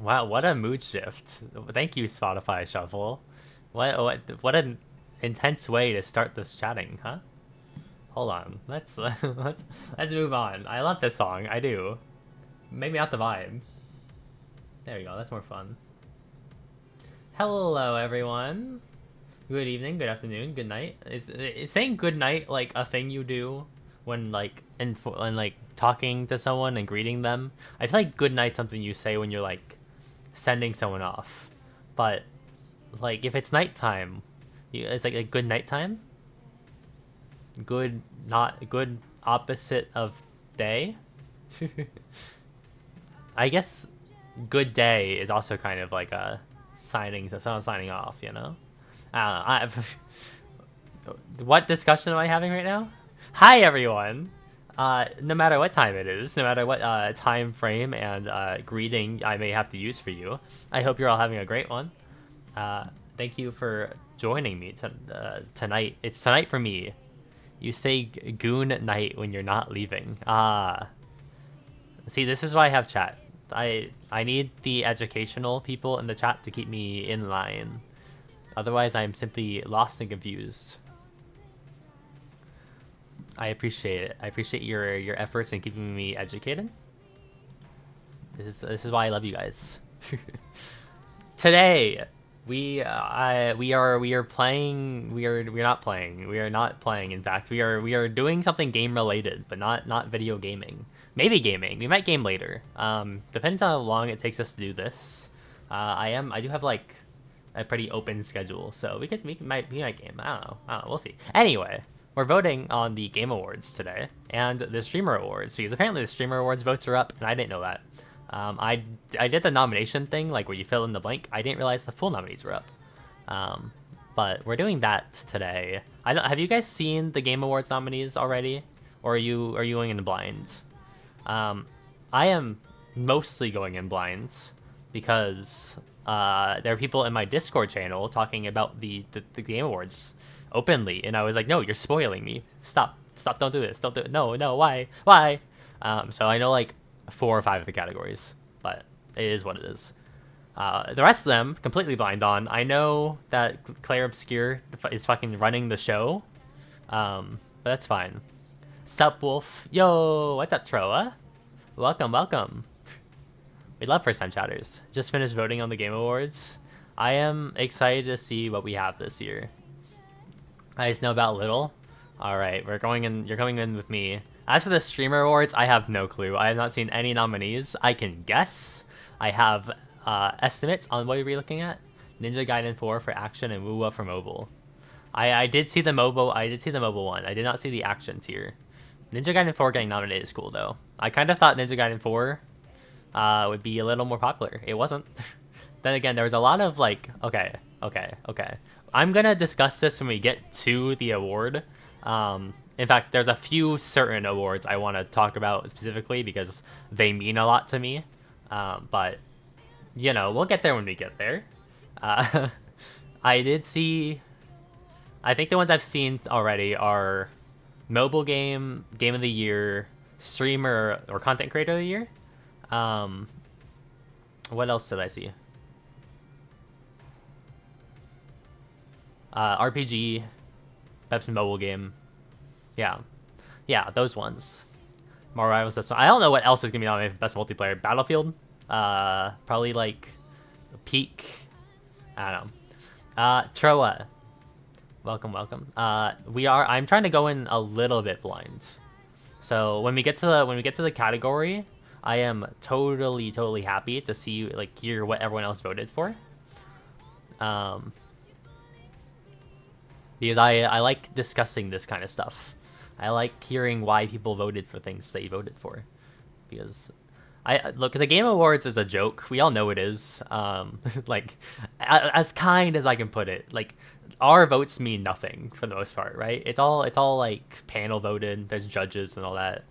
Wow, what a mood shift. Thank you, Spotify Shuffle. What an intense way to start this chatting, huh? Hold on. Let's move on. I love this song. I do. Maybe not the vibe. There we go. That's more fun. Hello, everyone. Good evening, good afternoon, good night. Is saying good night like a thing you do when like talking to someone and greeting them? I feel like good night's something you say when you're like sending someone off. But like if it's nighttime, it's like a good nighttime. Good, not good opposite of day. I guess good day is also kind of like a signing, so someone signing off. I don't know. What discussion am I having right now? Hi everyone. No matter what time it is, no matter what time frame and greeting I may have to use for you, I hope you're all having a great one. Thank you for joining me tonight. It's tonight for me. You say goon night when you're not leaving. See, this is why I have chat. I need the educational people in the chat to keep me in line. Otherwise, I'm simply lost and confused. I appreciate it. I appreciate your efforts in keeping me educated. This is why I love you guys. Today, we are playing. We're not playing. We are not playing. In fact, we are doing something game related, but not video gaming. Maybe gaming. We might game later. Depends on how long it takes us to do this. I do have like a pretty open schedule, so we might game. I don't know. We'll see. Anyway, we're voting on the Game Awards today and the Streamer Awards because apparently the Streamer Awards votes are up, and I didn't know that. I did the nomination thing, like where you fill in the blank. I didn't realize the full nominees were up. But we're doing that today. Have you guys seen the Game Awards nominees already, or are you going in blind? I am mostly going in blind because there are people in my Discord channel talking about the Game Awards openly, and I was like, no, you're spoiling me. Stop, don't do this, don't do it. No, why? So I know like 4 or 5 of the categories, but it is what it is. The rest of them completely blind on. I know that Claire Obscure is fucking running the show, but that's fine. Sup, Wolf? Yo, what's up, Troa? Welcome. We love first time chatters. Just finished voting on the Game Awards. I am excited to see what we have this year. I just know about little. All right, we're going in. You're coming in with me. As for the Streamer Awards, I have no clue. I have not seen any nominees. I can guess. I have estimates on what we're looking at. Ninja Gaiden 4 for action and Wuwa for mobile. I did see the mobile. I did see the mobile one. I did not see the action tier. Ninja Gaiden 4 getting nominated is cool though. I kind of thought Ninja Gaiden 4 would be a little more popular. It wasn't. Then again, there was a lot of like, okay. I'm gonna discuss this when we get to the award. In fact, there's a few certain awards I want to talk about specifically because they mean a lot to me. But we'll get there when we get there. I did see. I think the ones I've seen already are mobile game of the year, streamer or content creator of the year. What else did I see? RPG, best mobile game. Yeah, those ones. More Rivals this one. I don't know what else is gonna be nominated for best multiplayer. Battlefield, probably like Peak. I don't know. Troa, welcome. I'm trying to go in a little bit blind. So when we get to the category, I am totally happy to see hear what everyone else voted for. Because I like discussing this kind of stuff. I like hearing why people voted for things they voted for. Because look, the Game Awards is a joke. We all know it is. As kind as I can put it, our votes mean nothing for the most part, right? It's all like panel voted. There's judges and all that.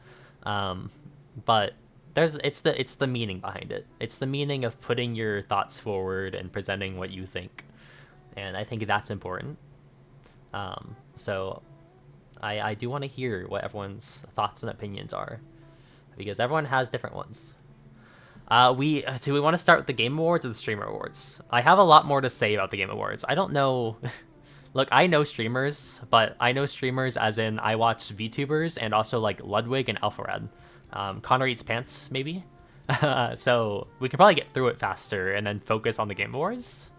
But it's the meaning behind it. It's the meaning of putting your thoughts forward and presenting what you think, and I think that's important. So I do want to hear what everyone's thoughts and opinions are, because everyone has different ones. Do we want to start with the Game Awards or the Streamer Awards? I have a lot more to say about the Game Awards. I don't know. Look, I know streamers, but I know streamers as in I watch VTubers and also like Ludwig and Alpharad. Connor Eats Pants, maybe? So we could probably get through it faster and then focus on the Game Awards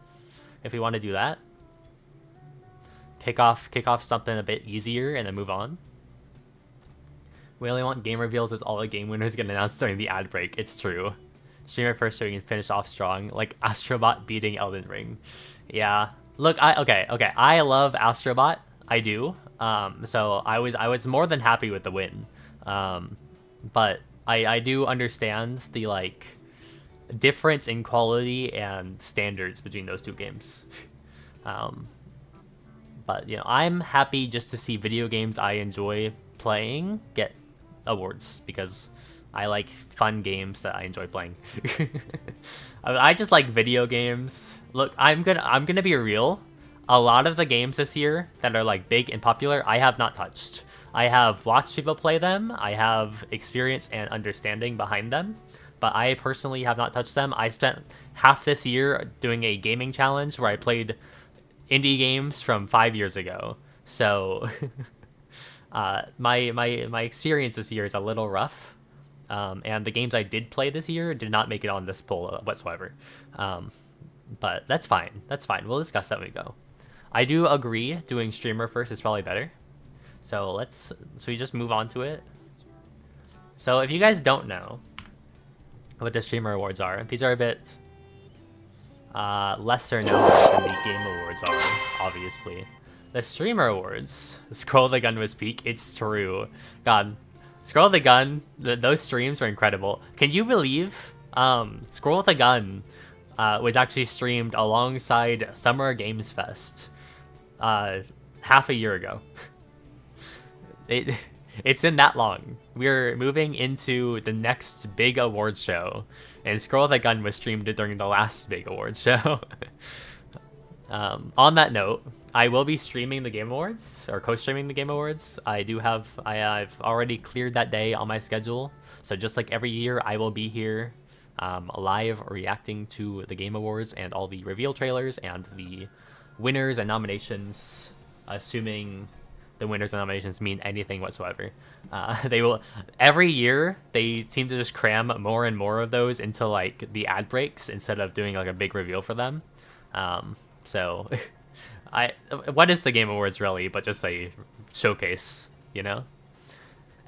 if we want to do that. Kick off something a bit easier and then move on. We only want game reveals as all the game winners get announced during the ad break. It's true. Streamer first so you can finish off strong, like Astrobot beating Elden Ring. Yeah. Look, okay. I love Astrobot. I do. So I was more than happy with the win. But I do understand the like difference in quality and standards between those two games. But you know, I'm happy just to see video games I enjoy playing get awards because I like fun games that I enjoy playing. I just like video games. Look, I'm gonna be real. A lot of the games this year that are like big and popular, I have not touched. I have watched people play them. I have experience and understanding behind them, but I personally have not touched them. I spent half this year doing a gaming challenge where I played indie games from 5 years ago. So my experience this year is a little rough. And the games I did play this year did not make it on this poll whatsoever. But that's fine. That's fine. We'll discuss that when we go. I do agree doing streamer first is probably better. So we just move on to it. So if you guys don't know what the streamer awards are, these are a bit lesser known than the game awards are, obviously. The streamer awards, Scroll the Gun was peak. It's true. God, Scroll the Gun, those streams were incredible. Can you believe Scroll the Gun was actually streamed alongside Summer Games Fest half a year ago? It's been that long. We're moving into the next big awards show, and Scroll the Gun was streamed during the last big awards show. On that note, I will be streaming the Game Awards, or co-streaming the Game Awards. I've already cleared that day on my schedule, so just like every year, I will be here live reacting to the Game Awards and all the reveal trailers and the winners and nominations, assuming the winners and nominations mean anything whatsoever. They will every year they seem to just cram more and more of those into like the ad breaks instead of doing like a big reveal for them. So what is the Game Awards really but just a showcase, you know?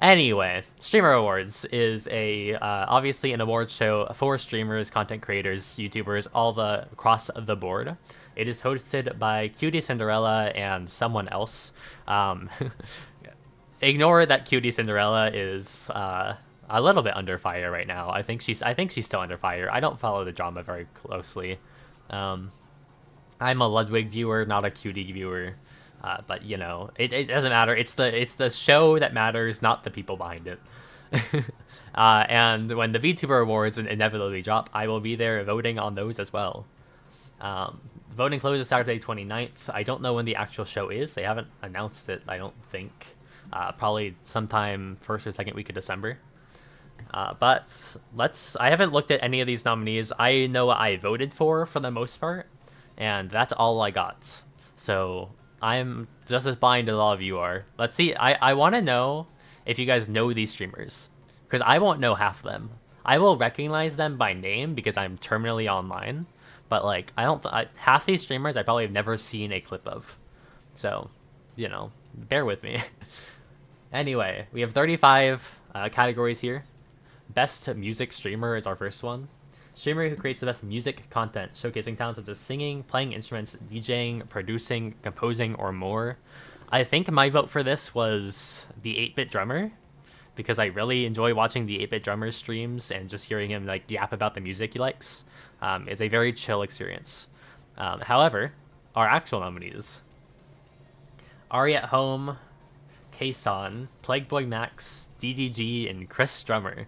Anyway, Streamer Awards is a obviously an awards show for streamers, content creators, YouTubers, all the across the board. It is hosted by Cutie Cinderella and someone else. Ignore that Cutie Cinderella is a little bit under fire right now. I think she's still under fire. I don't follow the drama very closely. I'm a Ludwig viewer, not a Cutie viewer. But you know, it doesn't matter. It's the show that matters, not the people behind it. And when the VTuber Awards inevitably drop, I will be there voting on those as well. Voting closes Saturday 29th. I don't know when the actual show is. They haven't announced it, I don't think. Probably sometime first or second week of December. But I haven't looked at any of these nominees. I know what I voted for the most part, and that's all I got. So I'm just as blind as all of you are. Let's see. I want to know if you guys know these streamers, because I won't know half of them. I will recognize them by name because I'm terminally online, but like half these streamers I probably have never seen a clip of. So, you know, bear with me. Anyway, we have 35 categories here. Best music streamer is our first one. Streamer who creates the best music content, showcasing talents such as singing, playing instruments, DJing, producing, composing, or more. I think my vote for this was the 8-Bit Drummer, because I really enjoy watching the 8-Bit Drummer streams and just hearing him like yap about the music he likes. It's a very chill experience. However, our actual nominees: Ari at Home, Kason, Plague Boy Max, DDG, and Chris Drummer.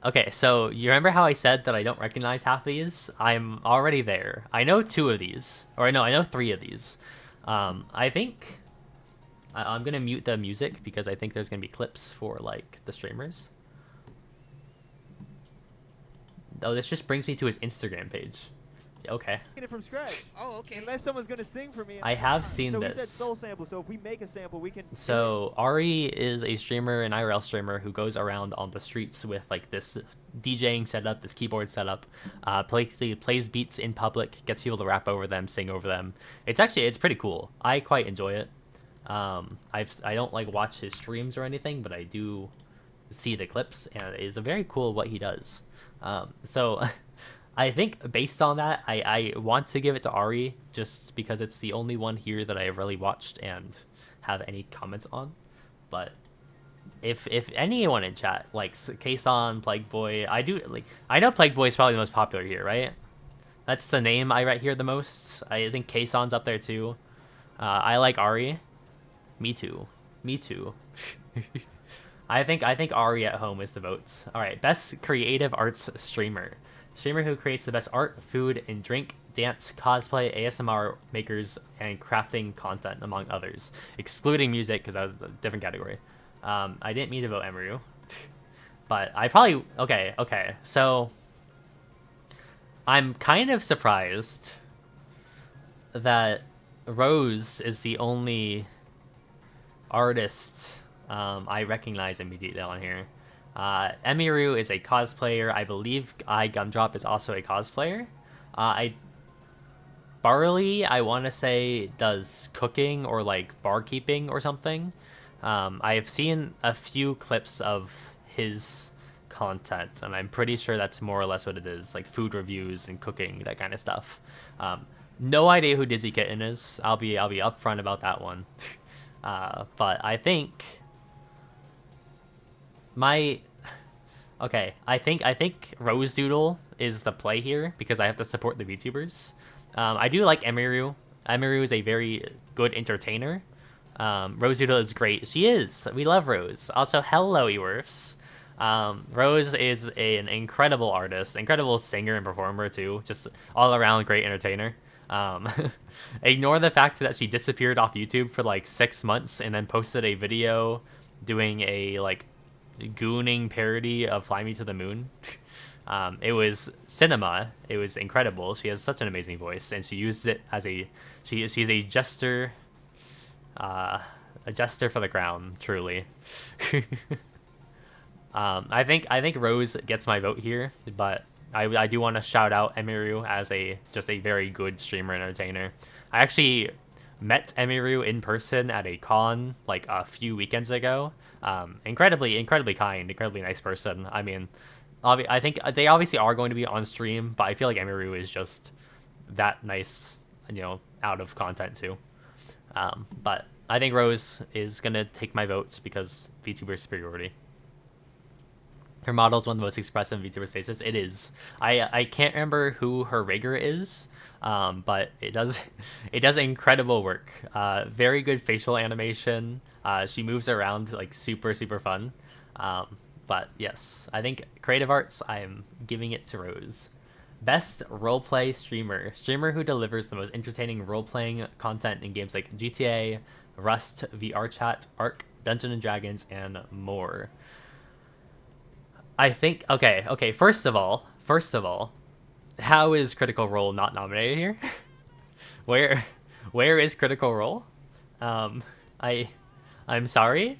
Okay, so you remember how I said that I don't recognize half of these? I'm already there. I know 2 of these. Or no, I know 3 of these. I think I'm going to mute the music because I think there's going to be clips for, like, the streamers. Oh, this just brings me to his Instagram page. Okay. Making it from scratch. Oh, okay. Unless someone's gonna sing for me. I have seen so this. So we said soul sample. So if we make a sample, we can. So Ari is a streamer, an IRL streamer who goes around on the streets with like this DJing setup, this keyboard setup, plays beats in public, gets people to rap over them, sing over them. It's pretty cool. I quite enjoy it. I don't like watch his streams or anything, but I do see the clips, and it is very cool what he does. So I think based on that, I want to give it to Ari just because it's the only one here that I have really watched and have any comments on. But if anyone in chat likes Kason, Plague Boy, I know Plague Boy is probably the most popular here, right? That's the name I hear the most. I think Kason's up there too. I like Ari. Me too. I think Ari at home is the votes. All right, best creative arts streamer. Streamer who creates the best art, food, and drink, dance, cosplay, ASMR makers, and crafting content, among others. Excluding music, because that was a different category. I didn't mean to vote Emeru. But I probably... Okay. So, I'm kind of surprised that Rose is the only artist I recognize immediately on here. Emiru is a cosplayer. I believe Gumdrop is also a cosplayer. Barley, I want to say, does cooking or like barkeeping or something. I've seen a few clips of his content, and I'm pretty sure that's more or less what it is, like food reviews and cooking, that kind of stuff. No idea who Dizzy Kitten is. I'll be upfront about that one. But I think I think Rose Doodle is the play here because I have to support the VTubers. I do like Emiru. Emiru is a very good entertainer. Rose Doodle is great. She is. We love Rose. Also, hello, Ewerfs. Rose is an incredible artist, incredible singer and performer too. Just all around great entertainer. Ignore the fact that she disappeared off YouTube for like 6 months and then posted a video doing a like gooning parody of Fly Me to the Moon. It was cinema. It was incredible. She has such an amazing voice, and she used it as she's a jester, a jester for the crown, truly. I think Rose gets my vote here, but I do want to shout out Emiru as just a very good streamer and entertainer. I actually met Emiru in person at a con like a few weekends ago. Incredibly kind, incredibly nice person. I mean, I think they obviously are going to be on stream, but I feel like Emiru is just that nice, out of content too. But I think Rose is gonna take my votes because VTuber superiority. Her model is one of the most expressive VTuber faces. It is. I can't remember who her rigger is, but it does incredible work. Very good facial animation. She moves around like super fun. But yes, I think creative arts, I'm giving it to Rose. Best roleplay streamer. Streamer who delivers the most entertaining role-playing content in games like GTA, Rust, VR Chat, Ark, Dungeons and Dragons, and more. I think okay. First of all, how is Critical Role not nominated here? Where is Critical Role? I'm sorry.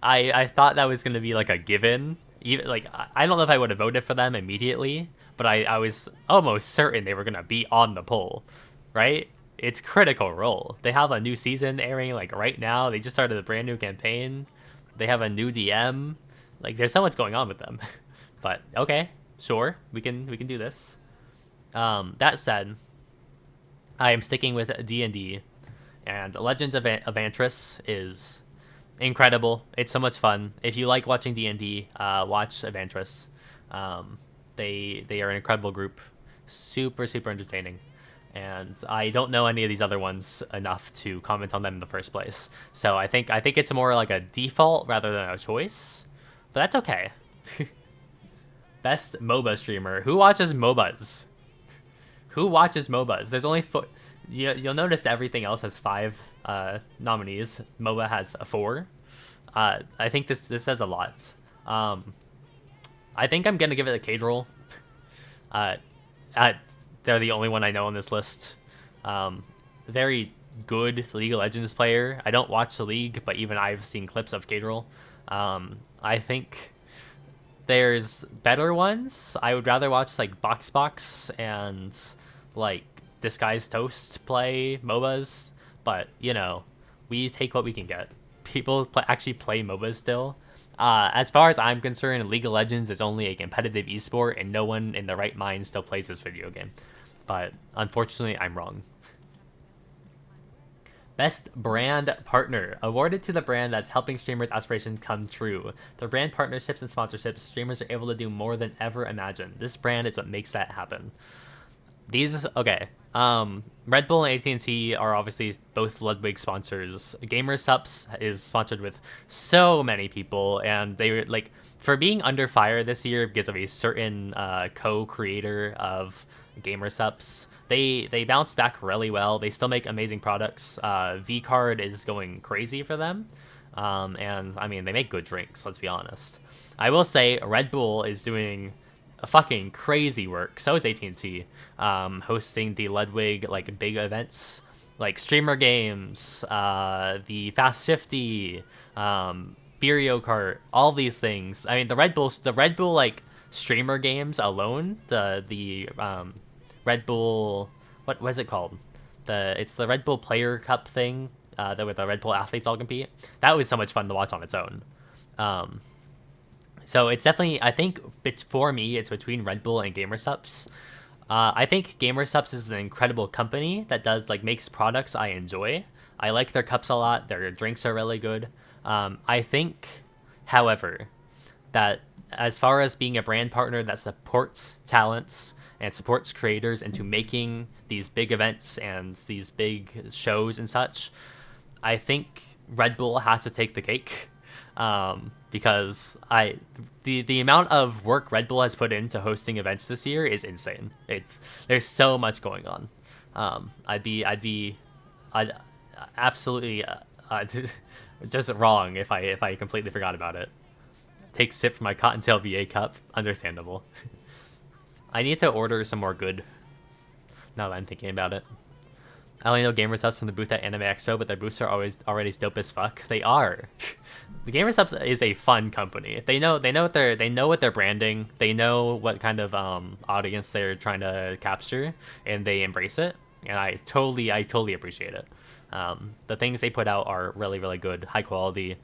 I thought that was gonna be like a given. Even like I don't know if I would have voted for them immediately, but I was almost certain they were gonna be on the poll, right? It's Critical Role. They have a new season airing like right now. They just started a brand new campaign. They have a new DM. Like, there's so much going on with them. But, okay, sure, we can do this. That said, I am sticking with D&D, and Legends of Avantris is incredible. It's so much fun. If you like watching D&D, watch Avantris. They are an incredible group. Super entertaining. And I don't know any of these other ones enough to comment on them in the first place. So I think it's more like a default rather than a choice. But that's okay. Best MOBA streamer. Who watches MOBAs? Who watches MOBAs? There's only 4. You'll notice everything else has 5 nominees. MOBA has 4. I think this says a lot. I think I'm gonna give it a Cage roll. Uh, uh, they're the only one I know on this list. Very good League of Legends player. I don't watch the league, but even I've seen clips of Caedrel. I think there's better ones. I would rather watch like Box and like This Guy's Toast play MOBAs, but you know, we take what we can get. People actually play MOBAs still. As far as I'm concerned, League of Legends is only a competitive esport, and no one in the right mind still plays this video game. But unfortunately, I'm wrong. Best Brand Partner, awarded to the brand that's helping streamers' aspirations come true. Through brand partnerships and sponsorships, streamers are able to do more than ever imagined. This brand is what makes that happen. These, okay. Red Bull and AT&T are obviously both Ludwig sponsors. GamerSups is sponsored with so many people, and they were like, for being under fire this year because of a certain co-creator of GamerSups, they bounced back really well. They still make amazing products. V-Card is going crazy for them. And I mean, they make good drinks, let's be honest. I will say Red Bull is doing a fucking crazy work. So is AT&T, hosting the Ludwig like big events like Streamer Games, the Fast 50, Beerio Kart, all these things. I mean, the Red Bull like Streamer Games alone, the Red Bull, what was it called? It's the Red Bull Player Cup thing, that with the Red Bull athletes all compete. That was so much fun to watch on its own. So it's definitely, I think it's, for me, it's between Red Bull and GamerSups. I think GamerSups is an incredible company that does like makes products I enjoy. I like their cups a lot. Their drinks are really good. I think, however, that as far as being a brand partner that supports talents and supports creators into making these big events and these big shows and such, I think Red Bull has to take the cake. Because the amount of work Red Bull has put into hosting events this year is insane. There's so much going on. I'd absolutely just wrong if I completely forgot about it. Take sip from my Cottontail VA cup. Understandable. I need to order some more good. Now that I'm thinking about it. I only know GamerSups from the booth at Anime Expo, but their booths are already dope as fuck. They are. The GamerSups is a fun company. They know what they're branding. They know what kind of audience they're trying to capture, and they embrace it. And I totally appreciate it. The things they put out are really, really good, high quality,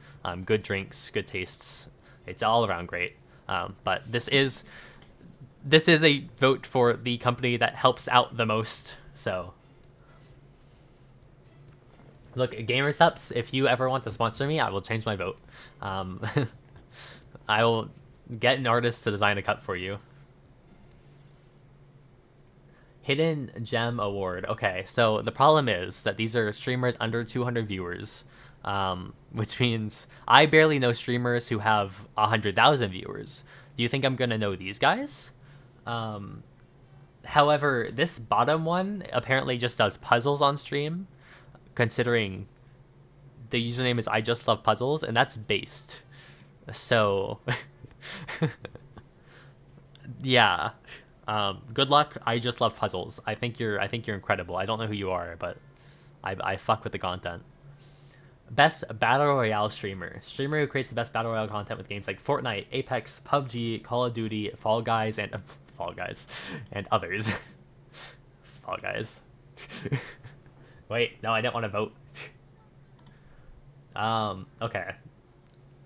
good drinks, good tastes. It's all around great. But this is a vote for the company that helps out the most. So. Look, GamerSups, if you ever want to sponsor me, I will change my vote. I will get an artist to design a cup for you. Hidden Gem Award. Okay, so the problem is that these are streamers under 200 viewers, which means I barely know streamers who have 100,000 viewers. Do you think I'm going to know these guys? However, this bottom one apparently just does puzzles on stream, considering the username is I Just Love Puzzles, and that's based. So, yeah. Good luck. I Just Love Puzzles. I think you're incredible. I don't know who you are, but I fuck with the content. Best Battle Royale streamer. Streamer who creates the best Battle Royale content with games like Fortnite, Apex, PUBG, Call of Duty, Fall Guys, and others. Fall Guys. Wait, no, I didn't want to vote. Okay.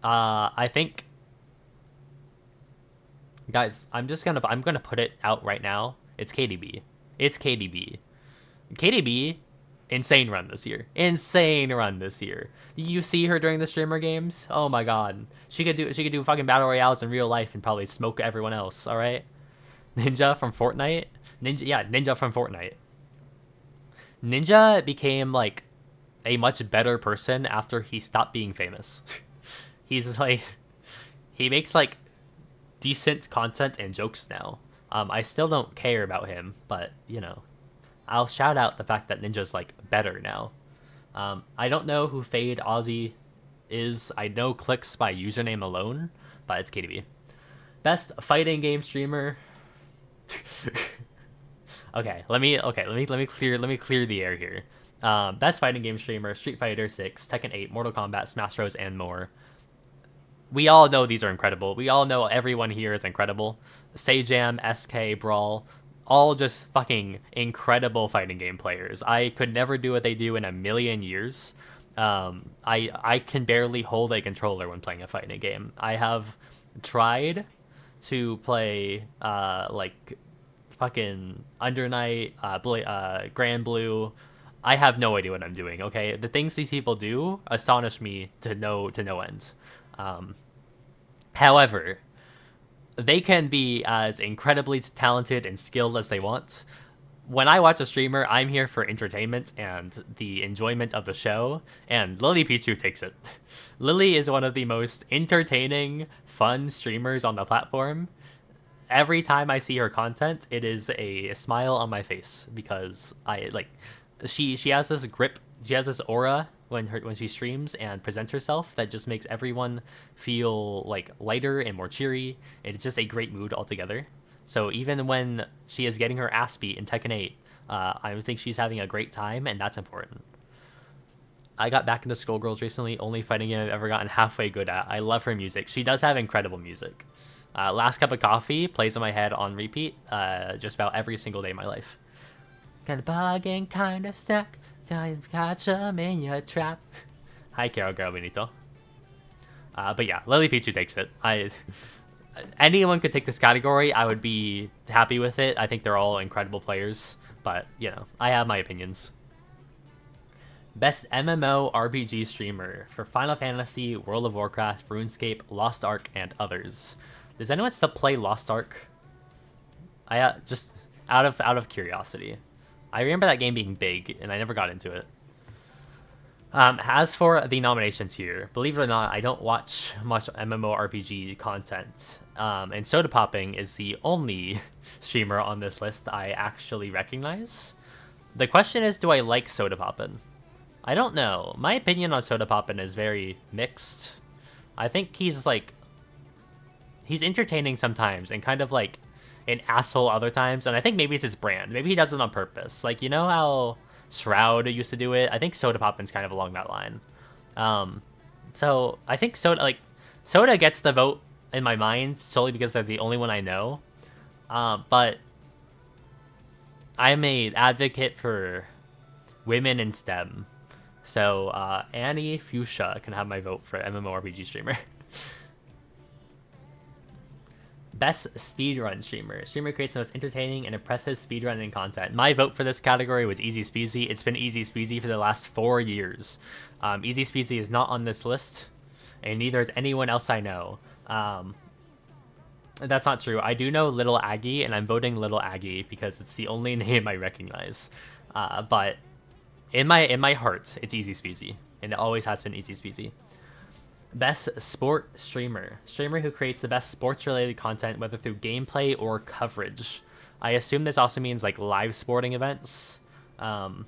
I think, guys, I'm gonna put it out right now. It's KDB. It's KDB. KDB, insane run this year. Insane run this year. You see her during the streamer games? Oh my god. She could do fucking battle royales in real life and probably smoke everyone else, alright? Ninja from Fortnite? Ninja from Fortnite. Ninja became like a much better person after he stopped being famous. He's like, he makes like decent content and jokes now. I still don't care about him, but you know, I'll shout out the fact that Ninja's like better now. I don't know who Fade Aussie is. I know Clicks by username alone, but it's KDB. Best fighting game streamer. Let me clear the air here. Best fighting game streamer: Street Fighter 6, Tekken 8, Mortal Kombat, Smash Bros, and more. We all know these are incredible. We all know everyone here is incredible. Sajam, SK, Brawl, all just fucking incredible fighting game players. I could never do what they do in a million years. I can barely hold a controller when playing a fighting game. I have tried to play like fucking Under Night, Grand Blue. I have no idea what I'm doing. Okay, the things these people do astonish me to no end. Um, However, they can be as incredibly talented and skilled as they want. When I watch a streamer, I'm here for entertainment and the enjoyment of the show, and Lily Pichu takes it. Lily is one of the most entertaining, fun streamers on the platform. Every time I see her content, it is a smile on my face because I like she has this grip, she has this aura when she streams and presents herself that just makes everyone feel like lighter and more cheery. It's just a great mood altogether. So even when she is getting her ass beat in Tekken 8, I think she's having a great time, and that's important. I got back into Skullgirls recently, only fighting game I've ever gotten halfway good at. I love her music. She does have incredible music. Last Cup of Coffee plays in my head on repeat just about every single day of my life. Kinda bugging, kinda stuck. Don't catch 'em in your trap. Hi, Carol Girl Benito. But yeah, Lily Pichu takes it. Anyone could take this category. I would be happy with it. I think they're all incredible players. But, you know, I have my opinions. Best MMO RPG streamer for Final Fantasy, World of Warcraft, RuneScape, Lost Ark, and others. Does anyone still play Lost Ark? I just out of curiosity. I remember that game being big, and I never got into it. As for the nominations here, believe it or not, I don't watch much MMORPG content. And Soda Popping is the only streamer on this list I actually recognize. The question is, do I like Soda Poppin'? I don't know. My opinion on Soda Poppin' is very mixed. I think he's entertaining sometimes and kind of like an asshole other times, and I think maybe it's his brand. Maybe he does it on purpose. Like, you know how Shroud used to do it? I think Soda Poppin's kind of along that line. So I think Soda gets the vote in my mind solely because they're the only one I know. But I'm a advocate for women in STEM. So Annie Fuchsia can have my vote for MMORPG streamer. Best speedrun streamer. Streamer creates the most entertaining and impressive speedrunning content. My vote for this category was Easy Speezy. It's been Easy Speezy for the last 4 years. Easy Speezy is not on this list, and neither is anyone else I know. That's not true. I do know Little Aggie, and I'm voting Little Aggie because it's the only name I recognize. But in my heart, it's Easy Speezy, and it always has been Easy Speezy. Best sport streamer. Streamer who creates the best sports-related content, whether through gameplay or coverage. I assume this also means like live sporting events. I'm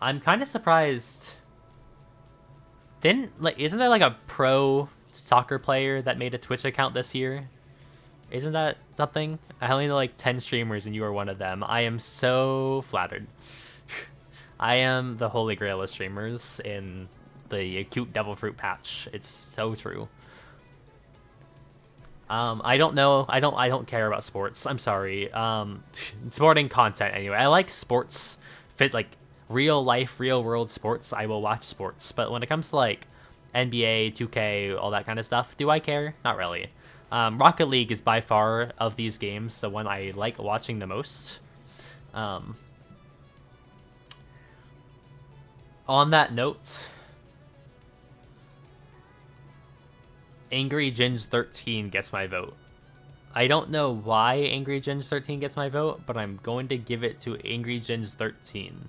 kind of surprised. Isn't there like a pro soccer player that made a Twitch account this year? Isn't that something? I only know like 10 streamers and you are one of them. I am so flattered. I am the holy grail of streamers in the acute devil fruit patch. It's so true. I don't know. I don't care about sports. I'm sorry. Sporting content anyway. I like sports, like real life, real world sports. I will watch sports. But when it comes to like NBA, 2K, all that kind of stuff, do I care? Not really. Rocket League is by far of these games the one I like watching the most. On that note, Angry Ginge 13 gets my vote. I don't know why Angry Ginge 13 gets my vote, but I'm going to give it to Angry Ginge 13.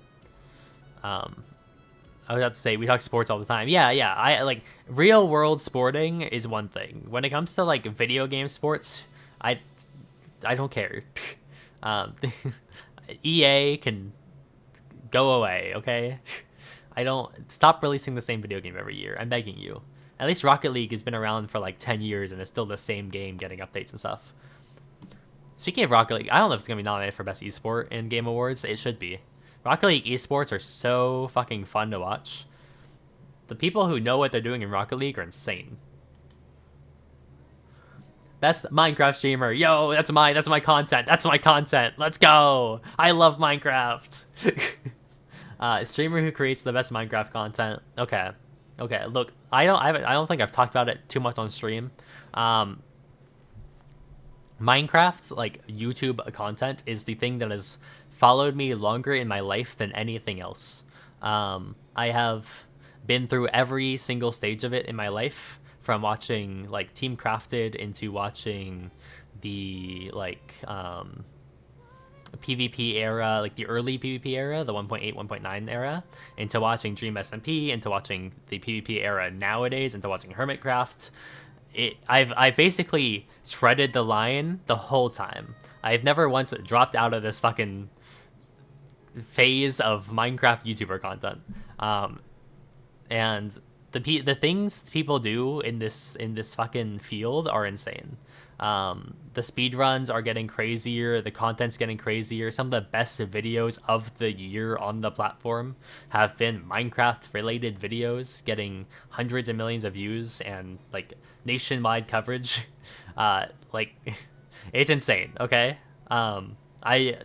I was about to say, we talk sports all the time. Yeah. I like real world sporting is one thing. When it comes to like video game sports, I don't care. EA can go away, okay? I don't stop releasing the same video game every year. I'm begging you. At least Rocket League has been around for like 10 years and it's still the same game getting updates and stuff. Speaking of Rocket League, I don't know if it's gonna be nominated for Best Esport in Game Awards. It should be. Rocket League esports are so fucking fun to watch. The people who know what they're doing in Rocket League are insane. Best Minecraft streamer. Yo, that's my content. That's my content. Let's go. I love Minecraft. Streamer who creates the best Minecraft content. Okay. Okay, look, I don't think I've talked about it too much on stream. Minecraft, like YouTube content, is the thing that has followed me longer in my life than anything else. I have been through every single stage of it in my life, from watching like Team Crafted into watching the like PvP era, like the early PvP era, the 1.8, 1.9 era, into watching Dream SMP, into watching the PvP era nowadays, into watching Hermitcraft. I've basically treaded the line the whole time. I've never once dropped out of this fucking phase of Minecraft YouTuber content. And the things people do in this fucking field are insane. The speed runs are getting crazier. The content's getting crazier. Some of the best videos of the year on the platform have been Minecraft related videos, getting hundreds of millions of views and like nationwide coverage. Like it's insane. Okay. It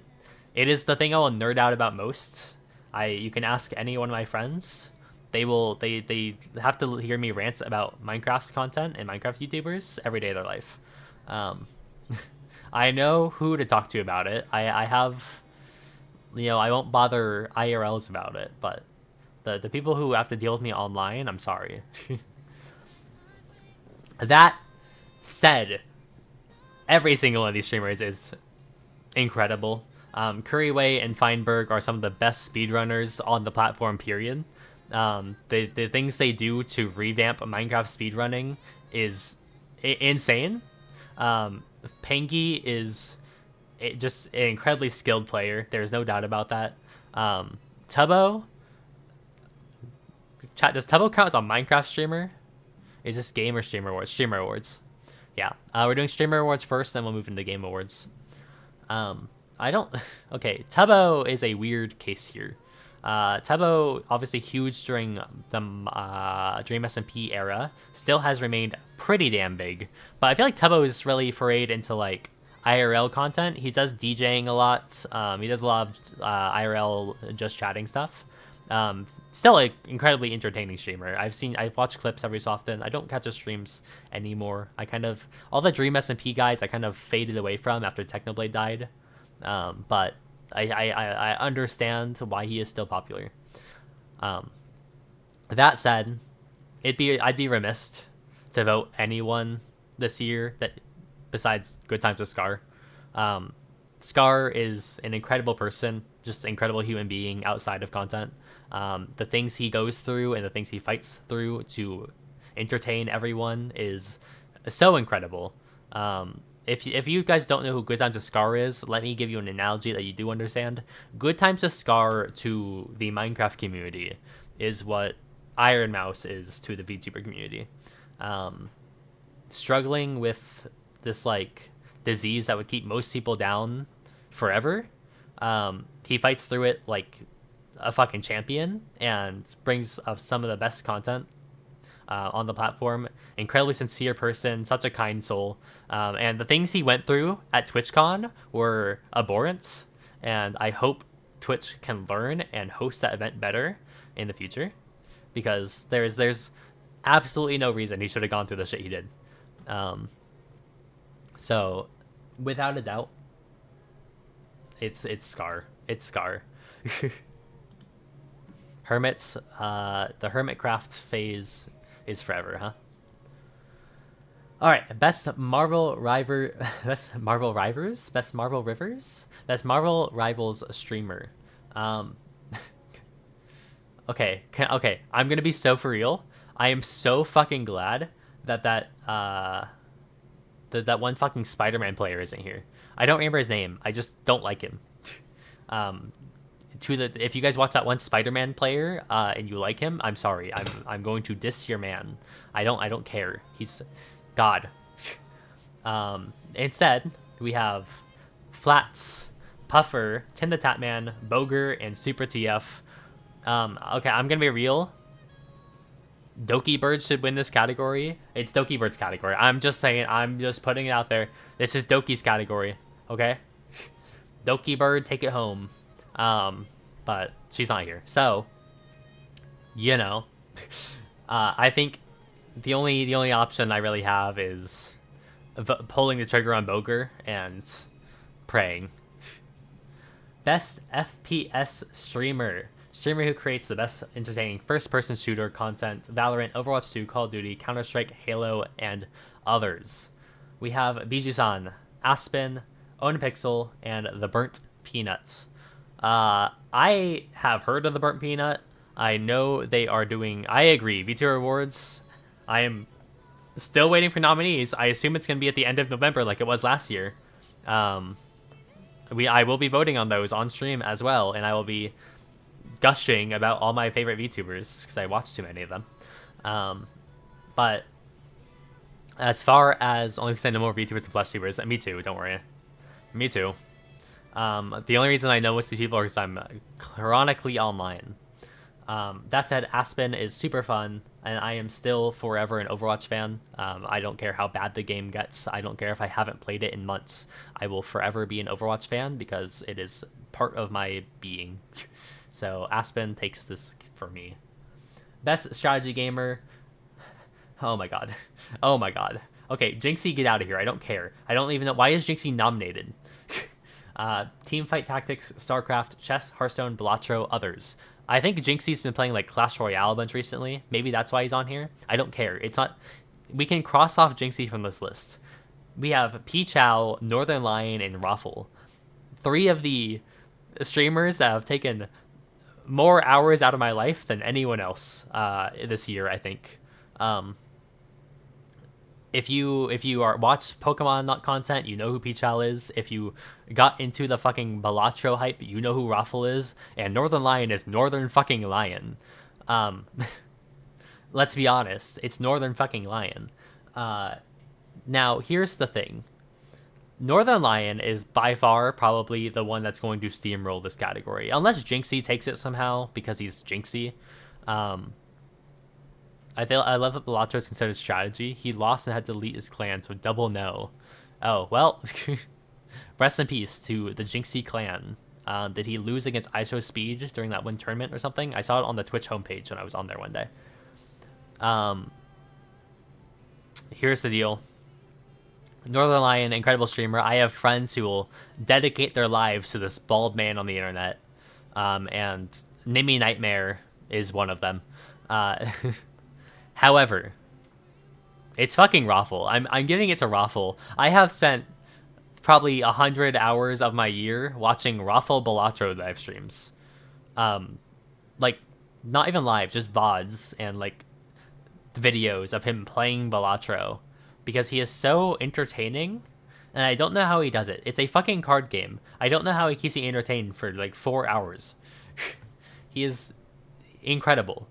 is the thing I will nerd out about most. You can ask any one of my friends. They have to hear me rant about Minecraft content and Minecraft YouTubers every day of their life. I know who to talk to about it. I have, I won't bother IRLs about it, but the people who have to deal with me online, I'm sorry. That said, every single one of these streamers is incredible. Curryway and Feinberg are some of the best speedrunners on the platform, period. The things they do to revamp Minecraft speedrunning is insane. Pengy is just an incredibly skilled player. There's no doubt about that. Tubbo, chat, does Tubbo count as a Minecraft streamer? Is this game or streamer awards? Streamer awards. Yeah. We're doing streamer awards first, then we'll move into game awards. I don't. Okay, Tubbo is a weird case here. Tubbo, obviously huge during the Dream SMP era, still has remained pretty damn big. But I feel like Tubbo is really forayed into like IRL content. He does DJing a lot. He does a lot of IRL just chatting stuff. Still an incredibly entertaining streamer. I've watched clips every so often. I don't catch his streams anymore. All the Dream SMP guys I kind of faded away from after Technoblade died. But I understand why he is still popular. That said, I'd be remiss to vote anyone this year that besides Good Times with Scar. Scar is an incredible person, just an incredible human being outside of content. The things he goes through and the things he fights through to entertain everyone is so incredible. If you guys don't know who Good Times with Scar is, let me give you an analogy that you do understand. Good Times with Scar to the Minecraft community is what Iron Mouse is to the VTuber community. Struggling with this like disease that would keep most people down forever. He fights through it like a fucking champion and brings up some of the best content on the platform. Incredibly sincere person, such a kind soul. And the things he went through at TwitchCon were abhorrent. And I hope Twitch can learn and host that event better in the future, because there's absolutely no reason he should have gone through the shit he did. So, without a doubt, it's Scar. It's Scar. Hermits, the Hermitcraft phase is forever, huh? All right, best Marvel Rivals, best Marvel Rivals streamer. Okay, I'm gonna be so for real. I am so fucking glad that one fucking Spider-Man player isn't here. I don't remember his name. I just don't like him. If you guys watch that one Spider-Man player and you like him, I'm sorry. I'm going to diss your man. I don't care. He's God. Instead, we have Flats, Puffer, Tim the Tatman, Boger, and Super TF. Okay, I'm gonna be real. Doki Bird should win this category. It's Doki Bird's category. I'm just saying, I'm just putting it out there. This is Doki's category, okay? Doki Bird, take it home. But she's not here. So, you know, I think the only option I really have is pulling the trigger on Boger and praying. Best FPS streamer. Streamer who creates the best entertaining first-person shooter content, Valorant, Overwatch 2, Call of Duty, Counter-Strike, Halo, and others. We have Bijou-san, Aspen, Onapixel, and The Burnt Peanut. I have heard of The Burnt Peanut. I know they are doing... I agree. VTuber Awards, I am still waiting for nominees. I assume it's going to be at the end of November like it was last year. I will be voting on those on stream as well, and I will be gushing about all my favorite VTubers because I watch too many of them. But as far as only because I know more VTubers than FleshTubers, me too, don't worry. Me too. The only reason I know most of these people is because I'm chronically online. That said, Aspen is super fun, and I am still forever an Overwatch fan. I don't care how bad the game gets. I don't care if I haven't played it in months. I will forever be an Overwatch fan because it is part of my being. So Aspen takes this for me. Best strategy gamer. Oh my god. Oh my god. Okay, Jinxie, get out of here. I don't care. I don't even know. Why is Jinxie nominated? Teamfight Tactics, StarCraft, Chess, Hearthstone, Balatro, others. I think Jinxie's been playing like Clash Royale a bunch recently. Maybe that's why he's on here. I don't care. It's not... We can cross off Jinxie from this list. We have Pichow, Northern Lion, and Raffle. 3 of the streamers that have taken more hours out of my life than anyone else this year, I think. If you are watch Pokemon content, you know who Pichow is. If you got into the fucking Balatro hype, you know who Raffle is. And Northern Lion is Northern fucking Lion. Let's be honest, it's Northern fucking Lion. Now, here's the thing. Northern Lion is by far probably the one that's going to steamroll this category. Unless Jinxie takes it somehow, because he's Jinxie. I love that Balatro is considered strategy. He lost and had to delete his clan, so double no. Oh, well. Rest in peace to the Jinxie clan. Did he lose against ISO Speed during that one tournament or something? I saw it on the Twitch homepage when I was on there one day. Here's the deal. Northern Lion, incredible streamer. I have friends who will dedicate their lives to this bald man on the internet. And Nimmy Nightmare is one of them. However, it's fucking Raffle. I'm giving it to Raffle. I have spent probably 100 hours of my year watching Raffle Balatro live streams. Like, not even live, just VODs and like videos of him playing Balatro. Because he is so entertaining, and I don't know how he does it. It's a fucking card game. I don't know how he keeps me entertained for like 4 hours. He is incredible.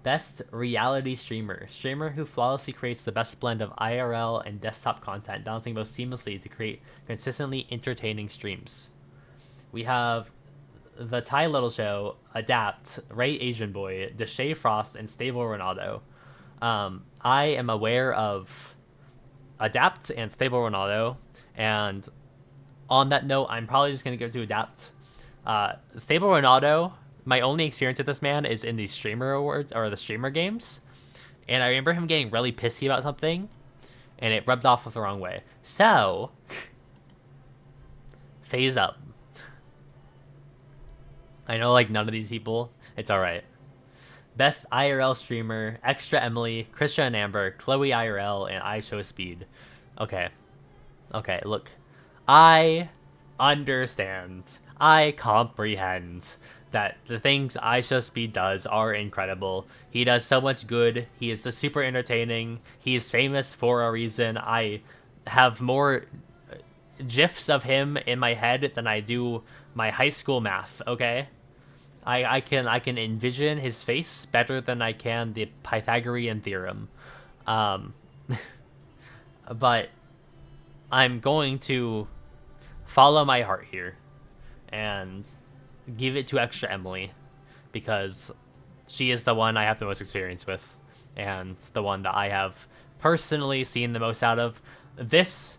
Best reality streamer. Streamer who flawlessly creates the best blend of IRL and desktop content, balancing both seamlessly to create consistently entertaining streams. We have The Ty Little Show, Adapt, Ray Asian Boy, Deshae Frost, and Stable Ronaldo. I am aware of Adapt and Stable Ronaldo, and on that note, I'm probably just going to give it to Adapt. Stable Ronaldo, my only experience with this man is in the streamer awards or the streamer games, and I remember him getting really pissy about something, and it rubbed off the wrong way. So, phase up. I know like none of these people. It's alright. Best IRL streamer, Extra Emily, Christian and Amber, Chloe IRL, and I Show Speed. Okay. Okay, look. I understand. I comprehend that the things I Show Speed does are incredible. He does so much good. He is super entertaining. He's famous for a reason. I have more GIFs of him in my head than I do my high school math, okay? I can envision his face better than I can the Pythagorean theorem. But I'm going to follow my heart here and give it to Extra Emily because she is the one I have the most experience with and the one that I have personally seen the most out of. This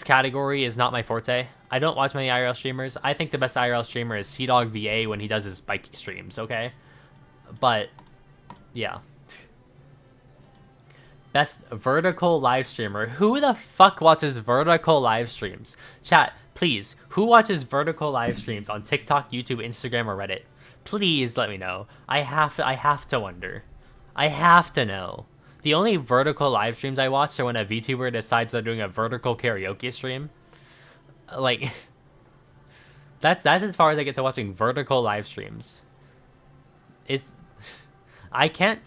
category is not my forte. I don't watch many IRL streamers. I think the best IRL streamer is CDog VA when he does his bike streams, okay? But, yeah. Best vertical live streamer. Who the fuck watches vertical live streams? Chat, please, who watches vertical live streams on TikTok, YouTube, Instagram, or Reddit? Please let me know. I have to wonder. I have to know. The only vertical live streams I watch are when a VTuber decides they're doing a vertical karaoke stream. Like, that's as far as I get to watching vertical live streams. I can't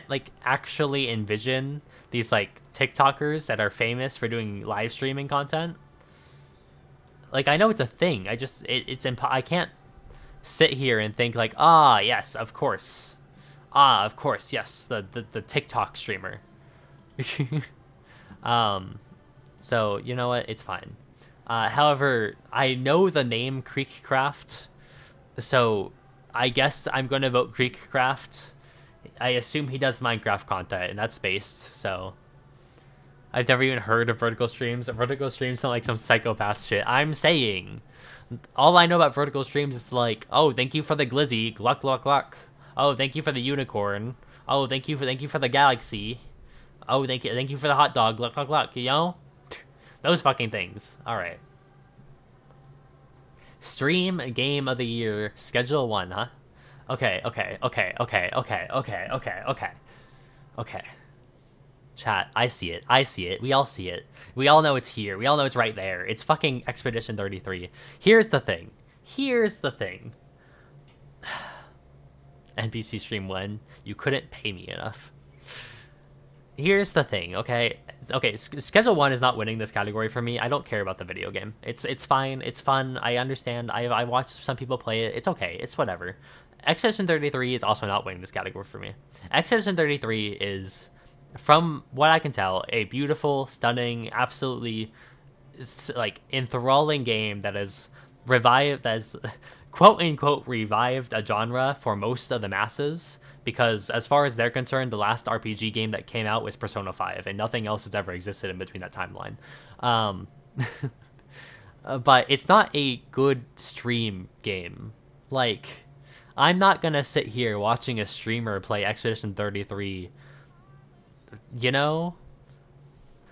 like actually envision these like TikTokers that are famous for doing live streaming content. Like, I know it's a thing. I can't sit here and think like, yes, of course. Of course, yes, the TikTok streamer. So you know what? It's fine. However, I know the name Creekcraft, so I guess I'm gonna vote Creekcraft. I assume he does Minecraft content, and that's based, so I've never even heard of vertical streams. Vertical streams sound like some psychopath shit. I'm saying, all I know about vertical streams is like, oh, thank you for the glizzy, gluck gluck gluck. Oh, thank you for the unicorn. Oh, thank you for the galaxy. Oh, thank you for the hot dog, gluck gluck gluck. You know, those fucking things. All right. Stream game of the year, schedule 1, huh? Okay. Chat, I see it. We all see it. We all know it's here. We all know it's right there. It's fucking Expedition 33. Here's the thing. NPC stream 1, you couldn't pay me enough. Here's the thing, okay? Schedule 1 is not winning this category for me. I don't care about the video game. It's fine. It's fun. I understand. I watched some people play it. It's okay. It's whatever. Expedition 33 is also not winning this category for me. Expedition 33 is, from what I can tell, a beautiful, stunning, absolutely like enthralling game that has quote unquote revived a genre for most of the masses, because as far as they're concerned, the last RPG game that came out was Persona 5 and nothing else has ever existed in between that timeline. But it's not a good stream game. Like, I'm not gonna sit here watching a streamer play Expedition 33, you know?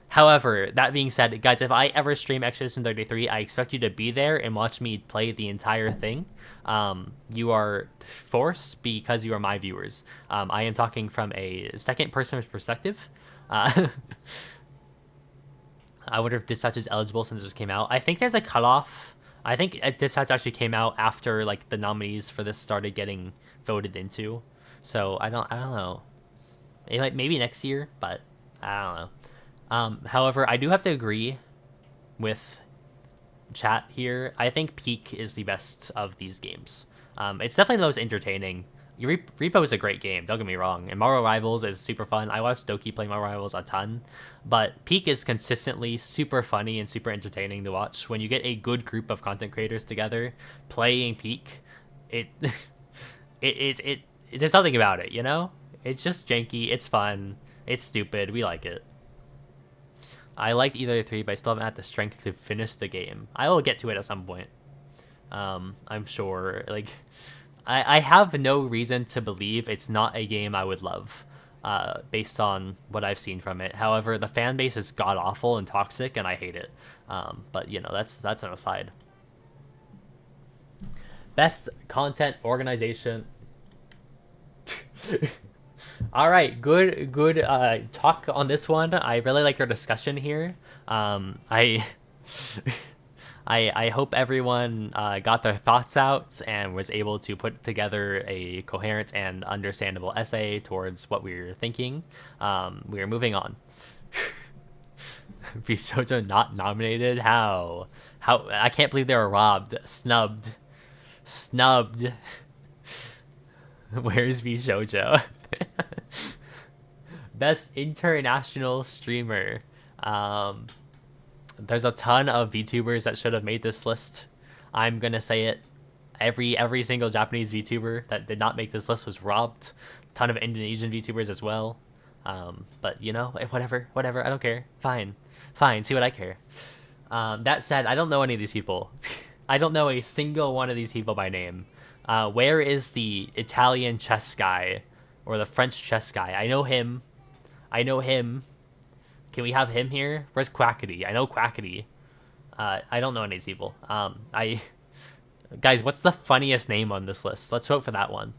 However, that being said, guys, if I ever stream Expedition 33, I expect you to be there and watch me play the entire thing. You are forced because you are my viewers. I am talking from a second-person perspective. I wonder if Dispatch is eligible since it just came out. I think there's a cutoff. I think Dispatch actually came out after like the nominees for this started getting voted into. So I don't know. Maybe next year, but I don't know. However, I do have to agree with chat here. I think Peak is the best of these games. It's definitely the most entertaining. Repo is a great game, don't get me wrong, and Mario Rivals is super fun. I watched Doki play Mario Rivals a ton, but Peak is consistently super funny and super entertaining to watch. When you get a good group of content creators together playing Peak, there's something about it, you know? It's just janky, it's fun, it's stupid, we like it. I liked either of the three, but I still haven't had the strength to finish the game. I will get to it at some point. I'm sure. Like, I have no reason to believe it's not a game I would love, based on what I've seen from it. However, the fan base is god awful and toxic, and I hate it. But you know, that's an aside. Best content organization. All right, good talk on this one. I really liked our discussion here. I hope everyone got their thoughts out and was able to put together a coherent and understandable essay towards what we were thinking. We are moving on. Bishojo not nominated? How? I can't believe they were robbed, snubbed. Where's Bishojo? Best international streamer. There's a ton of VTubers that should have made this list. I'm gonna say it. Every single Japanese VTuber that did not make this list was robbed. A ton of Indonesian VTubers as well. But you know, whatever. I don't care. Fine. See what I care. That said, I don't know any of these people. I don't know a single one of these people by name. Where is the Italian chess guy or the French chess guy? I know him. Can we have him here? Where's Quackity? I know Quackity. I don't know any of these people. Guys, what's the funniest name on this list? Let's vote for that one.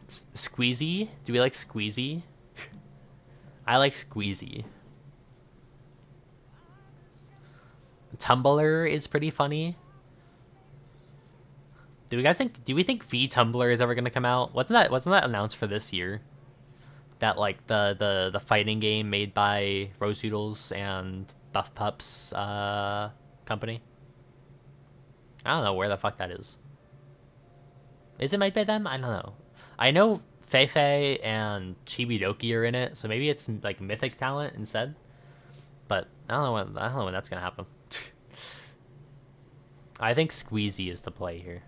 Squeezy? Do we like Squeezy? I like Squeezy. Tumblr is pretty funny. Do we think V Tumblr is ever gonna come out? Wasn't that announced for this year? That like the fighting game made by Rose Doodles and Buff Pups company. I don't know where the fuck that is. Is it made by them? I don't know. I know Feifei and Chibidoki are in it, so maybe it's like Mythic Talent instead. But I don't know when that's gonna happen. I think Squeezy is the play here.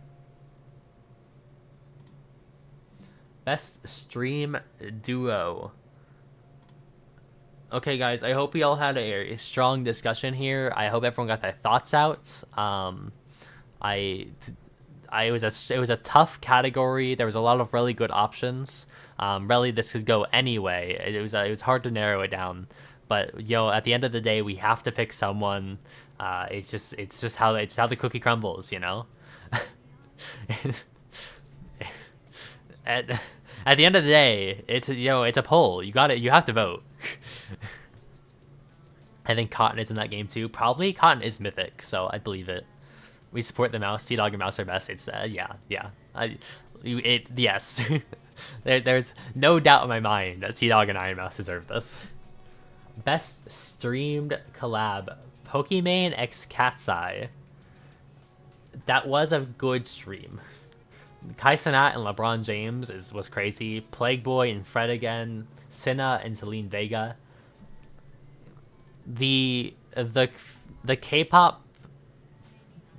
Best stream duo. Okay, guys, I hope we all had a strong discussion here. I hope everyone got their thoughts out. It was a tough category. There was a lot of really good options. Really, this could go anyway. It was hard to narrow it down. But at the end of the day, we have to pick someone. It's just how the cookie crumbles, At the end of the day, it's a poll. You have to vote. I think Cotton is in that game too. Probably Cotton is mythic, so I believe it. We support the mouse. Sea Dog and Mouse are best. It's yes. There's no doubt in my mind that Sea Dog and Iron Mouse deserve this. Best streamed collab: Pokimane x Cat's Eye. That was a good stream. Kai Cenat and LeBron James was crazy. Plague Boy and Fred again. Cinna and Celine Vega. The K-pop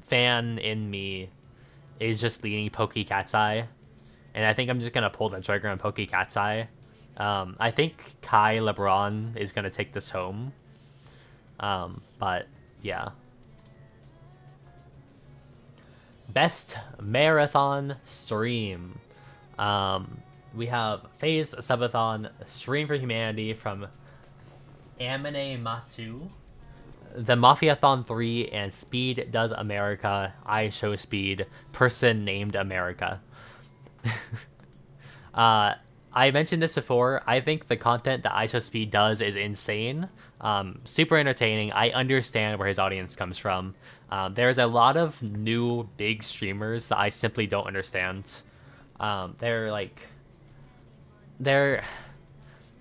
fan in me is just leaning Pokey Cat's Eye, and I think I'm just gonna pull the trigger on Pokey Cat's Eye. I think Kai LeBron is gonna take this home. But yeah. Best marathon stream. We have Phase Subathon, Stream for Humanity from Amine Matu, The Mafiathon 3, and Speed Does America, I Show Speed, Person Named America. I mentioned this before. I think the content that I Show Speed does is insane. Super entertaining. I understand where his audience comes from. There's a lot of new big streamers that I simply don't understand. They're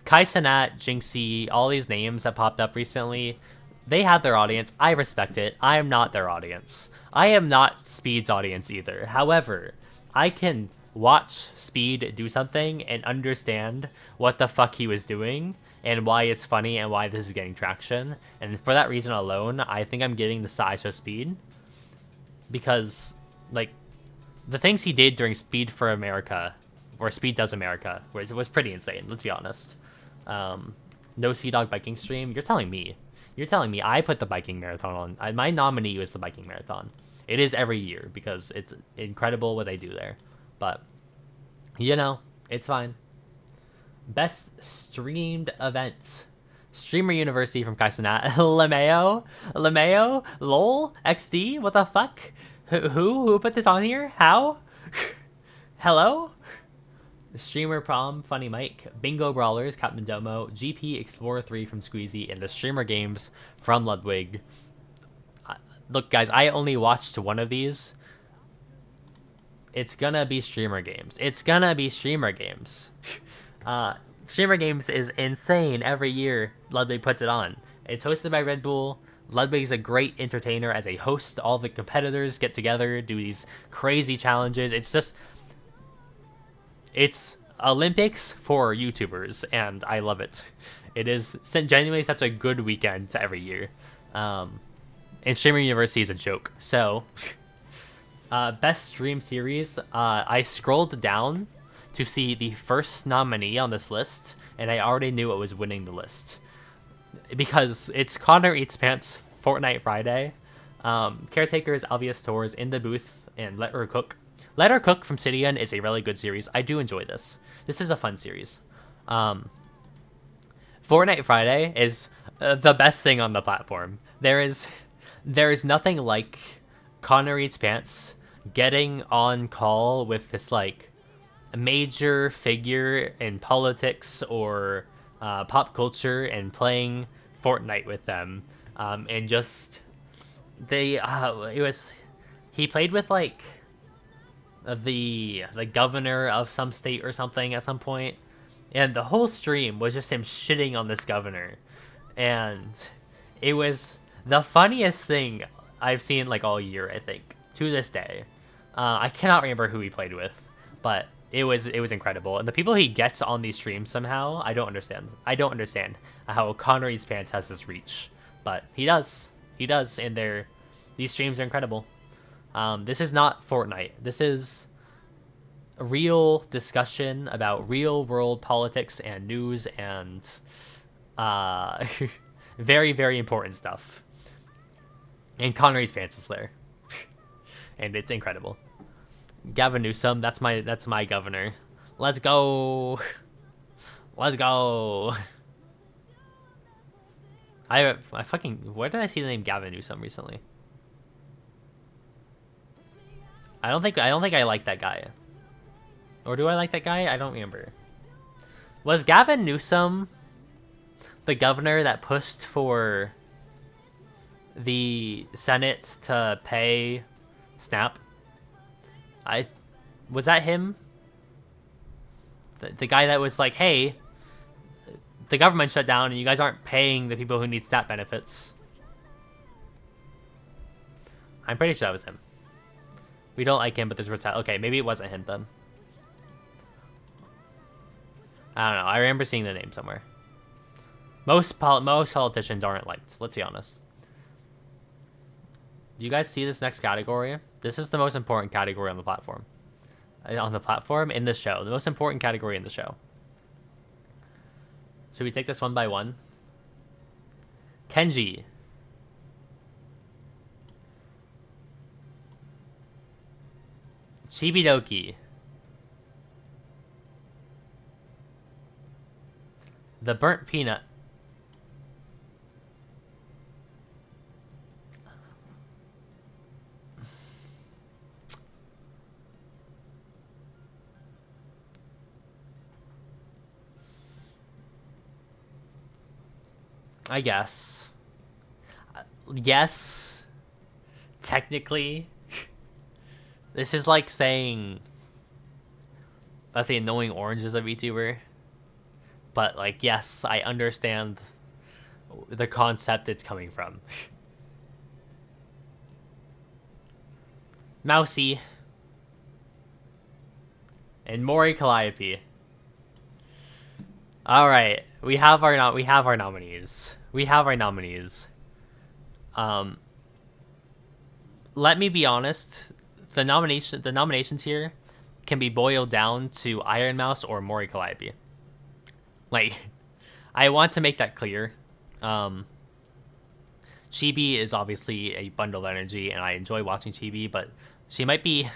Kai Cenat, Jinxie, all these names that popped up recently. They have their audience. I respect it. I am not their audience. I am not Speed's audience either. However, I can watch Speed do something and understand what the fuck he was doing and why it's funny and why this is getting traction. And for that reason alone, I think I'm giving the Sideshow Speed, because like the things he did during Speed for America, or Speed Does America, was pretty insane. Let's be honest. No Sea Dog biking stream. You're telling me I put the biking marathon on. My nominee was the biking marathon. It is every year because it's incredible what they do there. But, it's fine. Best streamed event: Streamer University from Kai Cenat. LeMayo? LOL? XD? What the fuck? Who put this on here? How? Hello? Streamer Prom, Funny Mike, Bingo Brawlers, Captain Domo, GP Explorer 3 from Squeezy, and the Streamer Games from Ludwig. Look, guys, I only watched one of these. It's gonna be Streamer Games. Streamer Games is insane every year. Ludwig puts it on. It's hosted by Red Bull. Ludwig's a great entertainer as a host. All the competitors get together, do these crazy challenges. It's Olympics for YouTubers, and I love it. It is genuinely such a good weekend every year. And Streamer University is a joke. So, best stream series, I scrolled down to see the first nominee on this list, and I already knew it was winning the list. Because it's Connor Eats Pants Fortnite Friday. Caretakers, Alvius Tours, In the Booth, and Let Her Cook. Let Her Cook from Cidian is a really good series. I do enjoy this. This is a fun series. Fortnite Friday is the best thing on the platform. There is nothing like Connor Eats Pants getting on call with this like major figure in politics or pop culture and playing Fortnite with them. And just he played with like the governor of some state or something at some point, and the whole stream was just him shitting on this governor, and it was the funniest thing I've seen like all year, I think, to this day. I cannot remember who he played with, but it was incredible. And the people he gets on these streams somehow, I don't understand how Connor Eats Pants has this reach, but he does, and these streams are incredible. This is not Fortnite. This is a real discussion about real world politics and news and very, very important stuff. And Connor Eats Pants is there. And it's incredible. Gavin Newsom, that's my governor. Let's go. Let's go. I fucking, where did I see the name Gavin Newsom recently? I don't think I like that guy. Or do I like that guy? I don't remember. Was Gavin Newsom the governor that pushed for the Senate to pay Snap? Was that him? The guy that was like, hey, the government shut down and you guys aren't paying the people who need Snap benefits. I'm pretty sure that was him. We don't like him, but there's okay, maybe it wasn't him then. I don't know. I remember seeing the name somewhere. Most politicians aren't liked, let's be honest. Do you guys see this next category? This is the most important category on the platform. In the show. The most important category in the show. Should we take this one by one? Kenji. Chibidoki. The Burnt Peanut. I guess. Yes. Technically. This is like saying that the Annoying Orange is a VTuber. But, like, yes, I understand the concept it's coming from. Mousy. And Mori Calliope. Alright, we have our nominees. Let me be honest. The nominations here can be boiled down to Iron Mouse or Mori Calliope. Like, I want to make that clear. Chibi is obviously a bundle of energy, and I enjoy watching Chibi, but she might be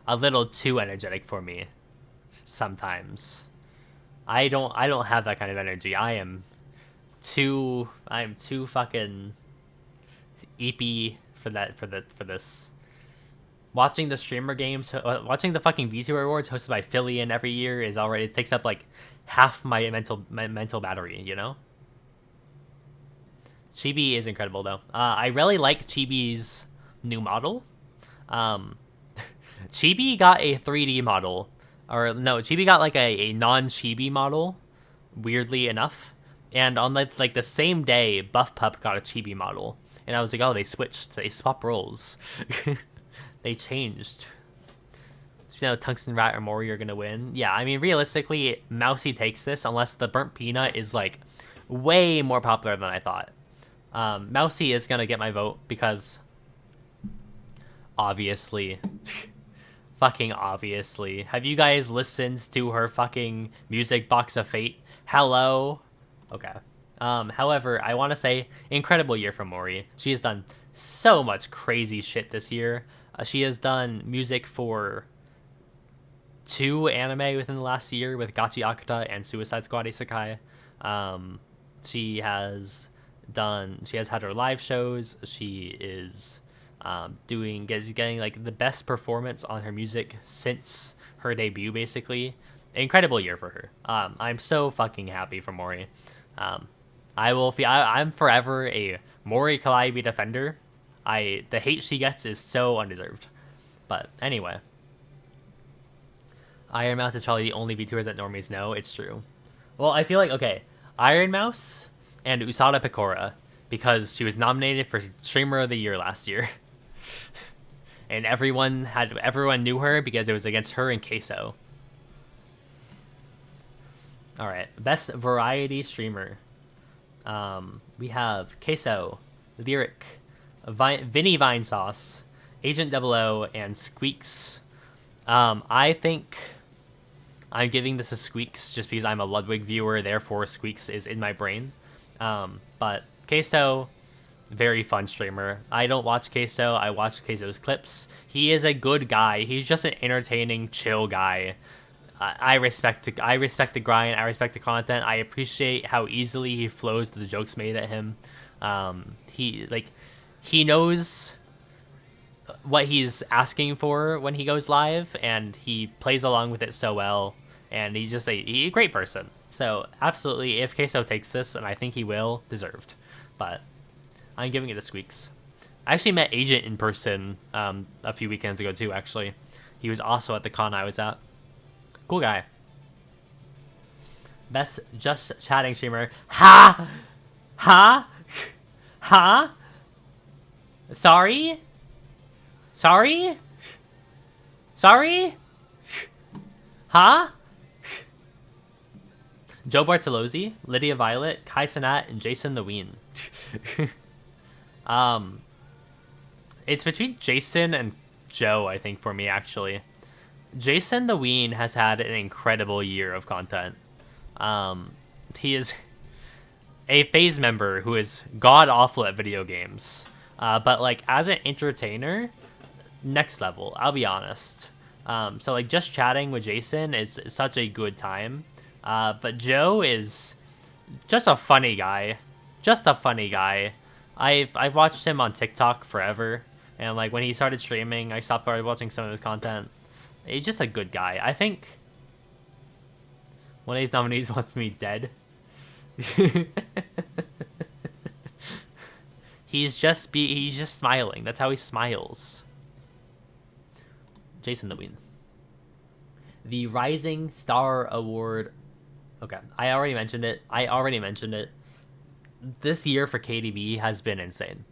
a little too energetic for me sometimes. I don't have that kind of energy. I am too fucking eepy for this. Watching the streamer games, watching the fucking VTuber Awards hosted by Phillian every year is already, it takes up like half my mental battery, you know? Chibi is incredible though. I really like Chibi's new model. Chibi got a 3D model, or no, Chibi got like a non-Chibi model, weirdly enough. And on like the same day, Buff Pup got a Chibi model, and I was like, oh, they switched, they swapped roles. They changed. Tungsten Rat or Mori are gonna win. Yeah, I mean, realistically, Mousy takes this unless the Burnt Peanut is like way more popular than I thought. Mousy is gonna get my vote because obviously, fucking obviously. Have you guys listened to her fucking Music Box of Fate? Hello? Okay. However, I want to say incredible year for Mori. She has done so much crazy shit this year. She has done music for 2 anime within the last year with Gachi Akuta and Suicide Squad Isekai. She has had her live shows. She is getting like the best performance on her music since her debut, basically. Incredible year for her. I'm so fucking happy for Mori. I'm forever a Mori Calliope defender. The hate she gets is so undeserved. But anyway, Iron Mouse is probably the only VTubers that normies know. It's true. Well, I feel like, okay, Iron Mouse and Usada Picora, because she was nominated for Streamer of the Year last year. And everyone knew her because it was against her and Queso. Alright, best variety streamer. We have Queso, Lyric, Vinny Vinesauce, Agent 00, and Squeaks. I think I'm giving this a Squeaks just because I'm a Ludwig viewer, therefore Squeaks is in my brain. But Queso, very fun streamer. I don't watch Queso, I watch Queso's clips. He is a good guy. He's just an entertaining, chill guy. I respect the grind. I respect the content. I appreciate how easily he flows to the jokes made at him. He knows what he's asking for when he goes live, and he plays along with it so well. And he's just a great person. So absolutely, if Queso takes this, and I think he will, deserved. But I'm giving it to Squeaks. I actually met Agent in person a few weekends ago too. Actually, he was also at the con I was at. Cool guy. Best just chatting streamer. Ha! Ha! Ha! Sorry? Sorry? Sorry? Huh? Joe Bartolozzi, Lydia Violet, Kai Cenat, and Jason the Ween. It's between Jason and Joe, I think, for me, actually. Jason the Ween has had an incredible year of content. He is a FaZe member who is god-awful at video games. But, like, as an entertainer, next level, I'll be honest. So, like, just chatting with Jason is such a good time. But Joe is just a funny guy. Just a funny guy. I've watched him on TikTok forever. And, like, when he started streaming, I stopped watching some of his content. He's just a good guy. I think one of these nominees wants me dead. he's just smiling. That's how he smiles. Jason the Ween. The Rising Star Award. Okay, I already mentioned it. This year for KDB has been insane.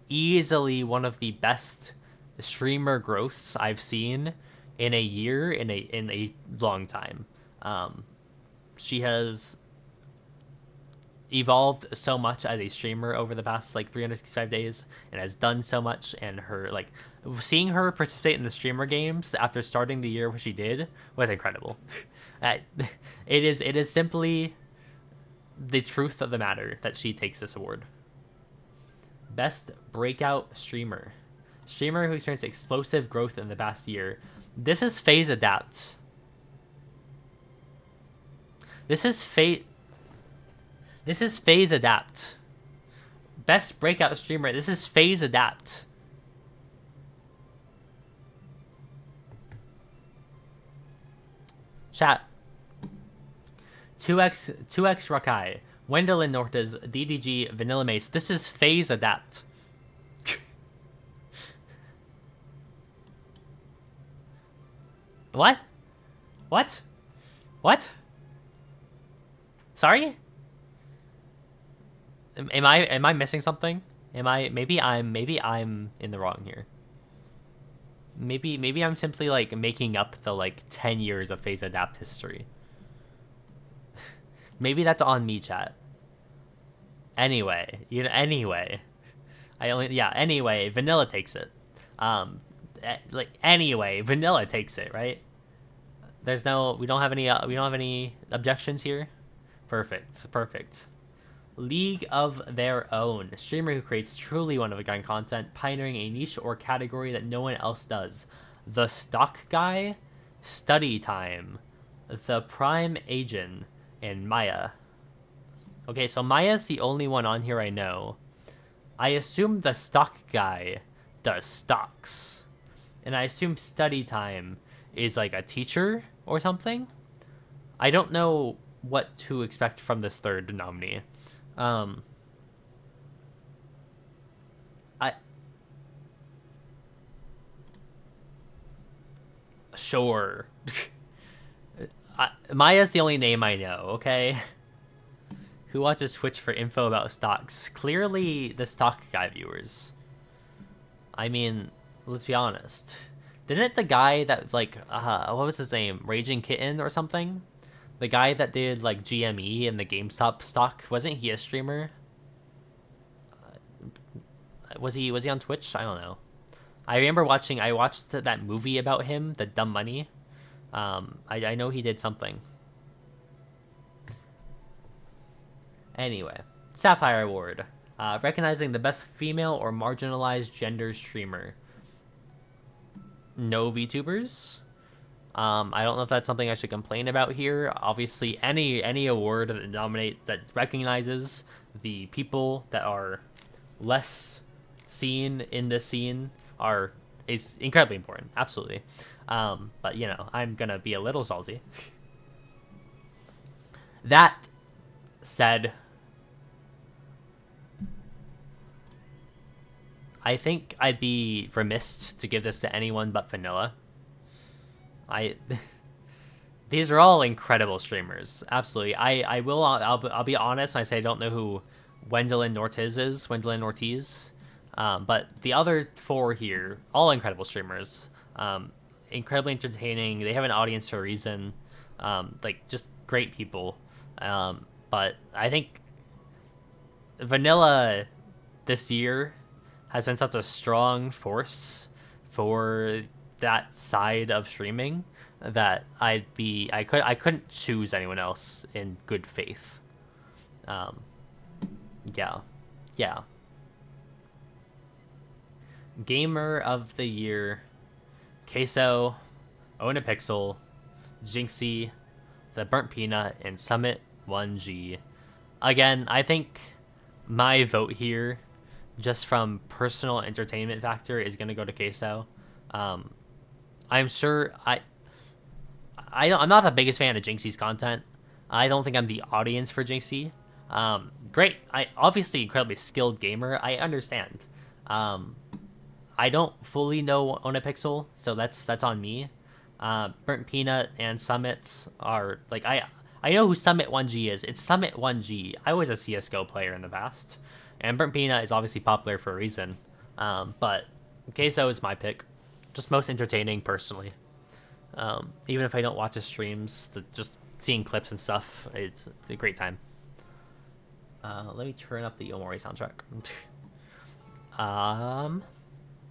Easily one of the best streamer growths I've seen in a year, in a long time. She has evolved so much as a streamer over the past like 365 days and has done so much, and her like seeing her participate in the streamer games after starting the year what she did was incredible. It is simply the truth of the matter that she takes this award. Best breakout streamer. Streamer who experienced explosive growth in the past year. This is FaZe Adapt. This is FaZe Adapt. Best breakout streamer. This is FaZe Adapt. Chat. 2x Rakai. Wendelin Nortes, DDG, Vanilla Mace. This is FaZe Adapt. What? What? What? Sorry? Am I missing something? Maybe I'm in the wrong here. Maybe I'm simply like making up the like 10 years of phase adapt history. Maybe that's on me, chat. Anyway, anyway. Anyway, vanilla takes it. Anyway, vanilla takes it, right? We don't have any objections here. Perfect. League of Their Own, a streamer who creates truly one-of-a-kind content, pioneering a niche or category that no one else does. The Stock Guy, Study Time, The Prime Agent, and Maya. Okay, so Maya's the only one on here I know. I assume the Stock Guy does stocks. And I assume Study Time is like a teacher or something. I don't know what to expect from this third nominee. I sure. Maya's the only name I know. Okay. Who watches Twitch for info about stocks? Clearly, the Stock Guy viewers. I mean, let's be honest. Didn't the guy that like what was his name? Raging Kitten or something? The guy that did like GME and the GameStop stock, wasn't he a streamer? Was he on Twitch? I don't know. I watched that movie about him, The Dumb Money. I know he did something. Anyway, Sapphire Award. Recognizing the best female or marginalized gender streamer. No VTubers. I don't know if that's something I should complain about here. Obviously, any award that recognizes the people that are less seen in this scene is incredibly important. Absolutely. But I'm gonna be a little salty. That said, I think I'd be remiss to give this to anyone but Vanilla. These are all incredible streamers. Absolutely. I'll be honest when I say I don't know who Wendolyn Ortiz is. But the other four here, all incredible streamers. Incredibly entertaining. They have an audience for a reason. Just great people. But I think Vanilla this year has been such a strong force for that side of streaming that I couldn't choose anyone else in good faith. Yeah. Gamer of the Year: Queso, Own a Pixel, Jinxie, The Burnt Peanut, and Summit 1G. Again, I think my vote here, just from personal entertainment factor, is gonna go to Queso. I'm sure I'm not the biggest fan of Jinxie's content. I don't think I'm the audience for Jinxie. Great. I obviously incredibly skilled gamer. I understand. I don't fully know Own a Pixel, so that's on me. Burnt Peanut and Summit are like I know who Summit 1G is. It's Summit 1G. I was a CS:GO player in the past, and Burnt Peanut is obviously popular for a reason. But Queso is my pick. Just most entertaining personally. Even if I don't watch his streams, just seeing clips and stuff, it's a great time. Let me turn up the Omori soundtrack.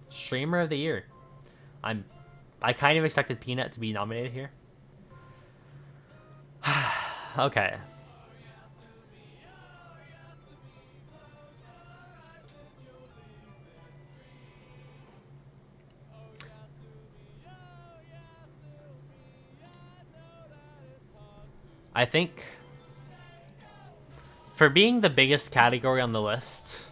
Streamer of the Year. I kind of expected Peanut to be nominated here. Okay. I think for being the biggest category on the list,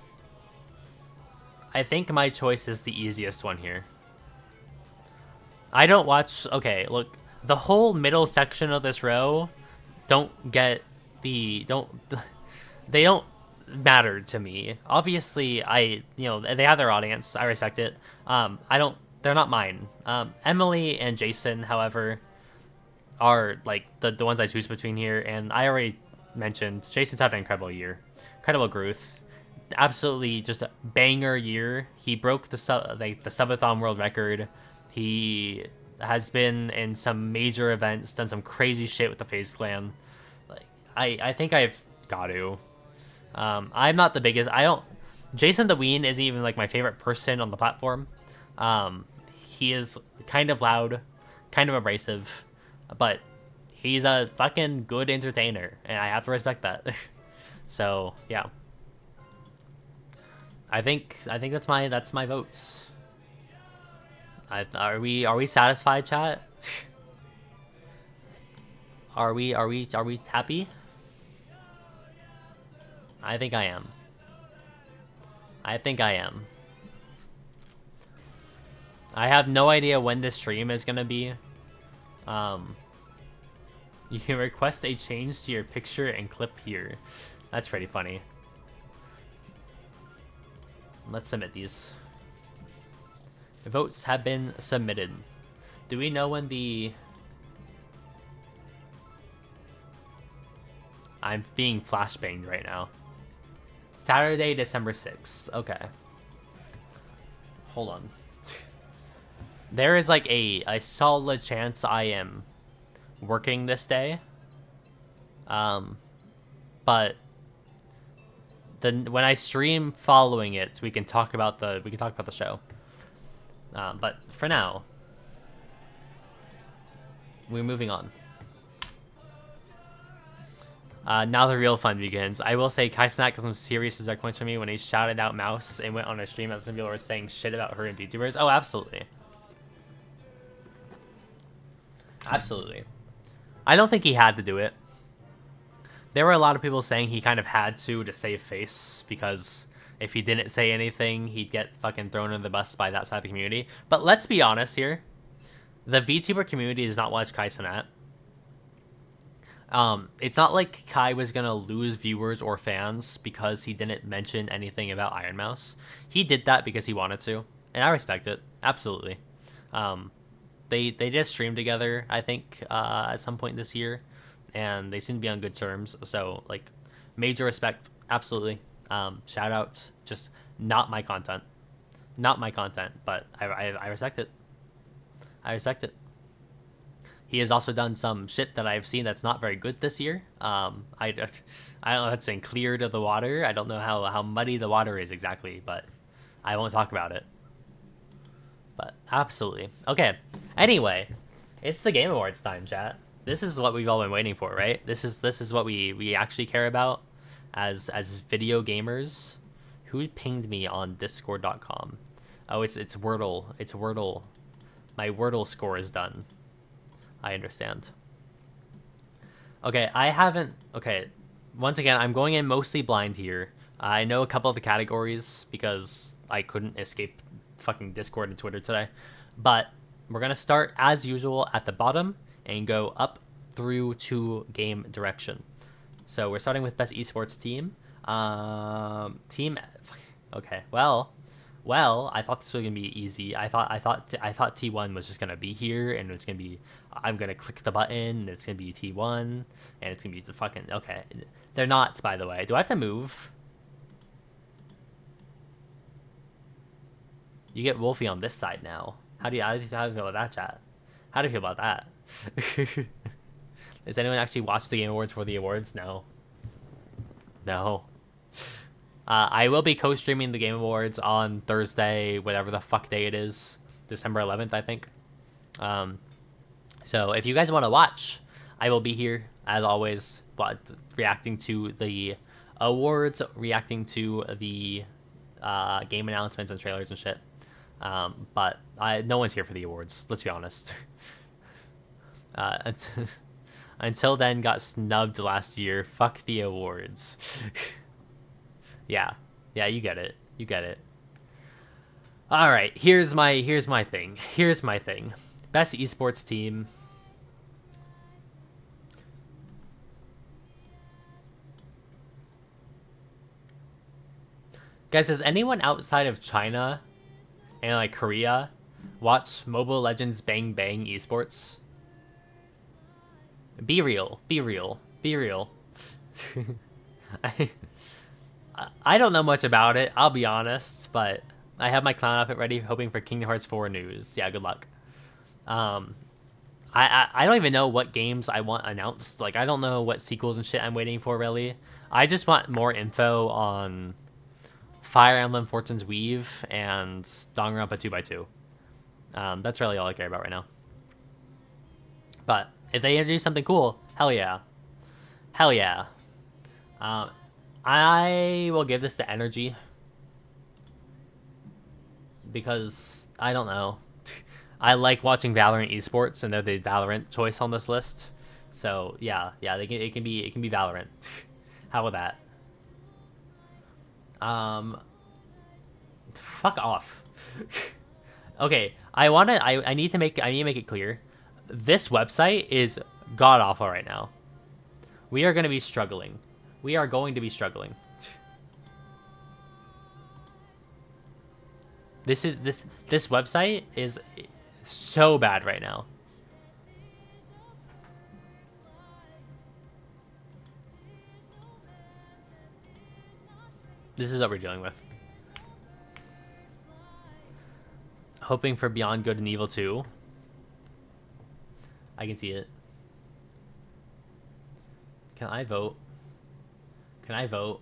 I think my choice is the easiest one here. I don't watch... Okay, look. The whole middle section of this row they don't matter to me. Obviously, they have their audience. I respect it. They're not mine. Emily and Jason, however, are like the ones I choose between here, and I already mentioned Jason's had an incredible year, incredible growth, absolutely just a banger year. He broke the subathon world record. He has been in some major events, done some crazy shit with the FaZe Clan. Like, I think I've got to. I'm not the biggest. I don't. Jason the Ween isn't even like my favorite person on the platform. He is kind of loud, kind of abrasive, but he's a fucking good entertainer, and I have to respect that. So yeah, I think that's my votes. Are we satisfied, chat? Are we happy? I think I am. I think I am. I have no idea when this stream is gonna be. You can request a change to your picture and clip here. That's pretty funny. Let's submit these. The votes have been submitted. Do we know when the... I'm being flashbanged right now. Saturday, December 6th. Okay. Hold on. There is like a solid chance I am working this day. But then when I stream following it, we can talk about the show. But for now, we're moving on. Now the real fun begins. I will say Kai Snack got some serious respect points for me when he shouted out Mouse and went on a stream that some people were saying shit about her and VTubers. Oh, absolutely. Absolutely. I don't think he had to do it. There were a lot of people saying he kind of had to save face, because if he didn't say anything, he'd get fucking thrown under the bus by that side of the community. But let's be honest here. The VTuber community does not watch Kai Cenat. It's not like Kai was gonna lose viewers or fans because he didn't mention anything about Iron Mouse. He did that because he wanted to, and I respect it. Absolutely. They did stream together, I think, at some point this year, and they seem to be on good terms. So, like, major respect, absolutely. Shout out, just not my content. Not my content, but I respect it. I respect it. He has also done some shit that I've seen that's not very good this year. I don't know if it's been cleared of the water. I don't know how muddy the water is exactly, but I won't talk about it. But absolutely. Okay. Anyway, it's the Game Awards time, chat. This is what we've all been waiting for, right? This is what we actually care about as video gamers. Who pinged me on discord.com? Oh, it's Wordle. It's Wordle. My Wordle score is done. I understand. Okay, I haven't... Okay, once again, I'm going in mostly blind here. I know a couple of the categories because I couldn't escape fucking Discord and Twitter today. But we're going to start, as usual, at the bottom and go up through to game direction. So we're starting with Best Esports Team. Okay, well, I thought this was gonna be easy. I thought T1 was just gonna be here, and it's gonna be, I'm gonna click the button, and it's gonna be T1, and it's gonna be the fucking, okay. They're not, by the way. Do I have to move? You get Wolfie on this side now. How do you feel about that, chat? How do you feel about that? Does anyone actually watch the Game Awards for the awards? No. No. I will be co-streaming the Game Awards on Thursday, whatever the fuck day it is. December 11th, I think. So if you guys want to watch, I will be here, as always, reacting to the awards, reacting to the game announcements and trailers and shit. But no one's here for the awards, let's be honest. Until then, got snubbed last year. Fuck the awards. Yeah, you get it. You get it. All right, here's my thing. Here's my thing. Best esports team. Guys, does anyone outside of China and like Korea watch Mobile Legends Bang Bang esports? Be real. Be real. Be real. I don't know much about it, I'll be honest, but I have my clown outfit ready, hoping for Kingdom Hearts 4 news. Yeah, good luck. I don't even know what games I want announced. Like, I don't know what sequels and shit I'm waiting for, really. I just want more info on Fire Emblem Fortune's Weave and Danganronpa 2x2. That's really all I care about right now. But if they introduce something cool, hell yeah. Hell yeah. I will give this to energy. Because, I don't know. I like watching Valorant esports, and they're the Valorant choice on this list. So yeah, it can be Valorant. How about that? Fuck off. Okay, I need to make it clear. This website is god awful right now. We are going to be struggling. We are going to be struggling. This website is so bad right now. This is what we're dealing with. Hoping for Beyond Good and Evil 2. I can see it. Can I vote? Can I vote?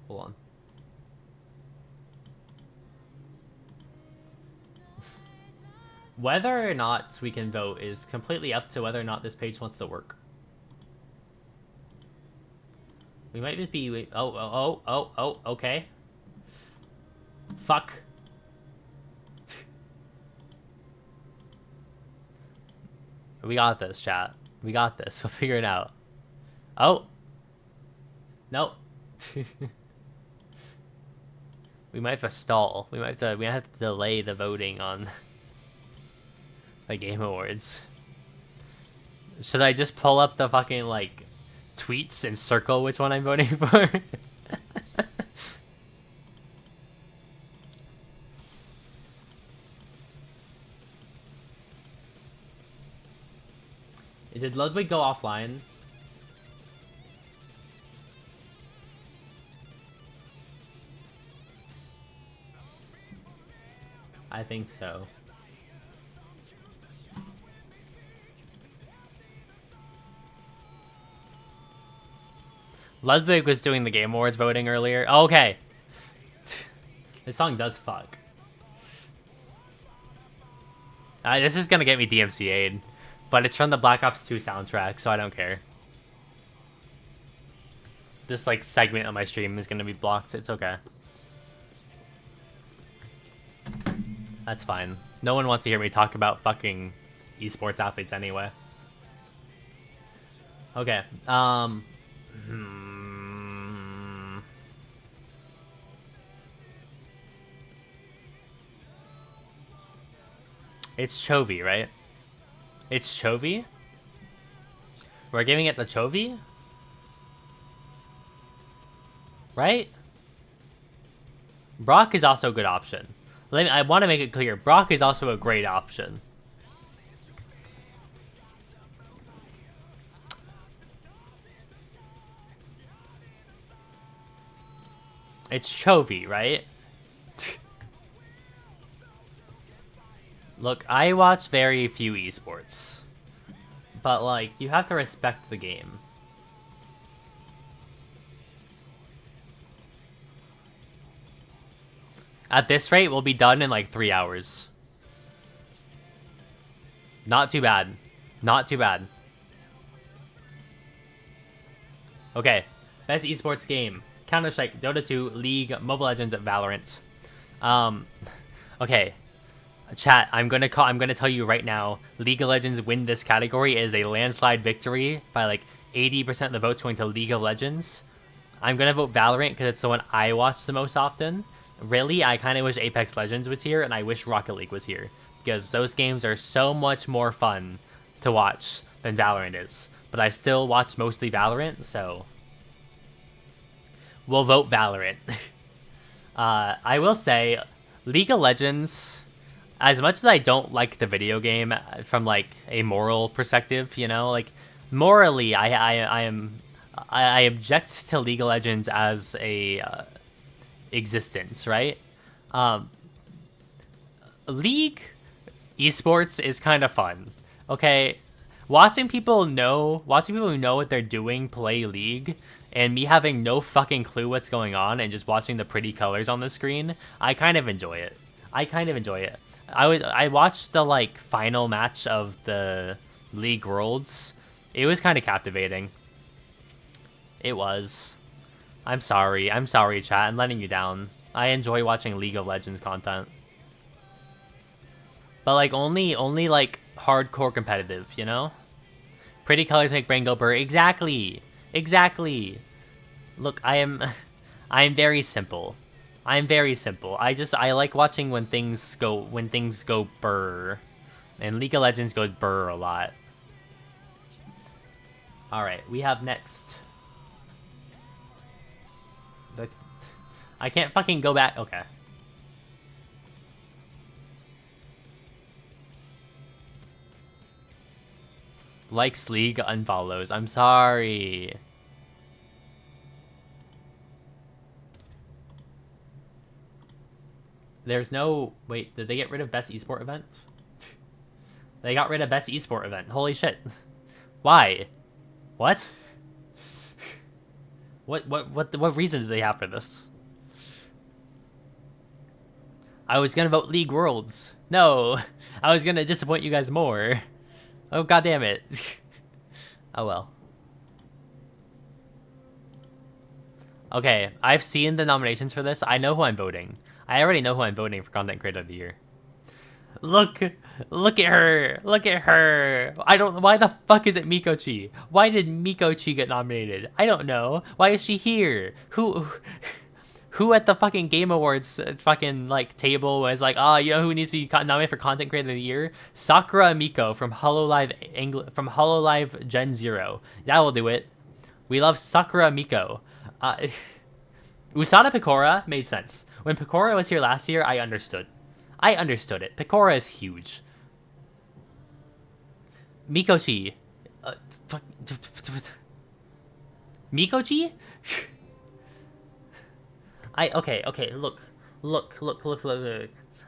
Hold on. Whether or not we can vote is completely up to whether or not this page wants to work. We might just be... Oh, okay. Fuck. We got this, chat. We got this. We'll figure it out. Oh. Nope. We might have to stall. We might have to delay the voting on the Game Awards. Should I just pull up the fucking, like, tweets and circle which one I'm voting for? Did Ludwig go offline? I think so. Ludwig was doing the Game Awards voting earlier. Oh, okay. This song does fuck. This is gonna get me DMCA'd. But it's from the Black Ops 2 soundtrack, so I don't care. This, like, segment of my stream is gonna be blocked. It's okay. That's fine. No one wants to hear me talk about fucking esports athletes anyway. Okay. It's Chovy, right? It's Chovy? We're giving it the Chovy? Right? Brock is also a good option. I want to make it clear. Brock is also a great option. It's Chovy, right? Look, I watch very few esports. But, like, you have to respect the game. At this rate, we'll be done in, like, 3 hours. Not too bad. Not too bad. Okay. Best esports game. Counter-Strike, Dota 2, League, Mobile Legends, Valorant. Okay. Chat, I'm gonna tell you right now, League of Legends win this category. It is a landslide victory by like 80% of the votes going to League of Legends. I'm gonna vote Valorant because it's the one I watch the most often. Really, I kind of wish Apex Legends was here, and I wish Rocket League was here because those games are so much more fun to watch than Valorant is. But I still watch mostly Valorant, so we'll vote Valorant. I will say, League of Legends, as much as I don't like the video game from, like, a moral perspective, you know, like, morally, I object to League of Legends as a existence, right? Um, League esports is kind of fun. Okay, watching people who know what they're doing play League, and me having no fucking clue what's going on and just watching the pretty colors on the screen, I kind of enjoy it. I watched the like final match of the League Worlds. It was kind of captivating. It was. I'm sorry, chat. I'm letting you down. I enjoy watching League of Legends content. But like only like hardcore competitive, you know? Pretty colors make brain go burr. Exactly. Look, I am very simple. I like watching when things go burr. And League of Legends goes burr a lot. Alright, we have next. I can't fucking go back. Okay. Likes League, unfollows. I'm sorry. There's no... Wait, did they get rid of Best Esport Event? They got rid of Best Esport Event. Holy shit. Why? What? What reason did they have for this? I was gonna vote League Worlds. No, I was gonna disappoint you guys more. Oh, god damn it. Oh well. Okay, I've seen the nominations for this. I know who I'm voting. I already know who I'm voting for Content Creator of the Year. Look at her. Why the fuck is it Mikochi? Why did Mikochi get nominated? I don't know. Why is she here? Who at the fucking Game Awards fucking like table was like, oh, you know who needs to be nominated for Content Creator of the Year? Sakura Miko from Hololive Gen 0. That will do it. We love Sakura Miko. Usada Picora made sense. When Picora was here last year, I understood it. Picora is huge. Mikochi. Mikochi? Okay, look.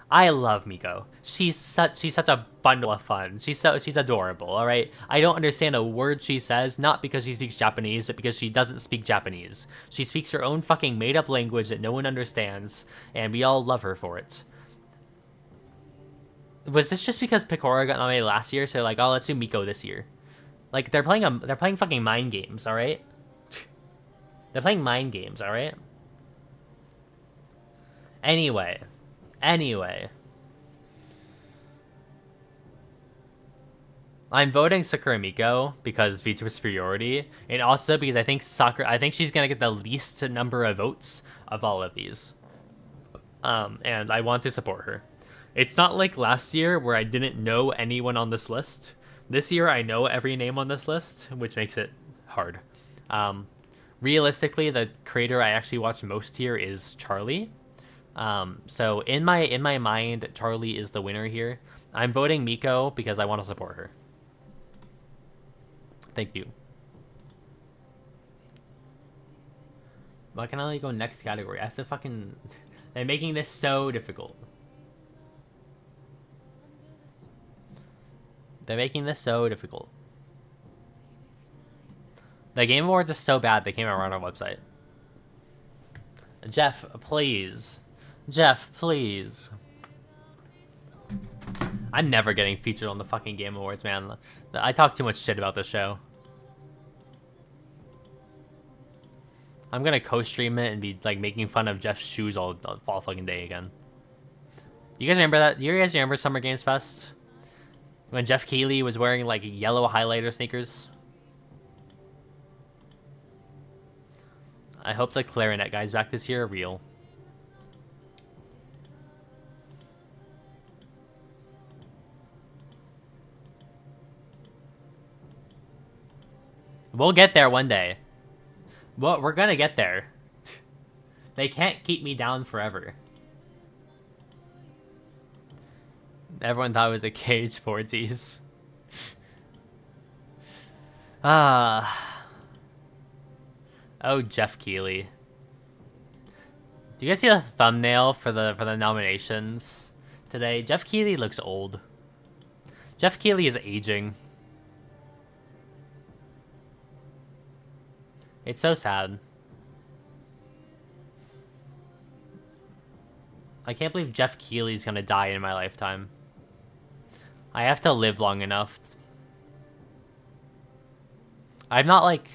I love Miko. She's such a bundle of fun. She's adorable, all right? I don't understand a word she says, not because she speaks Japanese, but because she doesn't speak Japanese. She speaks her own fucking made-up language that no one understands, and we all love her for it. Was this just because Picora got nominated last year, so like, oh, let's do Miko this year? Like, they're playing fucking mind games, all right? They're playing mind games, all right? Anyway. I'm voting Sakura Miko because VTuber superiority, and also because I think she's gonna get the least number of votes of all of these. And I want to support her. It's not like last year where I didn't know anyone on this list. This year I know every name on this list, which makes it hard. Realistically, the creator I actually watch most here is Charlie. So in my mind, Charlie is the winner here. I'm voting Miko because I want to support her. Thank you. Why can I only go next category? I have to fucking... They're making this so difficult. The Game Awards is so bad they came out on our website. Jeff, please. I'm never getting featured on the fucking Game Awards, man. I talk too much shit about this show. I'm gonna co-stream it and be like making fun of Jeff's shoes all fucking day again. You guys remember that? Do you guys remember Summer Games Fest? When Jeff Keighley was wearing like yellow highlighter sneakers? I hope the clarinet guys back this year are real. We'll get there one day. Well, we're gonna get there. They can't keep me down forever. Everyone thought it was a cage 4Ts. Oh, Jeff Keighley. Do you guys see the thumbnail for the nominations today? Jeff Keighley looks old. Jeff Keighley is aging. It's so sad. I can't believe Jeff Keighley's gonna die in my lifetime. I have to live long enough. I'm not like...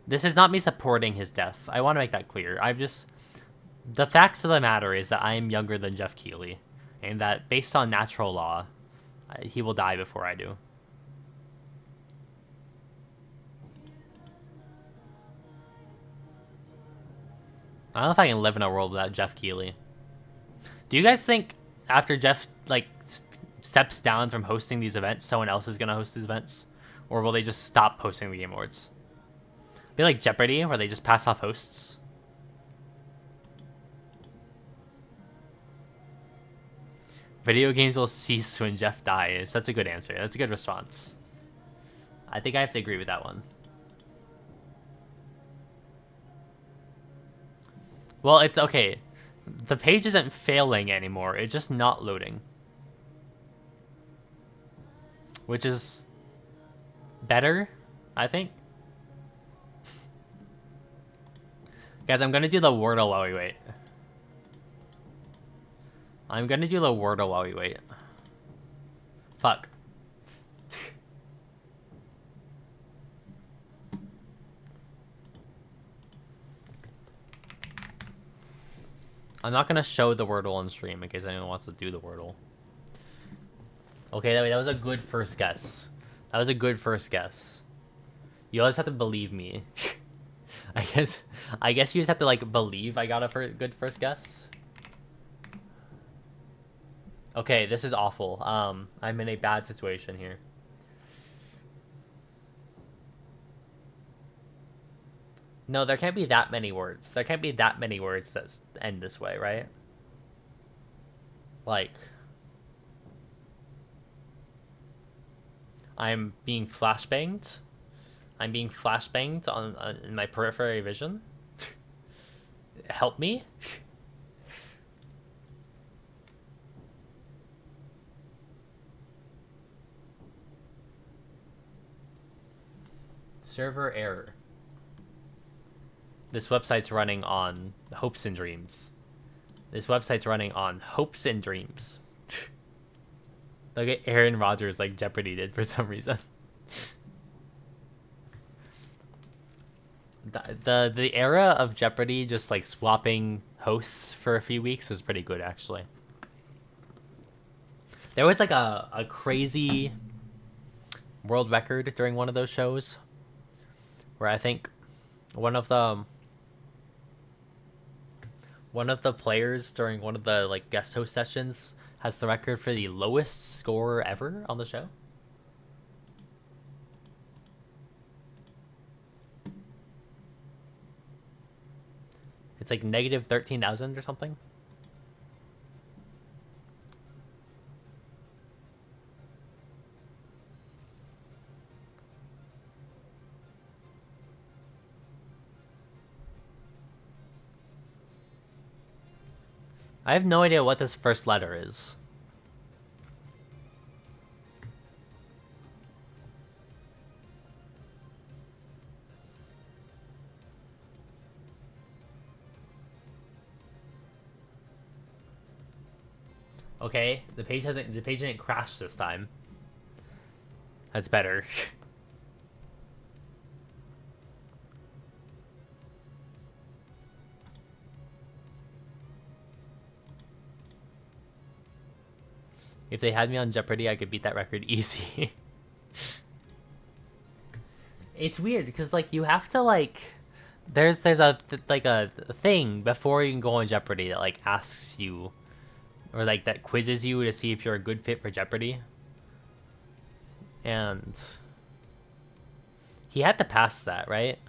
This is not me supporting his death. I want to make that clear. I'm just... The facts of the matter is that I am younger than Jeff Keighley. And that based on natural law, he will die before I do. I don't know if I can live in a world without Jeff Keighley. Do you guys think after Jeff, like, steps down from hosting these events, someone else is going to host these events? Or will they just stop hosting the Game Awards? Be like Jeopardy, where they just pass off hosts. Video games will cease when Jeff dies. That's a good answer. That's a good response. I think I have to agree with that one. Well, it's okay. The page isn't failing anymore. It's just not loading. Which is better, I think. Guys, I'm gonna do the Wordle while we wait. I'm gonna do the Wordle while we wait. Fuck. I'm not gonna show the Wordle on stream in case anyone wants to do the Wordle. Okay, that was a good first guess. That was a good first guess. You always have to believe me. I guess you just have to like believe I got a good first guess. Okay, this is awful. I'm in a bad situation here. No, there can't be that many words. There can't be that many words that end this way, right? Like, I'm being flashbanged. I'm being flashbanged on in my peripheral vision. Help me. Server error. This website's running on hopes and dreams. This website's running on hopes and dreams. Look at Aaron Rodgers like Jeopardy did for some reason. The era of Jeopardy just like swapping hosts for a few weeks was pretty good, actually. There was like a crazy world record during one of those shows where I think one of the players during one of the like guest host sessions has the record for the lowest score ever on the show. It's like negative 13,000 or something. I have no idea what this first letter is. Okay, the page didn't crash this time. That's better. If they had me on Jeopardy, I could beat that record easy. It's weird because like you have to like there's a thing before you can go on Jeopardy that like asks you or like that quizzes you to see if you're a good fit for Jeopardy. And he had to pass that, right?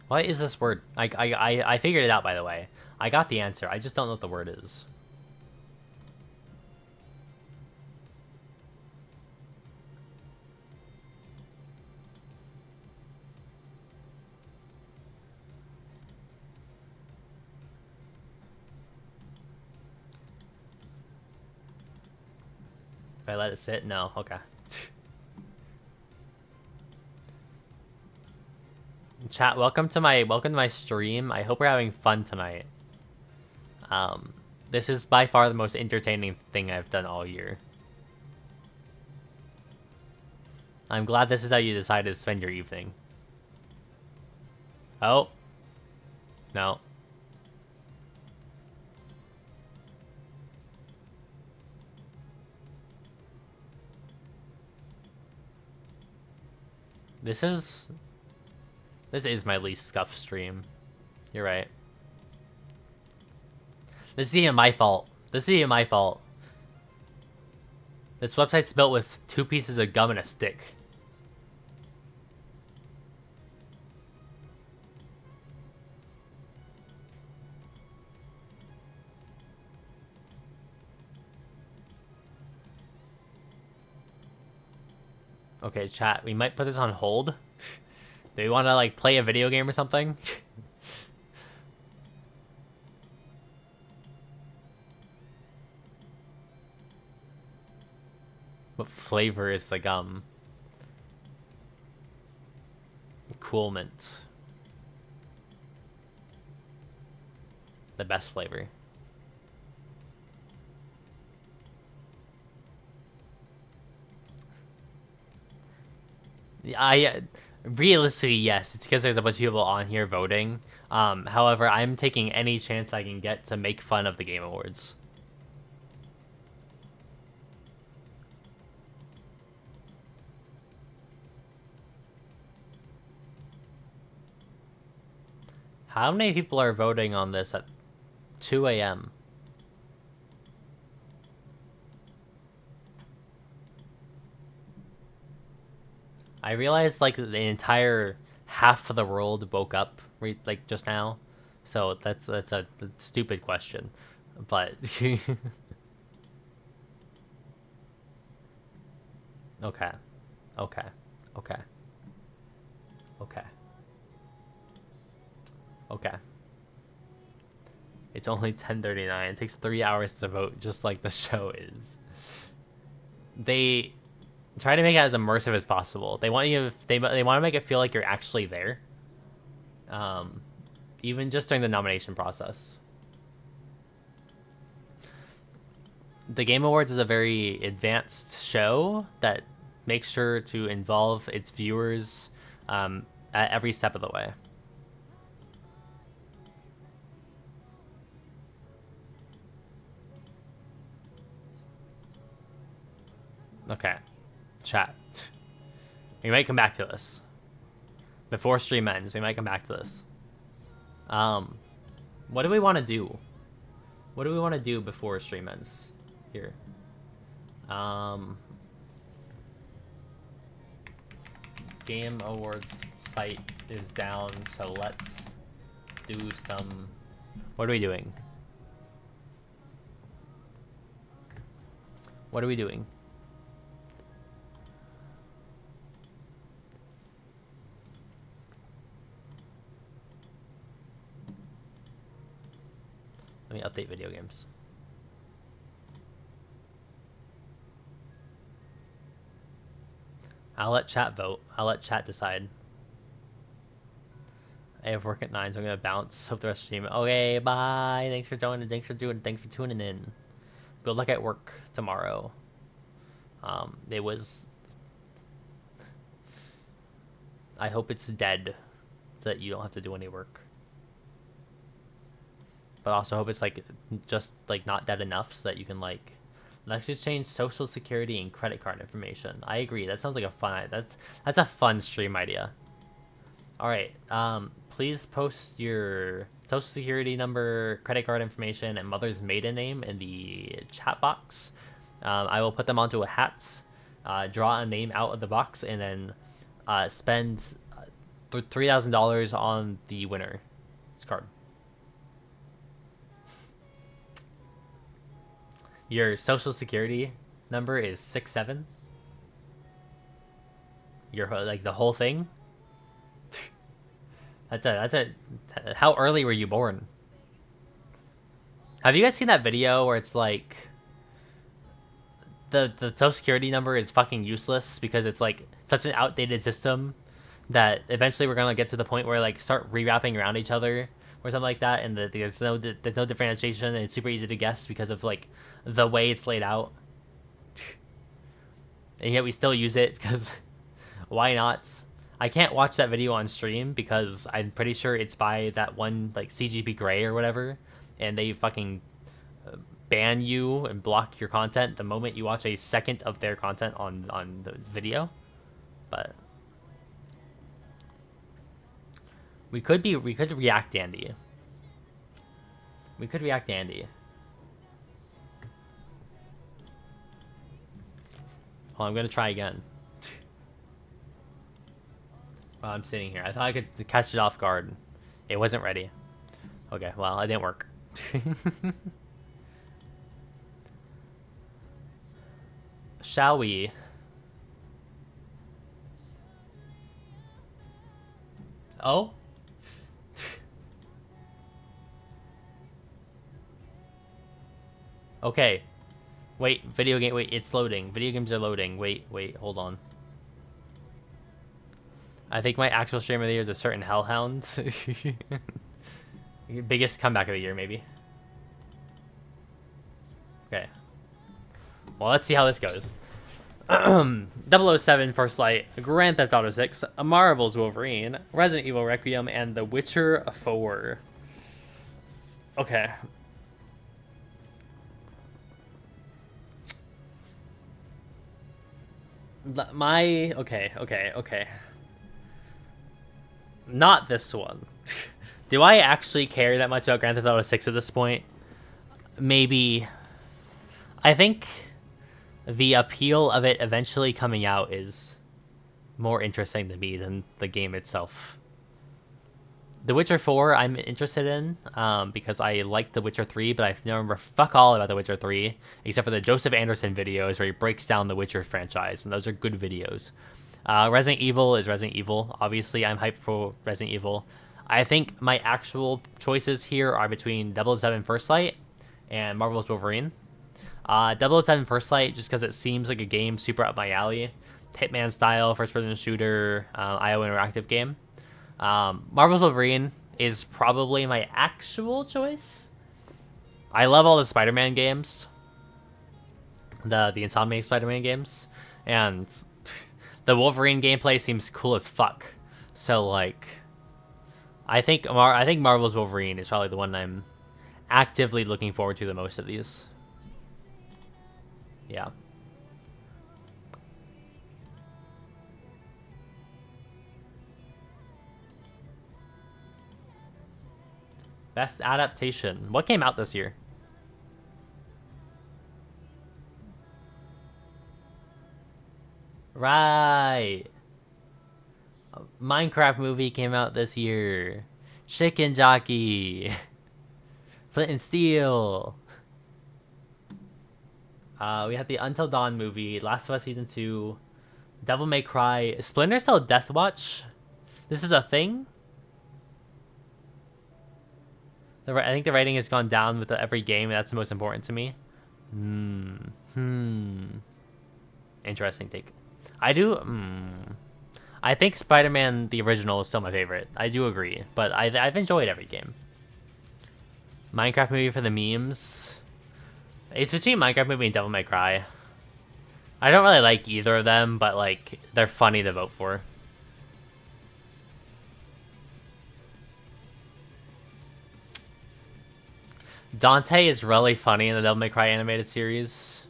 What is this word? I figured it out, by the way. I got the answer. I just don't know what the word is. If I let it sit? No. Okay. Chat, welcome to my stream. I hope we're having fun tonight. This is by far the most entertaining thing I've done all year. I'm glad this is how you decided to spend your evening. Oh. No. This is my least scuffed stream. You're right. This is even my fault. This is even my fault. This website's built with 2 pieces of gum and a stick. Okay, chat, we might put this on hold. Do we want to, like, play a video game or something? What flavor is the gum? Cool mint. The best flavor. Realistically, yes. It's because there's a bunch of people on here voting. However, I'm taking any chance I can get to make fun of the Game Awards. How many people are voting on this at 2 a.m.? I realized, like, the entire half of the world woke up, like, just now. So that's a stupid question. But... Okay. Okay. Okay. Okay. Okay. It's only 10:39. It takes 3 hours to vote, just like the show is. They try to make it as immersive as possible. They want you. They want to make it feel like you're actually there. Even just during the nomination process. The Game Awards is a very advanced show that makes sure to involve its viewers at every step of the way. Okay, chat. We might come back to this. Before stream ends, we might come back to this. What do we want to do? What do we want to do before stream ends? Here. Game Awards site is down, so let's do some... What are we doing? What are we doing? Let me update video games. I'll let chat vote. I'll let chat decide. I have work at 9, so I'm gonna bounce. Hope the rest of the stream. Okay, bye. Thanks for joining. Thanks for tuning in. Good luck at work tomorrow. It was. I hope it's dead, so that you don't have to do any work. But also hope it's like just like not dead enough so that you can like let's exchange social security and credit card information. I agree. That sounds like a fun. That's a fun stream idea. All right. Please post your social security number, credit card information, and mother's maiden name in the chat box. I will put them onto a hat, draw a name out of the box, and then spend $3,000 on the winner. This card. Your social security number is 67. Your like the whole thing. That's a. How early were you born? Have you guys seen that video where it's like the social security number is fucking useless because it's like such an outdated system that eventually we're gonna get to the point where like start rewrapping around each other or something like that, and there's no differentiation, and it's super easy to guess because of like the way it's laid out, and yet we still use it because why not? I can't watch that video on stream because I'm pretty sure it's by that one like CGP Grey or whatever, and they fucking ban you and block your content the moment you watch a second of their content on the video. But we could react Andy. We could react Andy. Oh, I'm gonna try again. While I'm sitting here, I thought I could catch it off guard. It wasn't ready. Okay, well, it didn't work. Shall we? Oh? Okay. Wait, video game. Wait, it's loading. Video games are loading. Wait, hold on. I think my actual stream of the year is a certain Hellhound. Biggest comeback of the year, maybe. Okay. Well, let's see how this goes. 007 First Light, Grand Theft Auto 6, Marvel's Wolverine, Resident Evil Requiem, and The Witcher 4. Okay. Okay. Not this one. Do I actually care that much about Grand Theft Auto 6 at this point? Maybe. I think the appeal of it eventually coming out is more interesting to me than the game itself. The Witcher 4 I'm interested in because I like The Witcher 3, but I remember fuck all about The Witcher 3, except for the Joseph Anderson videos where he breaks down the Witcher franchise, and those are good videos. Resident Evil is Resident Evil. Obviously, I'm hyped for Resident Evil. I think my actual choices here are between 007 First Light and Marvel's Wolverine. 007 First Light, just because it seems like a game super up my alley. Hitman style, first-person shooter, IO interactive game. Marvel's Wolverine is probably my actual choice. I love all the Spider-Man games. The Insomniac Spider-Man games. And the Wolverine gameplay seems cool as fuck. So, like, I think Marvel's Wolverine is probably the one I'm actively looking forward to the most of these. Yeah. Best adaptation. What came out this year? Right. A Minecraft movie came out this year. Chicken Jockey. Flint and Steel. We had the Until Dawn movie, Last of Us Season 2, Devil May Cry, Splinter Cell Death Watch. This is a thing? I think the rating has gone down with every game, and that's the most important to me. Interesting take. I think Spider-Man, the original, is still my favorite. I do agree, but I've enjoyed every game. Minecraft movie for the memes. It's between Minecraft movie and Devil May Cry. I don't really like either of them, but like they're funny to vote for. Dante is really funny in the Devil May Cry animated series.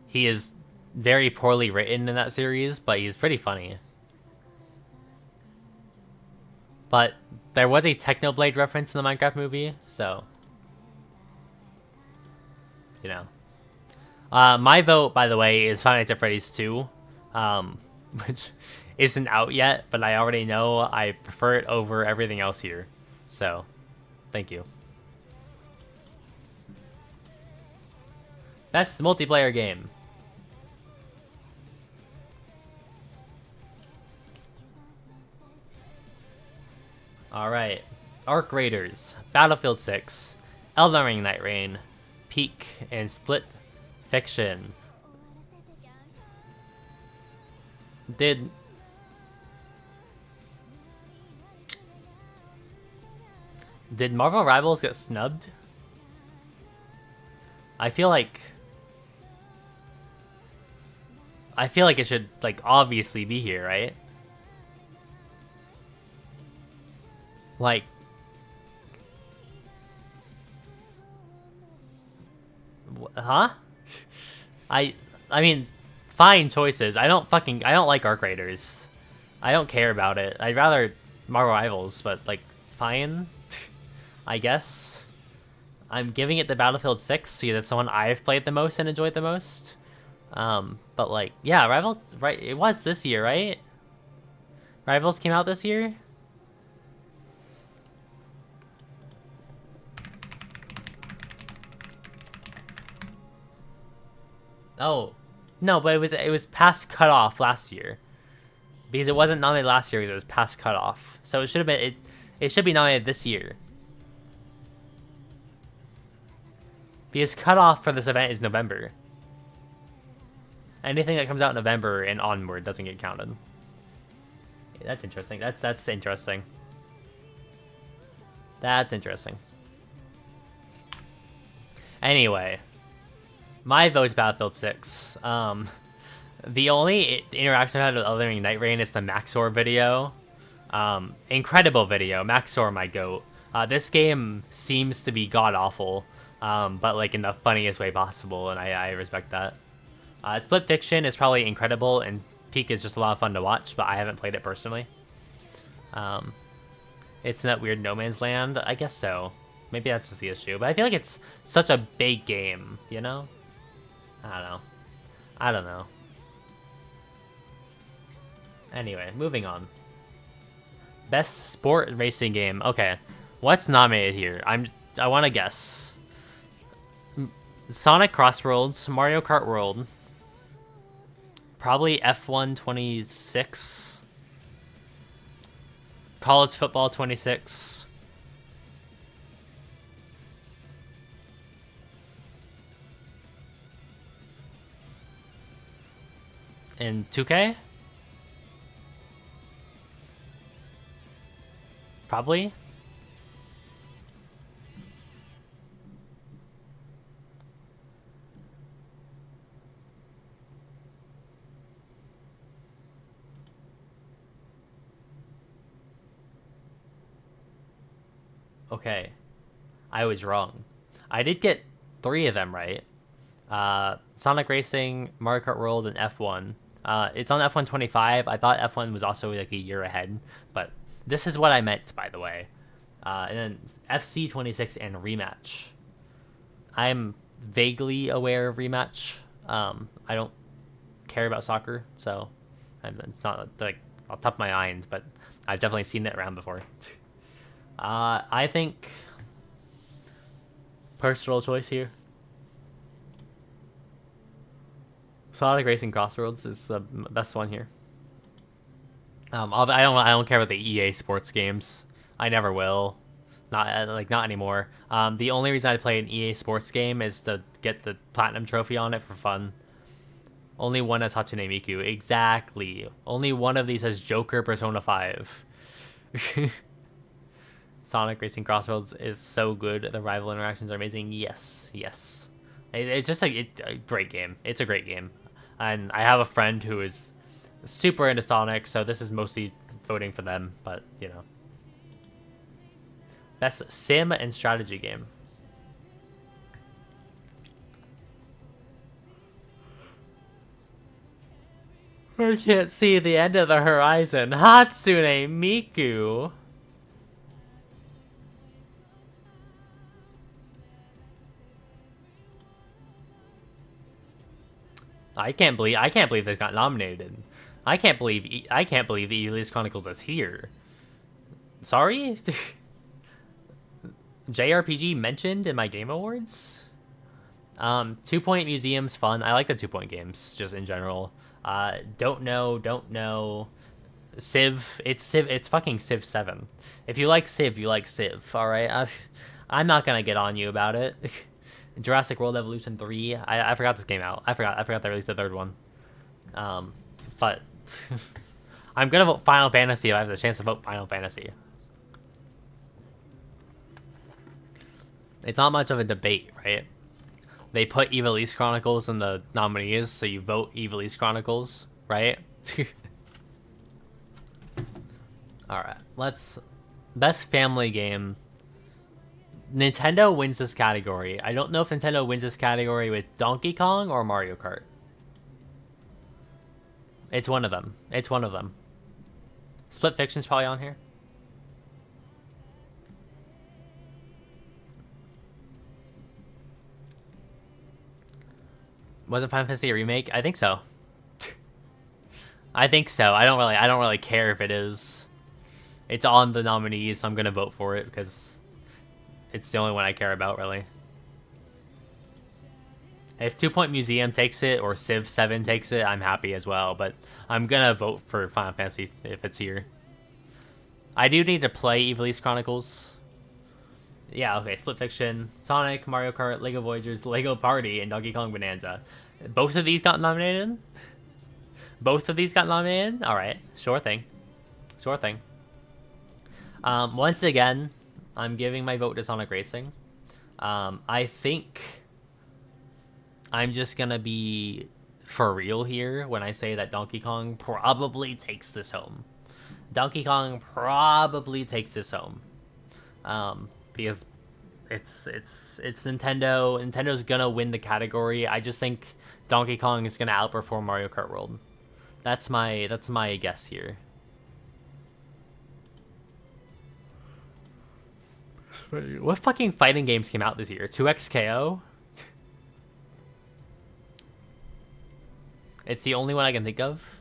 He is very poorly written in that series, but he's pretty funny. But there was a Technoblade reference in the Minecraft movie, so you know. My vote, by the way, is Five Nights at Freddy's 2, which isn't out yet, but I already know I prefer it over everything else here. So, thank you. Best multiplayer game. Alright. Arc Raiders, Battlefield 6, Elden Ring Night Rain, Peak, and Split Fiction. Did Marvel Rivals get snubbed? I feel like it should, like, obviously be here, right? Like, huh? I mean, fine choices. I don't like Arc Raiders. I don't care about it. I'd rather Marvel Rivals, but, like, fine. I guess. I'm giving it the Battlefield 6 because it's the one I've played the most and enjoyed the most. But, like, yeah, Rivals, right? It was this year, right? Rivals came out this year? Oh, no, but it was past cutoff last year because it wasn't nominated last year because it was past cutoff. So it should have been it should be nominated this year because cutoff for this event is November. Anything that comes out in November and onward doesn't get counted. That's interesting. That's interesting. That's interesting. Anyway. My vote's Battlefield 6. The only interaction I had with Elden Ring Night Rain is the Maxor video. Incredible video. Maxor, my goat. This game seems to be god-awful, but like in the funniest way possible, and I respect that. Split Fiction is probably incredible, and Peak is just a lot of fun to watch, but I haven't played it personally. It's in that weird no man's land? I guess so. Maybe that's just the issue, but I feel like it's such a big game, you know? I don't know. Anyway, moving on. Best sport racing game. Okay, what's nominated here? I want to guess. Sonic Crossroads, Mario Kart World, probably F1 26, College Football 26. And 2K? Probably. Okay. I was wrong. I did get 3 of them right. Sonic Racing, Mario Kart World, and F1. It's on F1 25. I thought F1 was also like a year ahead, but this is what I meant, by the way. And then FC 26 and Rematch. I'm vaguely aware of Rematch. I don't care about soccer, so it's not like off the top of my mind, but I've definitely seen it around before. I think personal choice here. Sonic Racing Crossroads is the best one here. I don't care about the EA Sports games. I never will. Not anymore. The only reason I play an EA Sports game is to get the platinum trophy on it for fun. Only one has Hatsune Miku. Exactly. Only one of these has Joker Persona 5. Sonic Racing Crossroads is so good. The rival interactions are amazing. Yes. It's just like a great game. It's a great game. And I have a friend who is super into Sonic, so this is mostly voting for them, but, you know. Best sim and strategy game. I can't see the end of the horizon. Hatsune Miku. I can't believe this got nominated. I can't believe the Ylise Chronicles is here. Sorry? JRPG mentioned in my Game Awards? 2-point museum's fun. I like the 2-point games, just in general. Don't know. Civ, it's fucking Civ 7. If you like Civ, you like Civ, alright? I'm not gonna get on you about it. Jurassic World Evolution 3, I forgot this came out. I forgot they released the third one. But I'm gonna vote Final Fantasy if I have the chance to vote Final Fantasy. It's not much of a debate, right? They put Ylise Chronicles in the nominees, so you vote Ylise Chronicles, right? Alright, let's... Best family game. Nintendo wins this category. I don't know if Nintendo wins this category with Donkey Kong or Mario Kart. It's one of them. It's one of them. Split Fiction's probably on here. Wasn't Final Fantasy a remake? I think so. I think so. I don't really care if it is. It's on the nominees, so I'm gonna vote for it because it's the only one I care about, really. If 2-point Museum takes it or Civ 7 takes it, I'm happy as well, but I'm gonna vote for Final Fantasy if it's here. I do need to play Ylise Chronicles. Yeah, okay, Split Fiction, Sonic, Mario Kart, Lego Voyagers, Lego Party, and Donkey Kong Bonanza. Both of these got nominated? Both of these got nominated? Alright, sure thing. Sure thing. Once again, I'm giving my vote to Sonic Racing. I think I'm just gonna be for real here when I say that Donkey Kong probably takes this home. Donkey Kong probably takes this home. Because it's Nintendo. Nintendo's gonna win the category. I just think Donkey Kong is gonna outperform Mario Kart World. That's my guess here. What fucking fighting games came out this year? 2XKO? It's the only one I can think of.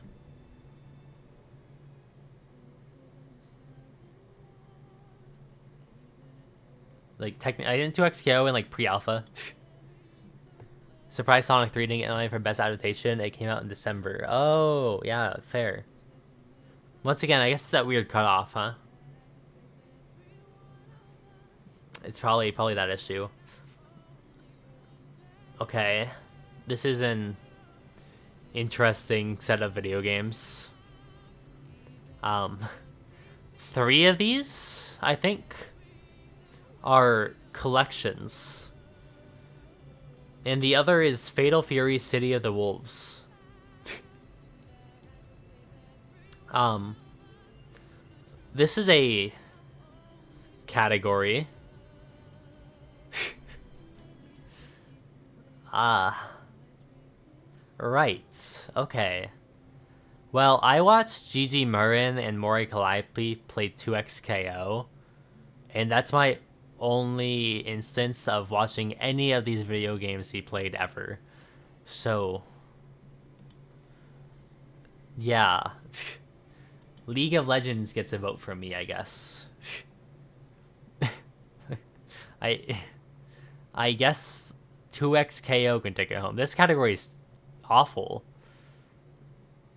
Like, technically, I didn't 2XKO in, like, pre-alpha. Surprise Sonic 3 didn't get nominated for Best Adaptation. It came out in December. Oh, yeah, fair. Once again, I guess it's that weird cutoff, huh? It's probably that issue. Okay. This is an interesting set of video games. 3 of these, I think, are collections. And the other is Fatal Fury City of the Wolves. This is a category. Right. Okay. Well, I watched Gigi Murrin and Mori Calliope play 2XKO, and that's my only instance of watching any of these video games he played ever. So, yeah. League of Legends gets a vote from me, I guess. I guess 2XKO can take it home. This category is awful.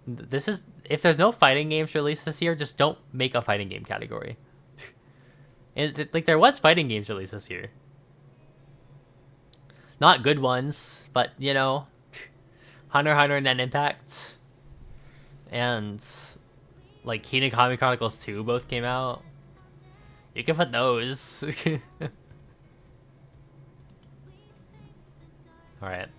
This is, if there's no fighting games released this year, just don't make a fighting game category. And like, there was fighting games released this year. Not good ones, but you know, Hunter x Hunter and Net Impact, and like Hinokami Chronicles 2 both came out. You can put those. All right.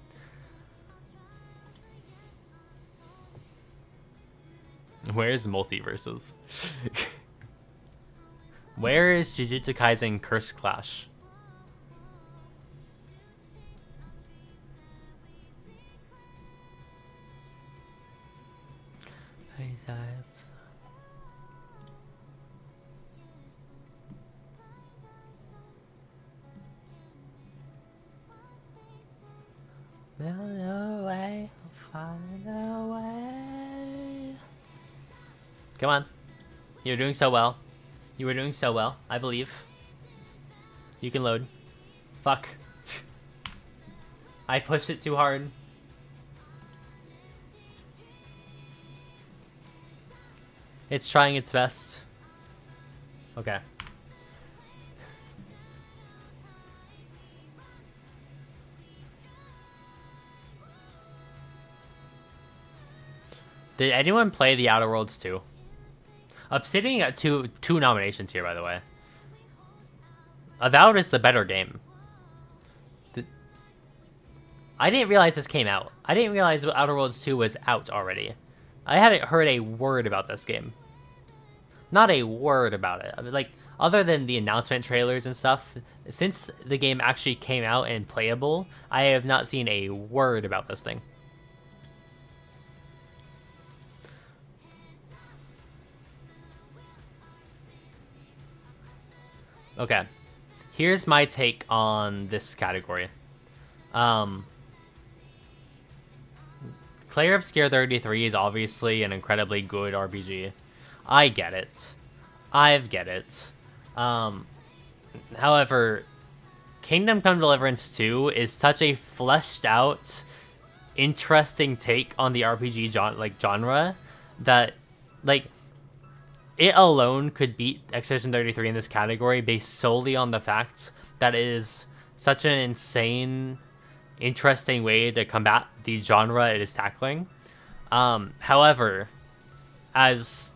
Where's Multiverses? Where is Jujutsu Kaisen Curse Clash? Find a way, find a way. Come on. You're doing so well. You were doing so well, I believe. You can load. Fuck. I pushed it too hard. It's trying its best. Okay. Did anyone play The Outer Worlds 2? Obsidian got two nominations here, by the way. Avowed is the better game. I didn't realize this came out. I didn't realize Outer Worlds 2 was out already. I haven't heard a word about this game. Not a word about it. I mean, like, other than the announcement trailers and stuff, since the game actually came out and playable, I have not seen a word about this thing. Okay. Here's my take on this category. Clair Obscure 33 is obviously an incredibly good RPG. I get it. I get it. However, Kingdom Come Deliverance 2 is such a fleshed out, interesting take on the RPG genre that, like, it alone could beat Expedition 33 in this category based solely on the fact that it is such an insane, interesting way to combat the genre it is tackling. However, as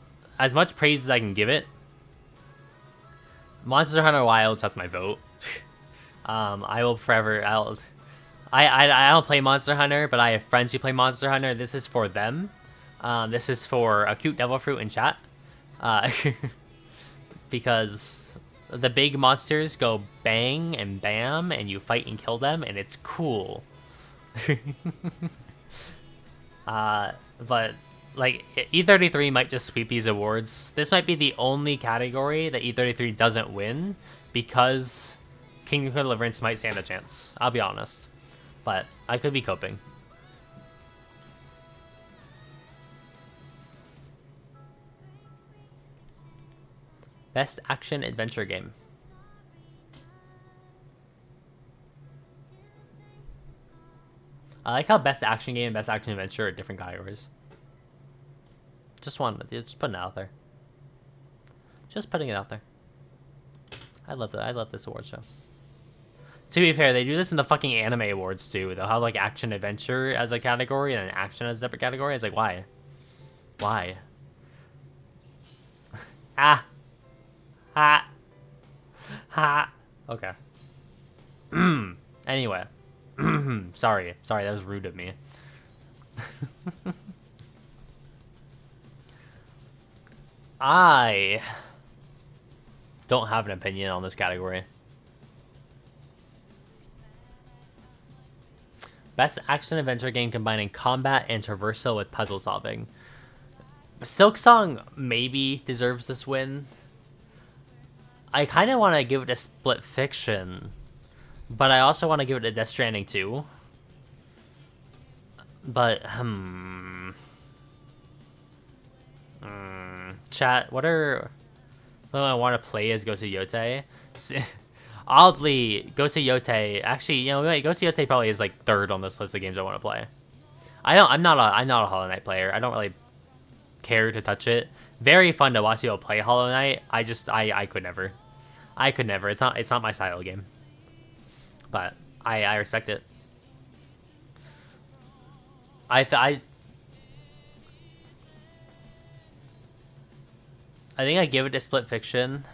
much praise as I can give it, Monster Hunter Wilds has my vote. I will forever. I don't play Monster Hunter, but I have friends who play Monster Hunter. This is for them. This is for a cute devil fruit in chat. Because the big monsters go bang and bam, and you fight and kill them, and it's cool. But like E33 might just sweep these awards. This might be the only category that E33 doesn't win because Kingdom Come Deliverance might stand a chance. I'll be honest, but I could be coping. Best action adventure game. I like how best action game and best action adventure are different categories. Just putting it out there. Just putting it out there. I love this award show. To be fair, they do this in the fucking anime awards too. They'll have like action adventure as a category and then action as a separate category. It's like, why? Why? Ah. Ha. Ha. Okay. Anyway. Sorry, that was rude of me. I don't have an opinion on this category. Best action adventure game combining combat and traversal with puzzle solving. Silksong maybe deserves this win. I kind of want to give it a Split Fiction, but I also want to give it a Death Stranding 2. But, chat, what I want to play as Ghost of Yotei? Oddly, Ghost of Yotei, actually, you know, Ghost of Yotei probably is like third on this list of games I want to play. I'm not a Hollow Knight player. I don't really care to touch it. Very fun to watch people play Hollow Knight. I could never. I could never. It's not my style of game. But I respect it. I think I give it to Split Fiction.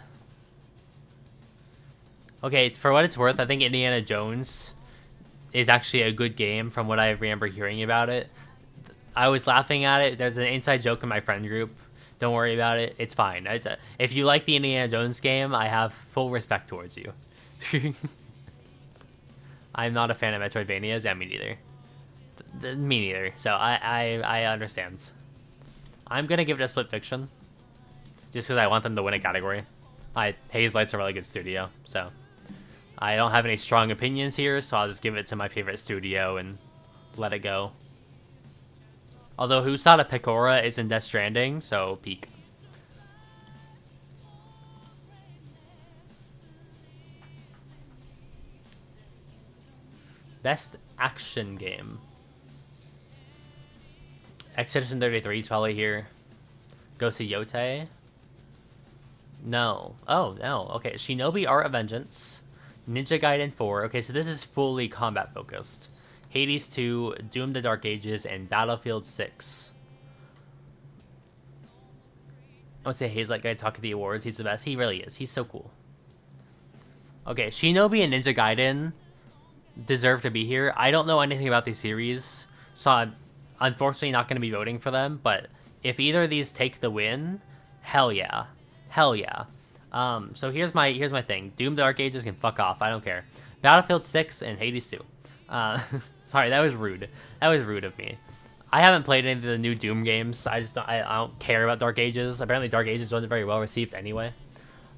Okay, for what it's worth, I think Indiana Jones is actually a good game from what I remember hearing about it. I was laughing at it. There's an inside joke in my friend group. Don't worry about it. It's fine. If you like the Indiana Jones game, I have full respect towards you. I'm not a fan of Metroidvanias. Yeah, me neither. Me neither. So I understand. I'm going to give it a Split Fiction. Just because I want them to win a category. Hazelight's a really good studio. So I don't have any strong opinions here. So I'll just give it to my favorite studio and let it go. Although Husada Pecora is in Death Stranding, so peak. Best action game. Expedition 33 is probably here. Ghost of Yote. No. Oh, no. Okay, Shinobi Art of Vengeance. Ninja Gaiden 4. Okay, so this is fully combat focused. Hades 2, Doom the Dark Ages, and Battlefield 6. I would say Hazelight Guy talk at the awards. He's the best. He really is. He's so cool. Okay, Shinobi and Ninja Gaiden deserve to be here. I don't know anything about these series, so I'm unfortunately not going to be voting for them, but if either of these take the win, hell yeah. Hell yeah. So here's my thing. Doom Dark Ages can fuck off. I don't care. Battlefield 6 and Hades 2. Sorry, that was rude. That was rude of me. I haven't played any of the new Doom games. I don't care about Dark Ages. Apparently Dark Ages wasn't very well received anyway.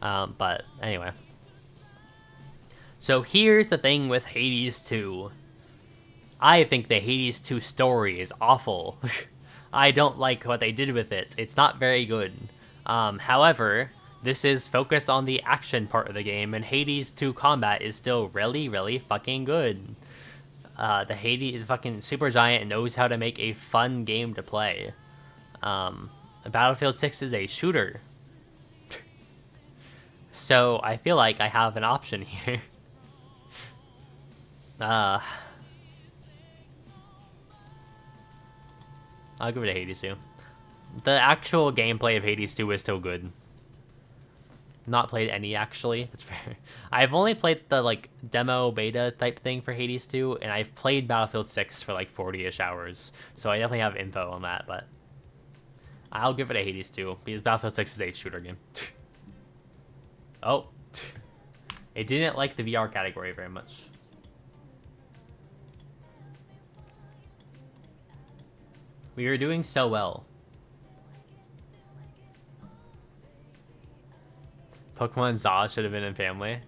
But anyway. So here's the thing with Hades 2. I think the Hades 2 story is awful. I don't like what they did with it. It's not very good. However, this is focused on the action part of the game, and Hades 2 combat is still really, really fucking good. The Hades fucking Supergiant knows how to make a fun game to play. Battlefield 6 is a shooter. So I feel like I have an option here. I'll give it to Hades 2. The actual gameplay of Hades 2 is still good. Not played any, actually. That's fair. I've only played the, like, demo beta type thing for Hades 2, and I've played Battlefield 6 for, like, 40-ish hours. So I definitely have info on that, but I'll give it a Hades 2, because Battlefield 6 is a shooter game. Oh. It didn't like the VR category very much. We were doing so well. Pokemon Za should have been in family.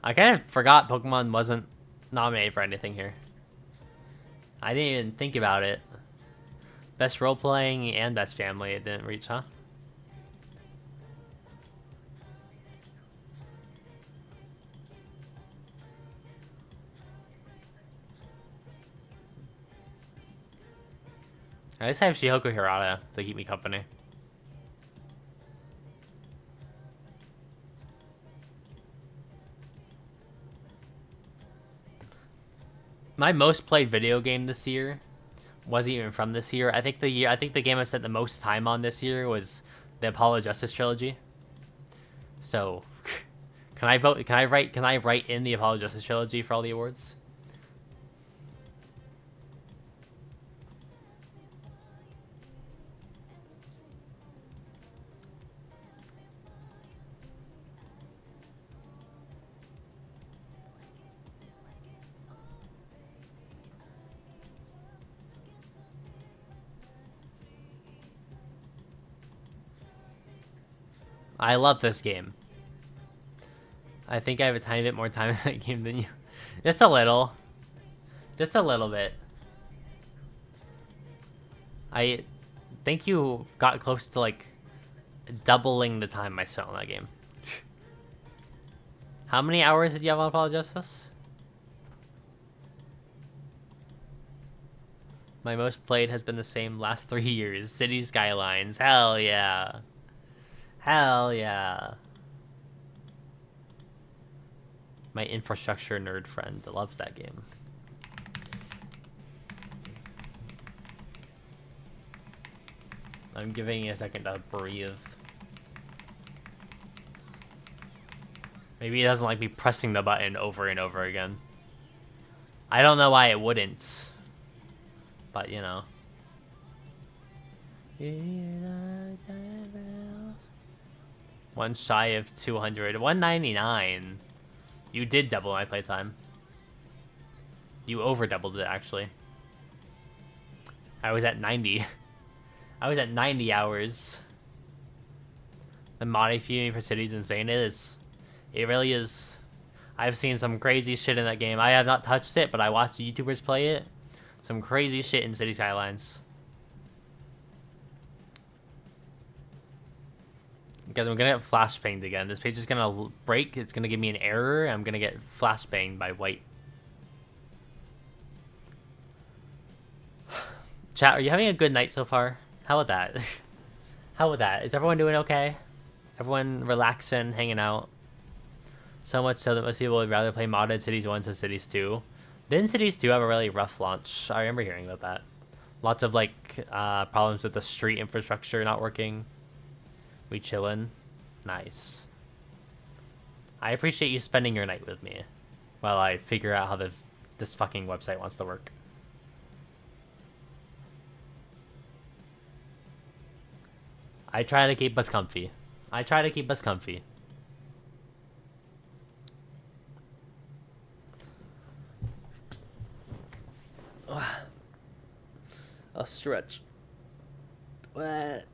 I kind of forgot Pokemon wasn't nominated for anything here. I didn't even think about it. Best role-playing and best family, it didn't reach, huh? At least I have Shihoku Hirata to keep me company. My most played video game this year wasn't even from this year. I think the game I spent the most time on this year was the Apollo Justice trilogy. So, can I vote? Can I write in the Apollo Justice trilogy for all the awards? I love this game. I think I have a tiny bit more time in that game than you. Just a little. Just a little bit. I think you got close to, like, doubling the time I spent on that game. How many hours did you have on Apollo Justice? My most played has been the same last 3 years. City Skylines. Hell yeah. Hell yeah. My infrastructure nerd friend loves that game. I'm giving you a second to breathe. Maybe he doesn't like me pressing the button over and over again. I don't know why it wouldn't. But, you know. One shy of 200. 199. You did double my playtime. You over doubled it, actually. I was at 90. I was at 90 hours. The modding community for City's insane. It is. It really is. I've seen some crazy shit in that game. I have not touched it, but I watched YouTubers play it. Some crazy shit in City Skylines. Because I'm gonna get flash pinged again. This page is gonna break. It's gonna give me an error. I'm gonna get flash banged by white. Chat, are you having a good night so far? How about that? How about that? Is everyone doing okay? Everyone relaxing, hanging out? So much so that most people would rather play modded Cities 1 than Cities 2. Didn't Cities 2 have a really rough launch? I remember hearing about that. Lots of, like, problems with the street infrastructure not working. We chillin'. Nice. I appreciate you spending your night with me while I figure out how this fucking website wants to work. I try to keep us comfy. I try to keep us comfy. A stretch. What?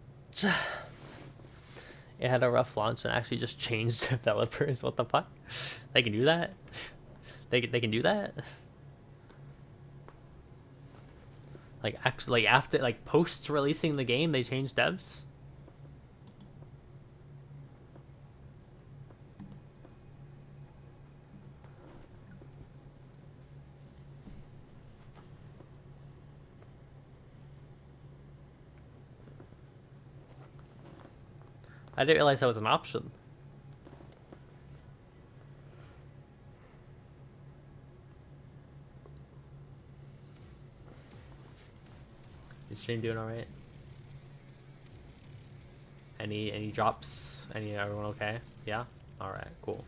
It had a rough launch and actually just changed developers. What the fuck? They can do that? They can do that? Like, actually, like, after, like, post-releasing the game, they changed devs? I didn't realize that was an option. Is stream doing alright? Any drops? Everyone okay? Yeah? Alright, cool.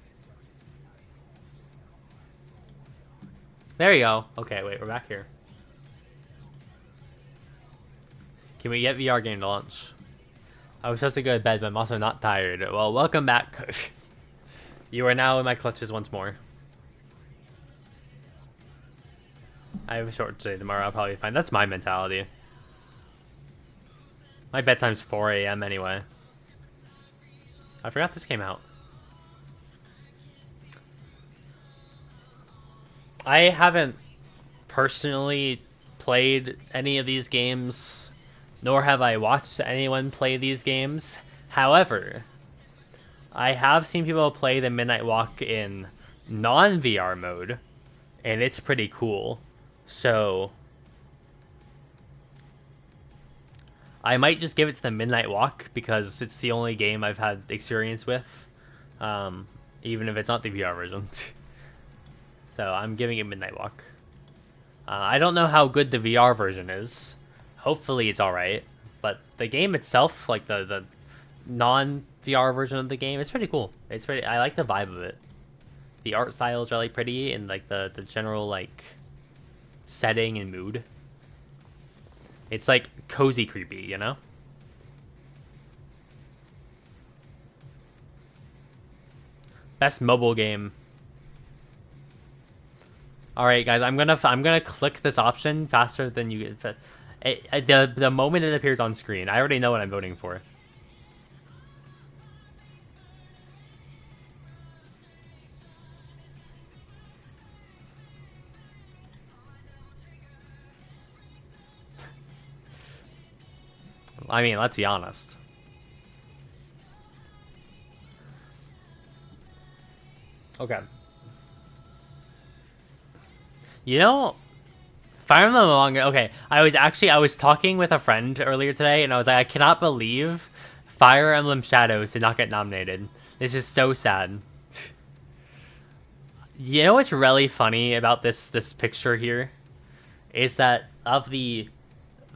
There you go. Okay, wait, we're back here. Can we get VR game to launch? I was supposed to go to bed, but I'm also not tired. Well, welcome back. You are now in my clutches once more. I have a short day tomorrow. I'll probably be fine. That's my mentality. My bedtime's 4 a.m. anyway. I forgot this came out. I haven't personally played any of these games, nor have I watched anyone play these games. However, I have seen people play the Midnight Walk in non-VR mode, and it's pretty cool. So I might just give it to the Midnight Walk because it's the only game I've had experience with, even if it's not the VR version. So I'm giving it Midnight Walk. I don't know how good the VR version is. Hopefully it's alright. But the game itself, like the non-VR version of the game, it's pretty cool. It's pretty. I like the vibe of it. The art style is really pretty, and like the general like setting and mood. It's like cozy creepy, you know? Best mobile game. All right, guys, I'm gonna click this option faster than you. The moment it appears on screen, I already know what I'm voting for. I mean, let's be honest. Okay. You know, Fire Emblem manga. Okay, I was talking with a friend earlier today, and I was like, I cannot believe Fire Emblem Shadows did not get nominated. This is so sad. You know what's really funny about this picture here is that of the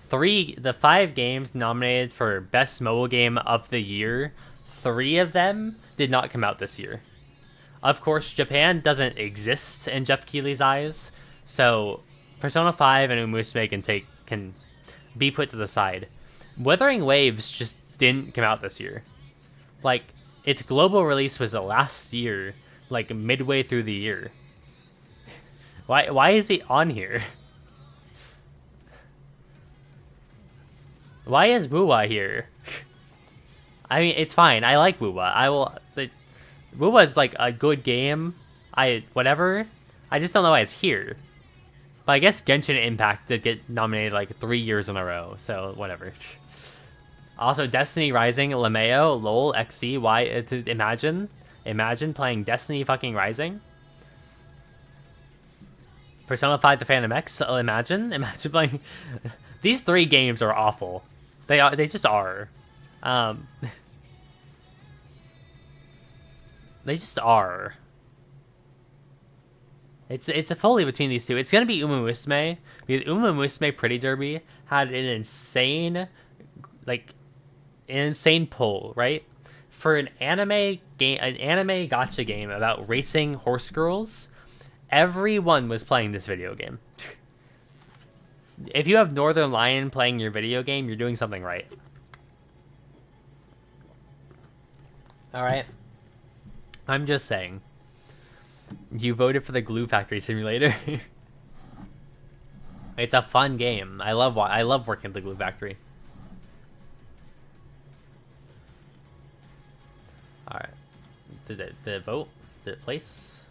5 games nominated for Best Mobile Game of the Year, 3 of them did not come out this year. Of course, Japan doesn't exist in Jeff Keighley's eyes, so Persona 5 and Umusume can be put to the side. Wuthering Waves just didn't come out this year. Like, its global release was the last year, like midway through the year. Why is it on here? Why is Wuwa here? I mean, it's fine. I like Wuwa. Wuwa's like a good game. Whatever. I just don't know why it's here. But I guess Genshin Impact did get nominated like 3 years in a row, so whatever. Also, Destiny Rising, Lameo, LOL, XC, imagine playing Destiny fucking Rising. Persona 5 The Phantom X, imagine playing These 3 games are awful. They just are. They just are. It's a fully between these two. It's gonna be Uma Musume, because Uma Musume Pretty Derby had an insane, like, an insane pull, right? For an anime gacha game about racing horse girls, everyone was playing this video game. If you have Northern Lion playing your video game, you're doing something right. All right. I'm just saying. You voted for the Glue Factory Simulator. It's a fun game. I love working at the Glue Factory. All right. Did it vote? Did it place?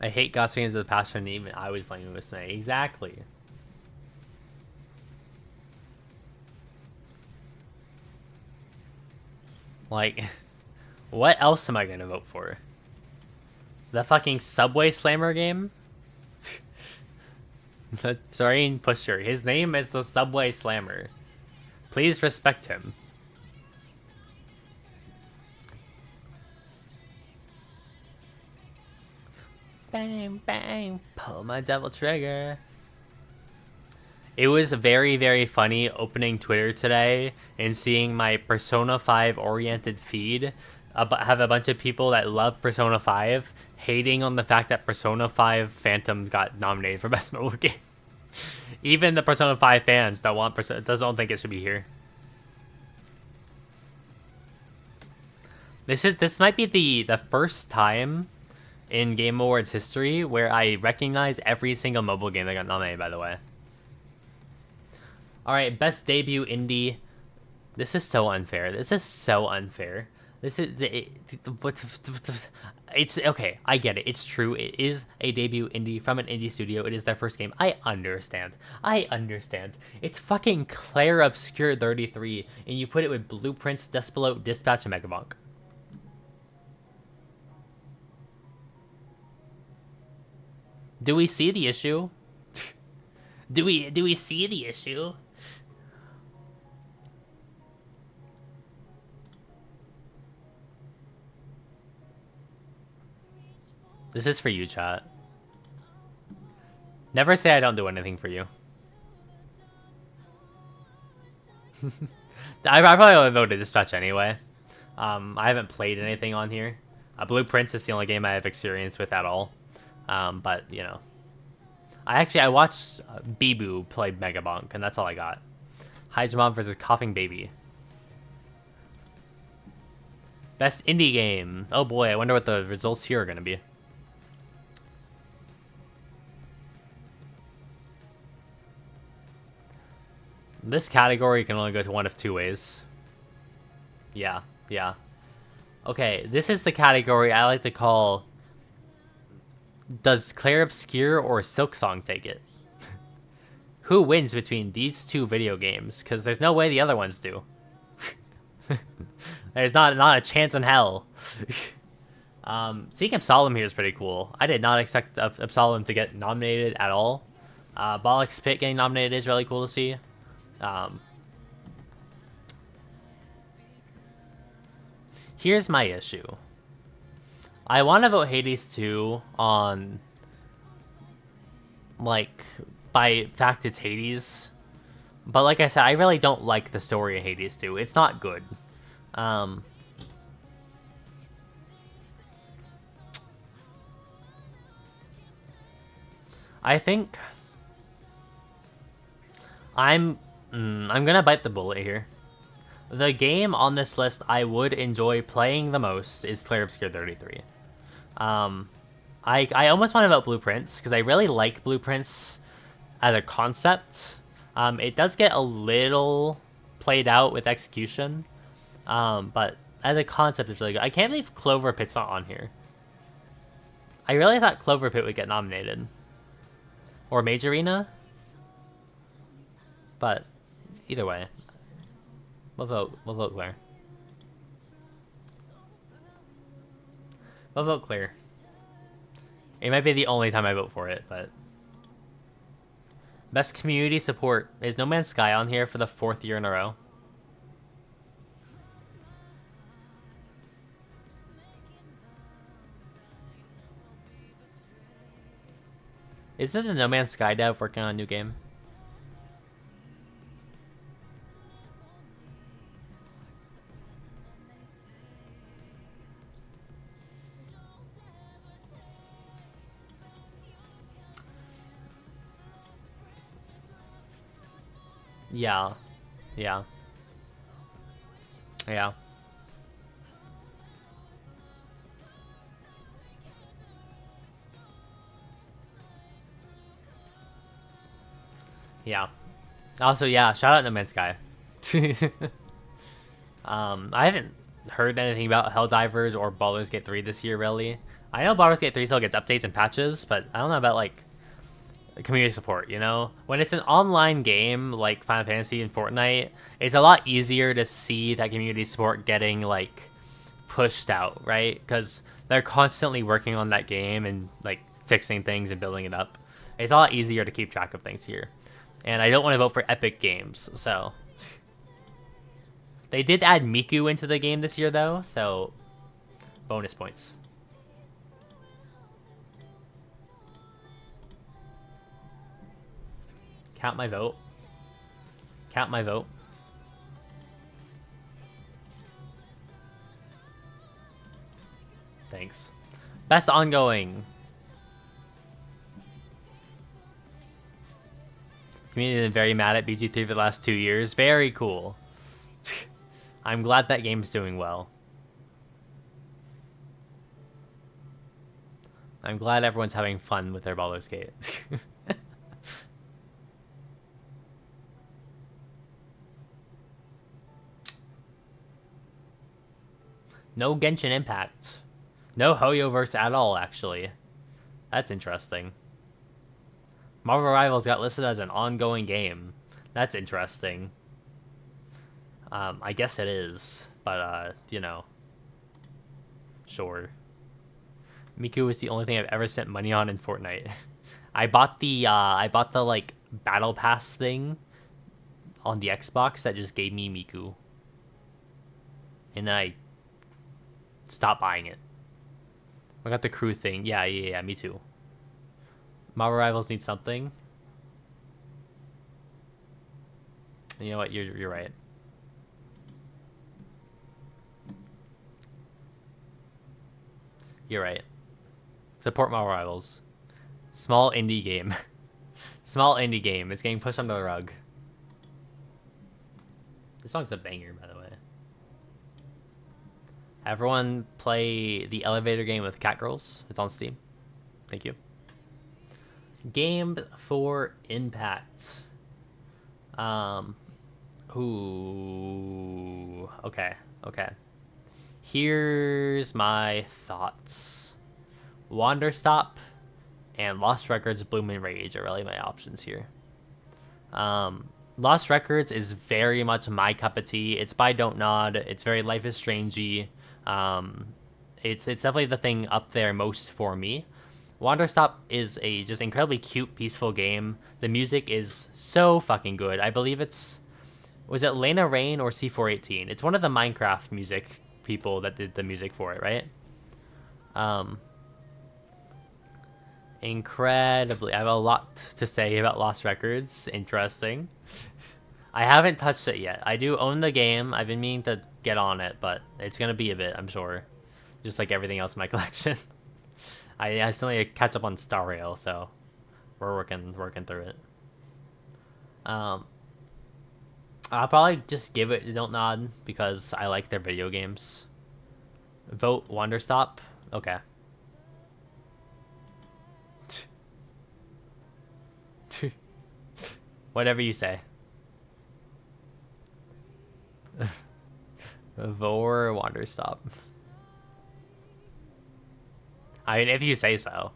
I hate gacha games with a passion, even I was playing with Snake. Exactly. Like, what else am I gonna vote for? The fucking Subway Slammer game? The Terrain Pusher. His name is the Subway Slammer. Please respect him. Bang, bang, pull my devil trigger. It was very, very funny opening Twitter today and seeing my Persona 5 oriented feed have a bunch of people that love Persona 5 hating on the fact that Persona 5 Phantom got nominated for Best Mobile Game. Even the Persona 5 fans don't think it should be here. This might be the first time in Game Awards history where I recognize every single mobile game that got nominated, by the way. Alright, best debut indie. This is so unfair. This is so unfair. This is... It's... Okay, I get it. It's true. It is a debut indie from an indie studio. It is their first game. I understand. It's fucking Claire Obscure 33, and you put it with Blueprints, Despelot, Dispatch, and Megabonk. Do we see the issue? Do we see the issue? This is for you, chat. Never say I don't do anything for you. I probably would voted Dispatch anyway. I haven't played anything on here. Blueprints is the only game I have experience with at all. But, you know. I watched Bibu play Megabonk, and that's all I got. Hydramon versus Coughing Baby. Best indie game. Oh boy, I wonder what the results here are going to be. This category can only go to one of 2 ways. Yeah. Okay, this is the category I like to call... Does Claire Obscure or Silksong take it? Who wins between these 2 video games? Because there's no way the other ones do. There's not a chance in hell. Seeing Absalom here is pretty cool. I did not expect Absalom to get nominated at all. Bollock's Pit getting nominated is really cool to see. Here's my issue. I want to vote Hades 2 on, like, by fact it's Hades. But like I said, I really don't like the story of Hades 2. It's not good. I think I'm gonna bite the bullet here. The game on this list I would enjoy playing the most is Claire Obscure 33. I almost want to vote Blueprints, because I really like Blueprints as a concept. It does get a little played out with execution, but as a concept, it's really good. I can't believe Clover Pit's not on here. I really thought Clover Pit would get nominated. Or Majorina. But either way, we'll vote Claire. I'll vote clear. It might be the only time I vote for it, but... Best community support. Is No Man's Sky on here for the 4th year in a row? Isn't the No Man's Sky dev working on a new game? Yeah. Yeah. Yeah. Yeah. Also, yeah, shout out No Man's Sky. I haven't heard anything about Helldivers or Baldur's Gate 3 this year, really. I know Baldur's Gate 3 still gets updates and patches, but I don't know about, like, community support, you know? When it's an online game like Final Fantasy and Fortnite, it's a lot easier to see that community support getting, like, pushed out, right? Because they're constantly working on that game and, like, fixing things and building it up. It's a lot easier to keep track of things here. And I don't want to vote for Epic Games, so... They did add Miku into the game this year, though, so... bonus points. Count my vote. Count my vote. Thanks. Best ongoing. Community has been very mad at BG3 for the last 2 years. Very cool. I'm glad that game's doing well. I'm glad everyone's having fun with their Baldur's Gate. No Genshin Impact. No Hoyoverse at all, actually. That's interesting. Marvel Rivals got listed as an ongoing game. That's interesting. I guess it is, but, you know. Sure. Miku is the only thing I've ever spent money on in Fortnite. I bought the, like, Battle Pass thing on the Xbox that just gave me Miku. And then I stopped buying it. I got the crew thing. Yeah, me too. Marvel Rivals need something. You know what? You're right. You're right. Support Marvel Rivals. Small indie game. Small indie game. It's getting pushed under the rug. This song's a banger, by the way. Everyone play the elevator game with Catgirls. It's on Steam. Thank you. Game for Impact. Ooh. Okay. Here's my thoughts. Wanderstop and Lost Records Bloom and Rage are really my options here. Lost Records is very much my cup of tea. It's by Don't Nod. It's very Life is Strangey. It's definitely the thing up there most for me. Wanderstop is a just incredibly cute, peaceful game. The music is so fucking good. I believe it's... Was it Lena Rain or C418? It's one of the Minecraft music people that did the music for it, right? Incredibly... I have a lot to say about Lost Records. Interesting. I haven't touched it yet. I do own the game. I've been meaning to get on it, but it's going to be a bit, I'm sure. Just like everything else in my collection. I still need to catch up on Star Rail, so we're working through it. I'll probably just give it Don't Nod because I like their video games. Vote Wanderstop. Okay. Whatever you say. Vor Wanderstop. I mean, if you say so.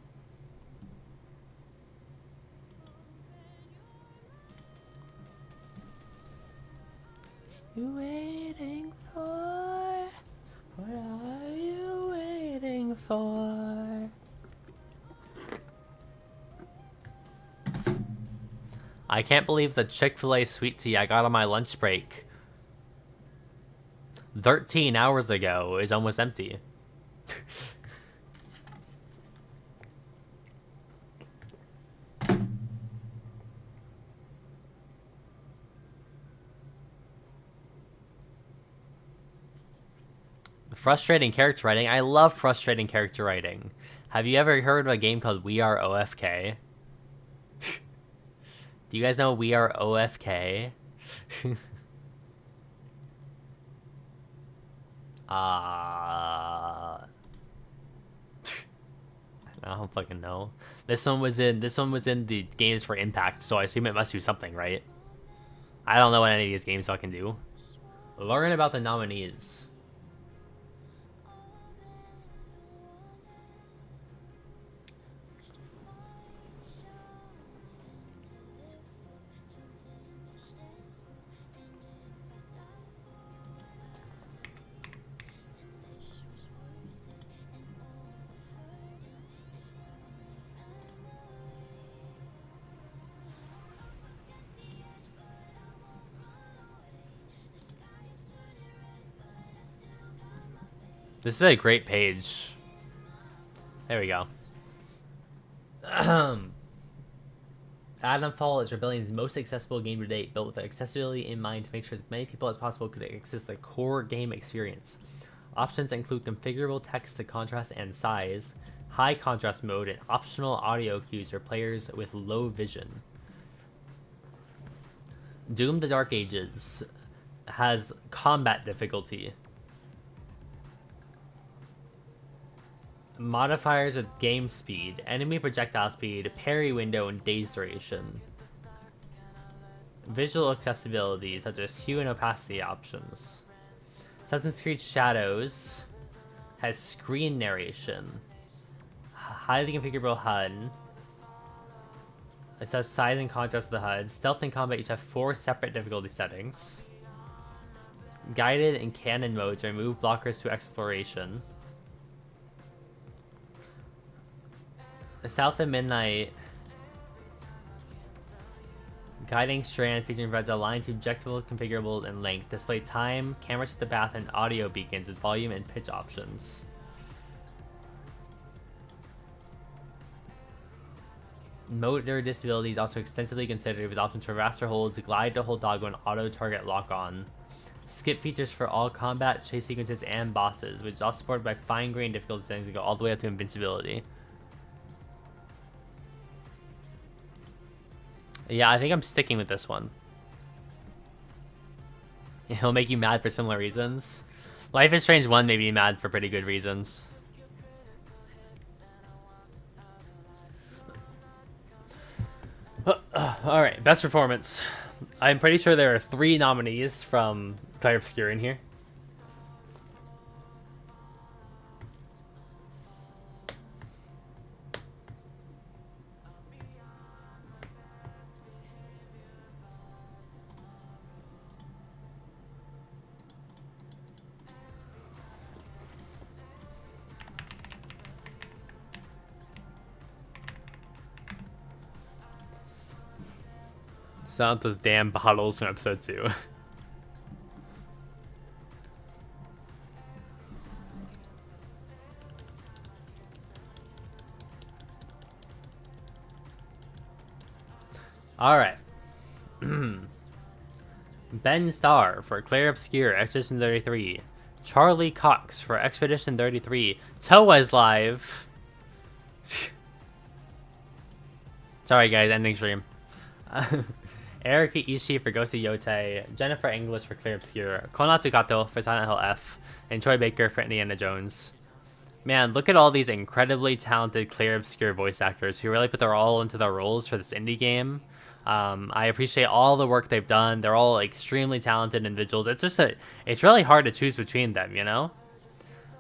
You waiting for? What are you waiting before. I can't believe the Chick-fil-A sweet tea I got on my lunch break 13 hours ago is almost empty. Frustrating character writing. I love frustrating character writing. Have you ever heard of a game called We Are OFK? Do you guys know We Are OFK? I don't fucking know. This one was in the games for Impact, so I assume it must do something, right? I don't know what any of these games fucking do. Learn about the nominees. This is a great page. There we go. Adamfall is Rebellion's most accessible game to date, built with accessibility in mind to make sure as many people as possible could access the core game experience. Options include configurable text to contrast and size, high contrast mode, and optional audio cues for players with low vision. Doom: The Dark Ages has combat difficulty. Modifiers with game speed, enemy projectile speed, parry window, and daze duration. Visual accessibility, such as hue and opacity options. Assassin's Creed Shadows has screen narration. Highly configurable HUD. It says size and contrast of the HUD. Stealth and combat each have 4 separate difficulty settings. Guided and cannon modes remove blockers to exploration. The South of Midnight guiding strand featuring reds aligned to objectable, configurable, and length. Display time, cameras at the bath, and audio beacons with volume and pitch options. Motor disability is also extensively considered with options for raster holds, glide to hold doggo, and auto target lock on. Skip features for all combat, chase sequences, and bosses, which is all supported by fine-grained difficulty settings that go all the way up to invincibility. Yeah, I think I'm sticking with this one. It'll make you mad for similar reasons. Life is Strange 1 made me mad for pretty good reasons. Alright, best performance. I'm pretty sure there are 3 nominees from Clair Obscur in here. Santa's damn bottles from episode 2. Alright. Ben Starr for Clair Obscur, Expedition 33. Charlie Cox for Expedition 33. Toa's live. Sorry guys, ending stream. Erika Ishii for Ghost of Yotei, Jennifer English for Clair Obscur, Konatsu Kato for Silent Hill F, and Troy Baker for Indiana Jones. Man, look at all these incredibly talented Clair Obscur voice actors who really put their all into their roles for this indie game. I appreciate all the work they've done. They're all extremely talented individuals. It's really hard to choose between them, you know?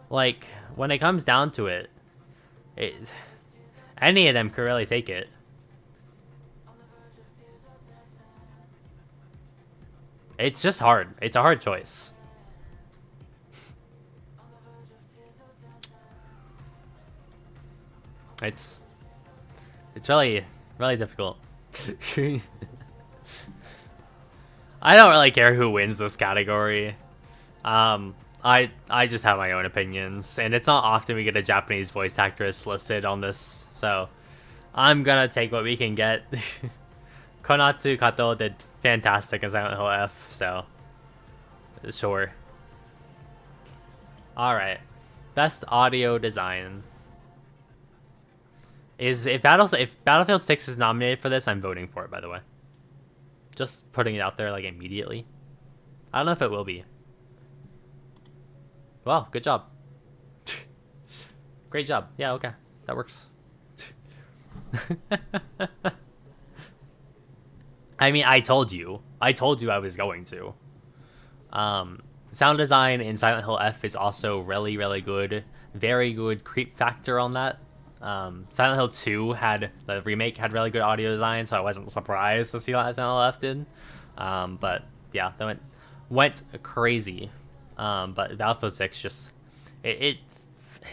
Like, when it comes down to it, any of them could really take it. It's just hard. It's a hard choice. It's really really difficult. I don't really care who wins this category. I just have my own opinions, and it's not often we get a Japanese voice actress listed on this, so I'm gonna take what we can get. Konatsu Kato did fantastic in Silent Hill F, so sure. Alright. Best audio design. If Battlefield 6 is nominated for this, I'm voting for it, by the way. Just putting it out there like immediately. I don't know if it will be. Well, good job. Great job. Yeah, okay. That works. I mean, I told you I was going to. Sound design in Silent Hill F is also really, really good. Very good creep factor on that. Silent Hill 2 the remake had really good audio design, so I wasn't surprised to see that Silent Hill F did. But yeah, that went crazy. But Battlefield 6 just it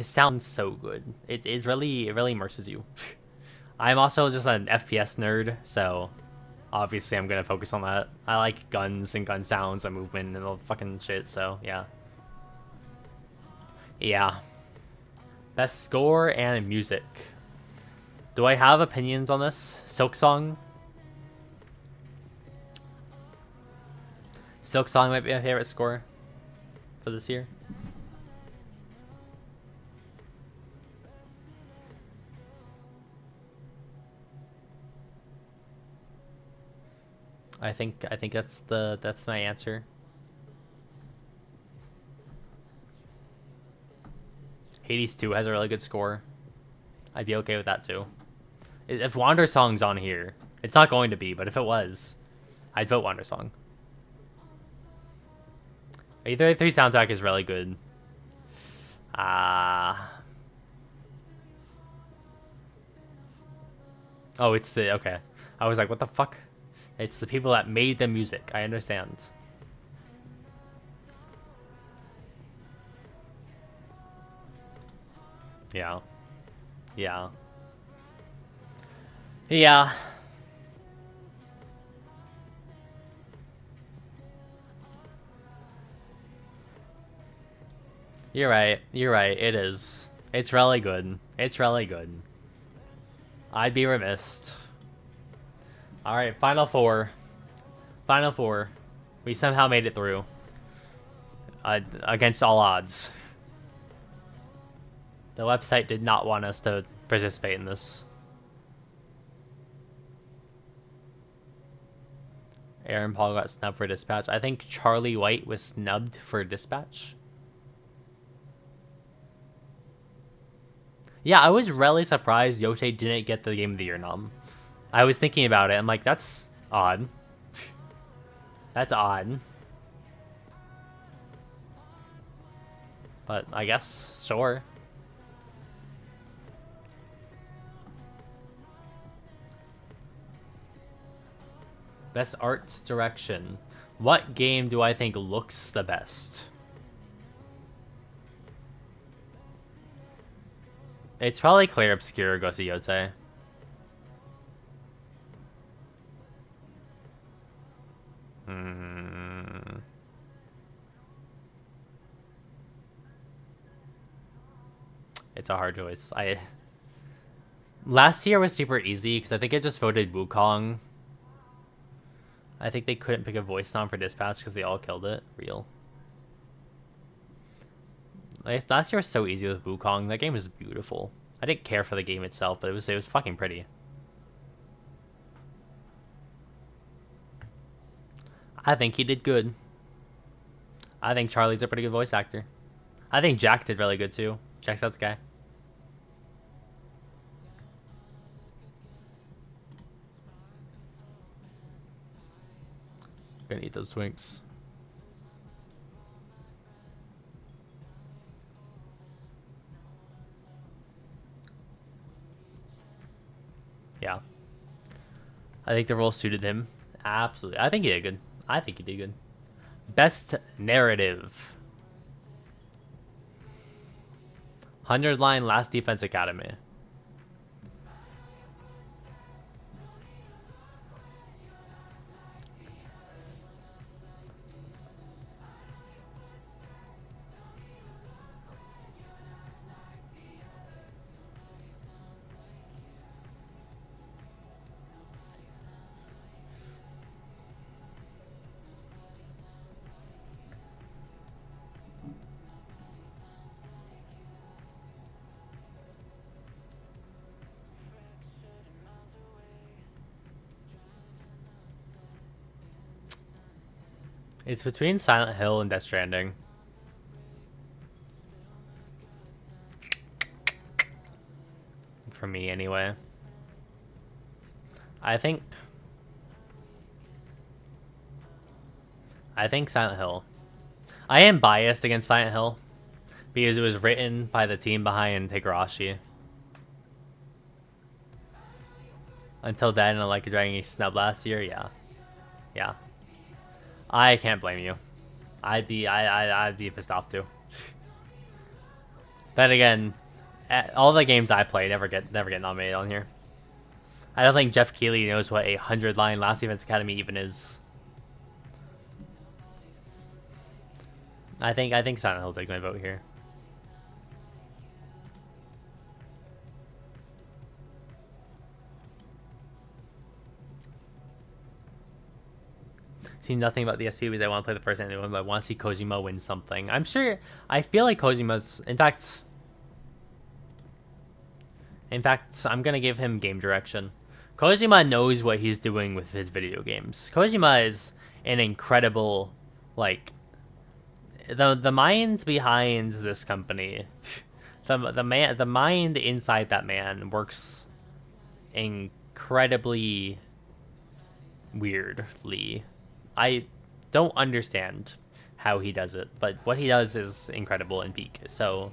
sounds so good. It really immerses you. I'm also just an FPS nerd, so obviously I'm gonna focus on that. I like guns and gun sounds and movement and all fucking shit, so yeah. Yeah. Best score and music. Do I have opinions on this? Silk Song? Silk Song might be my favorite score for this year. I think that's my answer. Hades 2 has a really good score. I'd be okay with that too. If Wander Song's on here, it's not going to be, but if it was, I'd vote Wander Song. A33 soundtrack is really good. Oh, it's the okay. I was like, what the fuck? It's the people that made the music. I understand. Yeah. Yeah. Yeah. You're right. You're right. It is. It's really good. It's really good. I'd be remiss. Alright, Final Four. Final Four. We somehow made it through. Against all odds. The website did not want us to participate in this. Aaron Paul got snubbed for Dispatch. I think Charlie White was snubbed for Dispatch. Yeah, I was really surprised Yote didn't get the Game of the Year nom. I was thinking about it. I'm like, that's odd. That's odd. But I guess, sure. Best art direction. What game do I think looks the best? It's probably Clair Obscur Ghost of Yote. It's a hard choice. Last year was super easy because I think I just voted Wukong. I think they couldn't pick a voice nom for Dispatch because they all killed it. Real. Last year was so easy with Wukong. That game was beautiful. I didn't care for the game itself, but it was fucking pretty. I think he did good. I think Charlie's a pretty good voice actor. I think Jack did really good too. Jack's out the guy. Gonna eat those Twinks. Yeah. I think the role suited him. Absolutely. I think he did good. I think he did good. Best narrative. 100 line Last Defense Academy. It's between Silent Hill and Death Stranding. For me, anyway. I think Silent Hill. I am biased against Silent Hill because it was written by the team behind Higurashi. Until then, Like a Dragon Age snub last year, yeah. Yeah. I can't blame you. I'd be pissed off too. Then again, all the games I play never get nominated on here. I don't think Jeff Keighley knows what a 100-line Last Events Academy even is. I think Silent Hill takes my vote here. See nothing about the SU because I want to play the first anime one, but I want to see Kojima win something. I'm sure. I feel like Kojima's. In fact, I'm gonna give him game direction. Kojima knows what he's doing with his video games. Kojima is an incredible, like, the mind behind this company. The mind inside that man works incredibly weirdly. I don't understand how he does it, but what he does is incredible and peak. So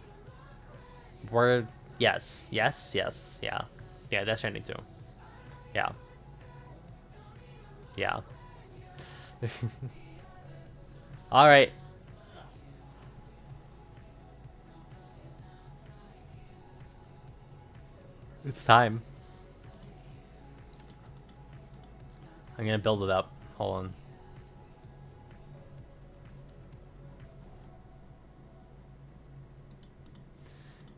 yes, yeah, that's trending too. Yeah. All right. It's time. I'm gonna build it up. Hold on.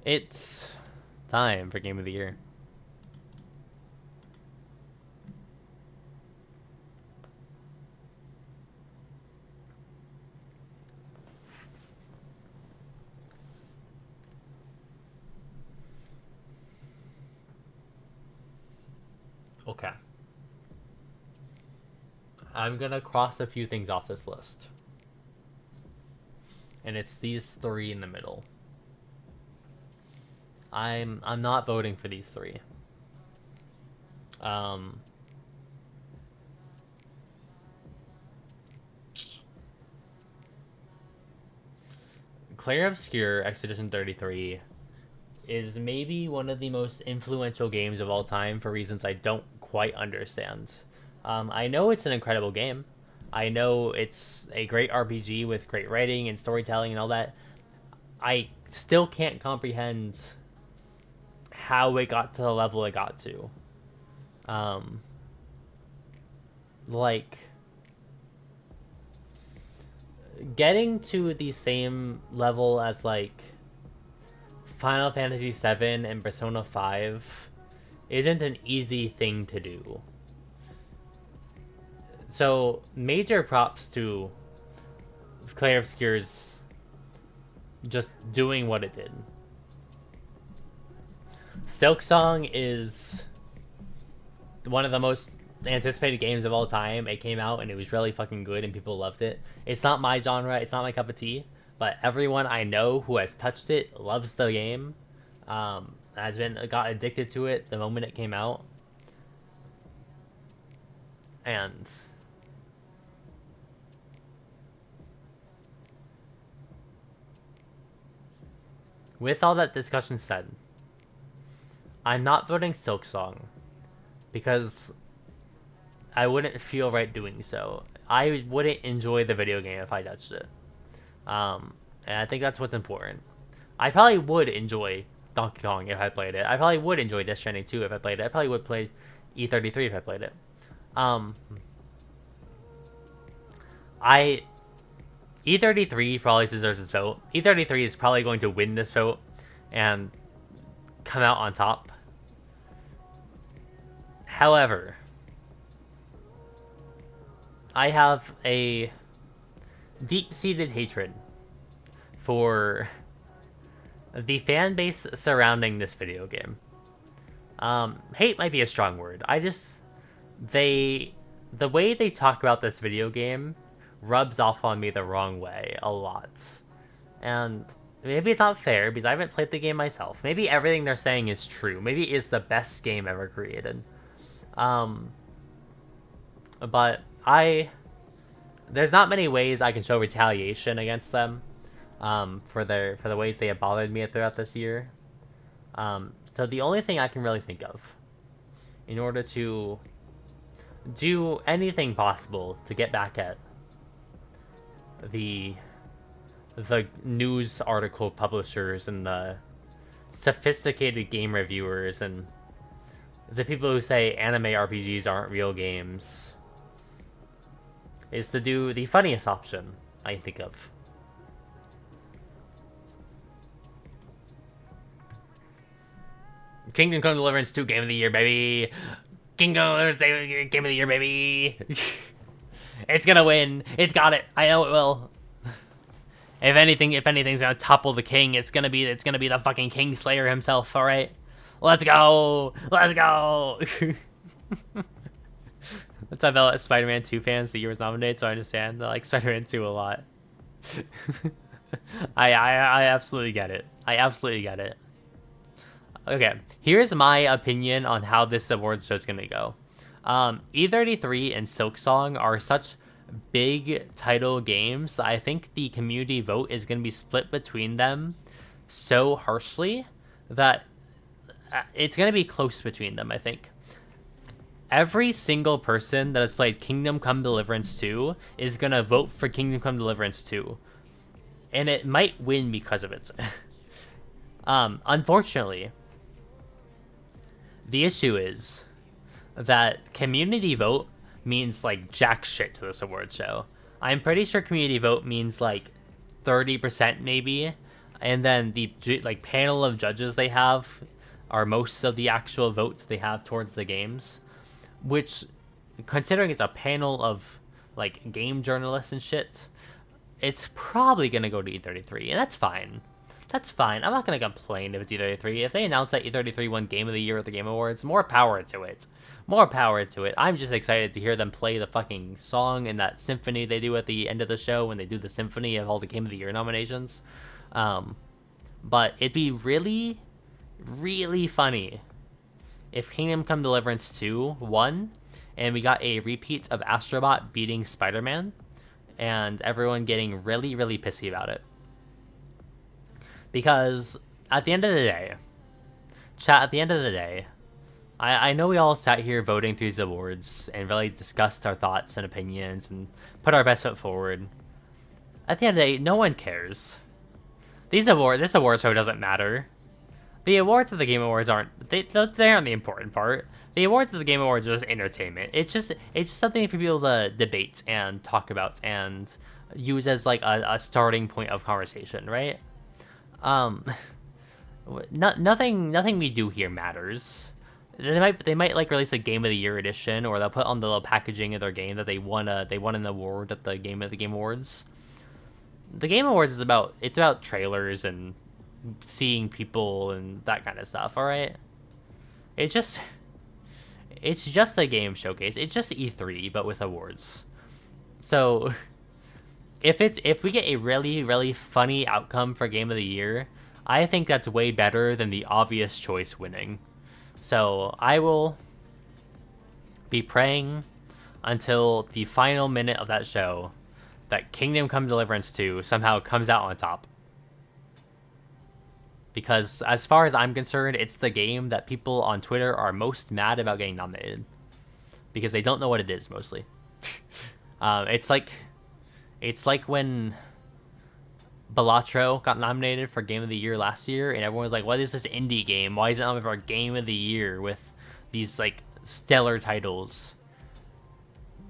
It's time for Game of the Year. Okay. I'm gonna cross a few things off this list. And it's these three in the middle. I'm not voting for these three. Clair Obscur Expedition 33 is maybe one of the most influential games of all time for reasons I don't quite understand. I know it's an incredible game. I know it's a great RPG with great writing and storytelling and all that. I still can't comprehend how it got to the level it got to. Like, getting to the same level as, like, Final Fantasy VII and Persona 5 isn't an easy thing to do. So, major props to Clair Obscur's just doing what it did. Silksong is one of the most anticipated games of all time. It came out and it was really fucking good and people loved it. It's not my genre, it's not my cup of tea, but everyone I know who has touched it loves the game. Got addicted to it the moment it came out. And with all that discussion said, I'm not voting Silksong because I wouldn't feel right doing so. I wouldn't enjoy the video game if I touched it. And I think that's what's important. I probably would enjoy Donkey Kong if I played it. I probably would enjoy Death Stranding 2 if I played it. I probably would play E33 if I played it. E33 probably deserves its vote. E33 is probably going to win this vote and come out on top. However, I have a deep-seated hatred for the fan base surrounding this video game. Hate might be a strong word. The way they talk about this video game rubs off on me the wrong way a lot. And maybe it's not fair because I haven't played the game myself. Maybe everything they're saying is true. Maybe it's the best game ever created. But there's not many ways I can show retaliation against them for the ways they have bothered me throughout this year. So the only thing I can really think of in order to do anything possible to get back at the news article publishers and the sophisticated game reviewers and the people who say anime RPGs aren't real games is to do the funniest option I can think of. Kingdom Come Deliverance 2 Game of the Year, baby! Kingdom Come Deliverance Game of the Year, baby! It's gonna win. It's got it. I know it will. If anything's gonna topple the king, it's gonna be the fucking King Slayer himself. All right, let's go. Let's go. That's why I felt Spider-Man 2 fans the year was nominated, so I understand. I like Spider-Man 2 a lot. I absolutely get it. I absolutely get it. Okay, here's my opinion on how this awards show is gonna go. E33 and Silksong are such big title games. I think the community vote is going to be split between them so harshly that it's going to be close between them, I think. Every single person that has played Kingdom Come Deliverance 2 is going to vote for Kingdom Come Deliverance 2. And it might win because of it. Unfortunately, the issue is that community vote means like jack shit to this award show. I'm pretty sure community vote means like 30% maybe, and then the like panel of judges they have are most of the actual votes they have towards the games, which, considering it's a panel of like game journalists and shit, it's probably gonna go to E33, and that's fine. That's fine. I'm not gonna complain if it's E33. If they announce that E33 won Game of the Year at the Game Awards, more power to it. More power to it. I'm just excited to hear them play the fucking song and that symphony they do at the end of the show when they do the symphony of all the Game of the Year nominations. But it'd be really, really funny if Kingdom Come Deliverance 2 won and we got a repeat of Astrobot beating Spider-Man and everyone getting really, really pissy about it. Because at the end of the day, chat, at the end of the day, I know we all sat here voting through these awards and really discussed our thoughts and opinions and put our best foot forward. At the end of the day, no one cares. This award show doesn't matter. The awards of the Game Awards aren't they aren't the important part. The awards of the Game Awards are just entertainment. It's just something for people to debate and talk about and use as like a starting point of conversation, right? Nothing we do here matters. They might like release a Game of the Year edition, or they'll put on the little packaging of their game that they won an award at the Game Awards. The Game Awards is about trailers and seeing people and that kind of stuff. All right, it's just a game showcase. It's just E3 but with awards. So if we get a really, really funny outcome for Game of the Year, I think that's way better than the obvious choice winning. So I will be praying until the final minute of that show that Kingdom Come Deliverance 2 somehow comes out on top. Because as far as I'm concerned, it's the game that people on Twitter are most mad about getting nominated. Because they don't know what it is, mostly. It's like when Balatro got nominated for Game of the Year last year, and everyone was like, what is this indie game? Why is it nominated for a Game of the Year with these, like, stellar titles?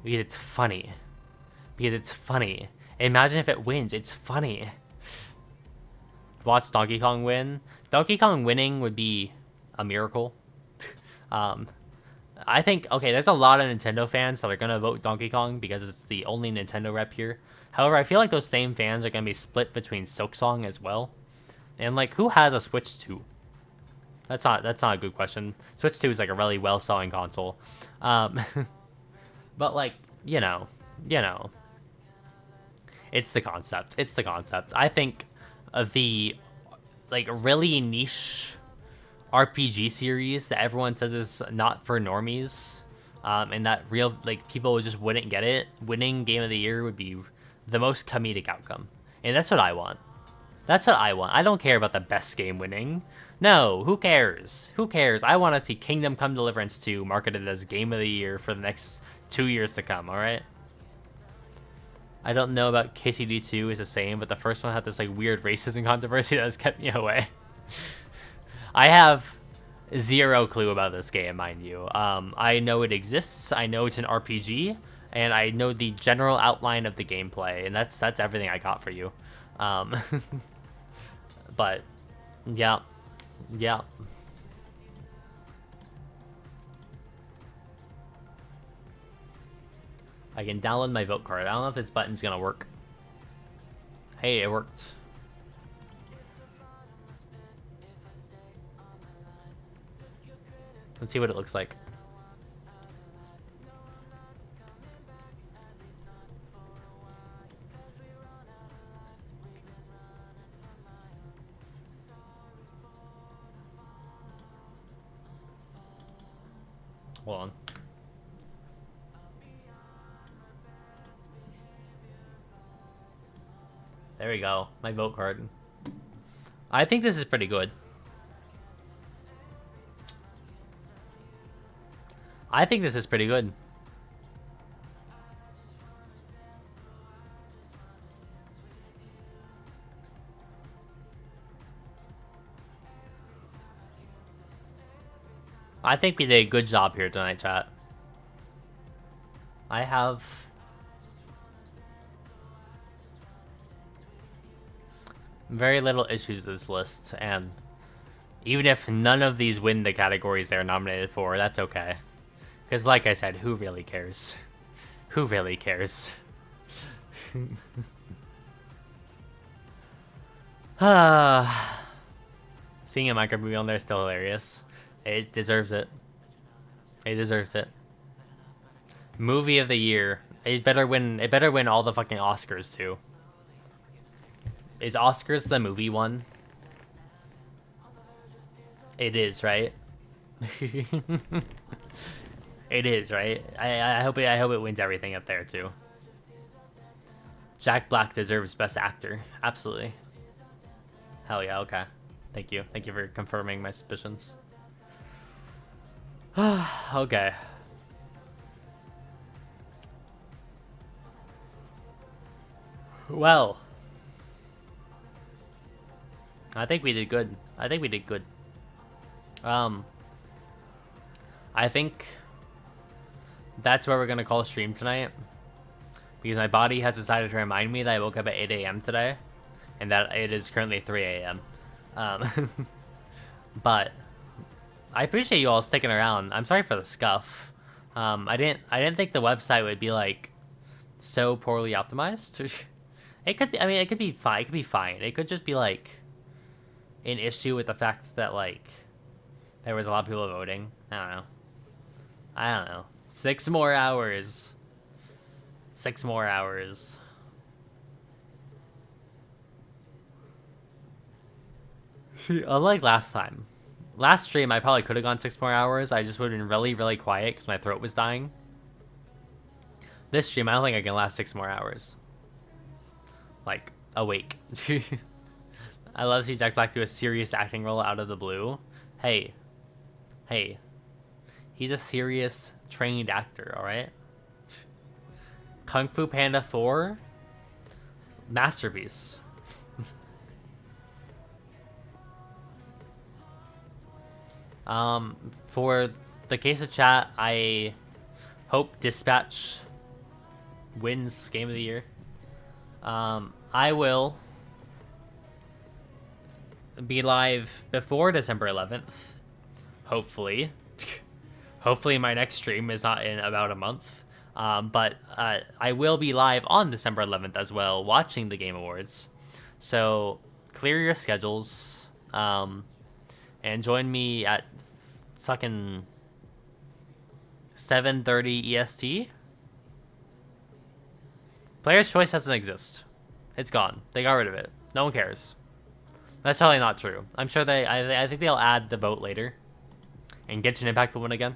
Because it's funny. Imagine if it wins. It's funny. Watch Donkey Kong win. Donkey Kong winning would be a miracle. I think, okay, there's a lot of Nintendo fans that are going to vote Donkey Kong because it's the only Nintendo rep here. However, I feel like those same fans are going to be split between Silksong as well. And, like, who has a Switch 2? That's not a good question. Switch 2 is, like, a really well-selling console. But, like, you know. It's the concept. It's the concept. I think the like really niche RPG series that everyone says is not for normies, and that real like people just wouldn't get it. Winning Game of the Year would be the most comedic outcome, and that's what I want. That's what I want. I don't care about the best game winning. No, who cares? Who cares? I want to see Kingdom Come Deliverance 2 marketed as Game of the Year for the next 2 years to come, alright? I don't know about KCD2 is the same, but the first one had this like weird racism controversy that has kept me away. I have zero clue about this game, mind you. I know it exists, I know it's an RPG, and I know the general outline of the gameplay, and that's everything I got for you. But yeah. Yeah. I can download my vote card. I don't know if this button's gonna work. Hey, it worked. Let's see what it looks like. Hold on. There we go. My vote card. I think this is pretty good. I think this is pretty good. I think we did a good job here tonight, chat. I have very little issues with this list, and even if none of these win the categories they're nominated for, that's okay. Because like I said, who really cares? Who really cares? Seeing a Minecraft movie on there is still hilarious. It deserves it. It deserves it. Movie of the year. It better win all the fucking Oscars too. Is Oscars the movie one? It is, right? It is, right? I hope it wins everything up there too. Jack Black deserves Best Actor. Absolutely. Hell yeah, okay. Thank you. Thank you for confirming my suspicions. Okay. Well. I think we did good. I think we did good. I think that's where we're gonna call stream tonight. Because my body has decided to remind me that I woke up at 8 a.m. today. And that it is currently 3 a.m. But I appreciate you all sticking around. I'm sorry for the scuff. I didn't think the website would be like so poorly optimized. It could be, I mean, it could be fine. It could be fine. It could just be like an issue with the fact that like there was a lot of people voting. I don't know. 6 more hours. 6 more hours. Unlike last time. Last stream, I probably could have gone 6 more hours. I just would have been really, really quiet because my throat was dying. This stream, I don't think I can last 6 more hours. Like, awake. I love to see Jack Black do a serious acting role out of the blue. Hey. Hey. He's a serious, trained actor, alright? Kung Fu Panda 4? Masterpiece. For the case of chat, I hope Dispatch wins Game of the Year. I will be live before December 11th, hopefully. Hopefully my next stream is not in about a month. But I will be live on December 11th as well, watching the Game Awards. So clear your schedules, and join me at fucking 7:30 EST. Player's Choice doesn't exist. It's gone. They got rid of it. No one cares. That's totally not true. I'm sure I think they'll add the vote later. And Genshin Impact will win again.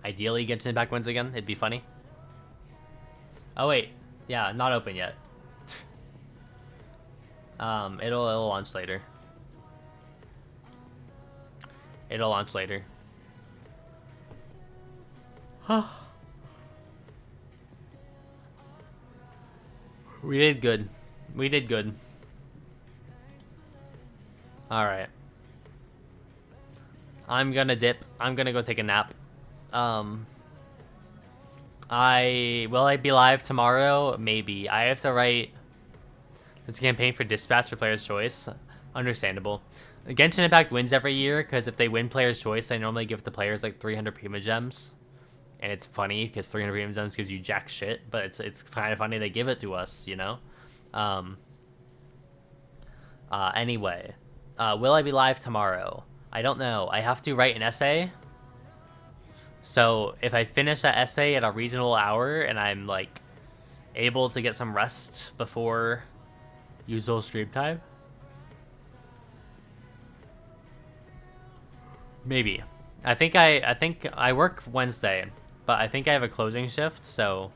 Ideally, Genshin Impact wins again. It'd be funny. Oh, wait. Yeah, not open yet. It'll launch later. It'll launch later. We did good. We did good. Alright. I'm gonna dip. I'm gonna go take a nap. Will I be live tomorrow? Maybe. I have to write this campaign for Dispatch for Player's Choice. Understandable. Genshin Impact wins every year because if they win Player's Choice, they normally give the players like 300 Prima Gems. And it's funny because 300 Prima Gems gives you jack shit, but it's kind of funny they give it to us, you know? Anyway. Will I be live tomorrow? I don't know. I have to write an essay. So if I finish that essay at a reasonable hour and I'm like able to get some rest before usual stream time, maybe. I think I work Wednesday, but I think I have a closing shift, so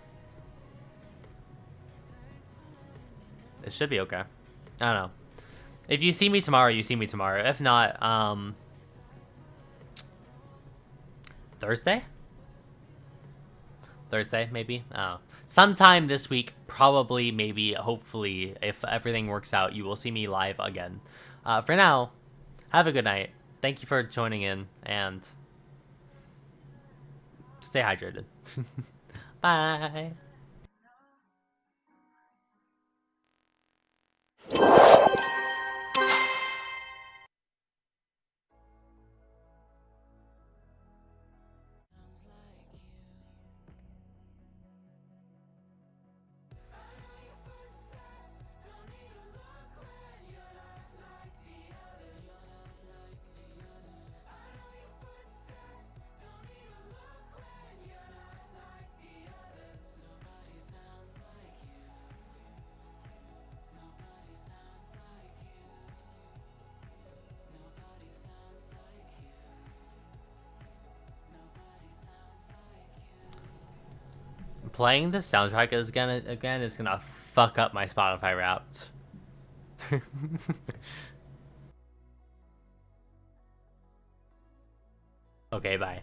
it should be okay. I don't know. If you see me tomorrow, you see me tomorrow. If not, Thursday? Thursday, maybe? Oh. Sometime this week, probably, maybe, hopefully, if everything works out, you will see me live again. For now, have a good night. Thank you for joining in, and stay hydrated. Bye. Playing the soundtrack is gonna fuck up my Spotify Wrapped. Okay, bye.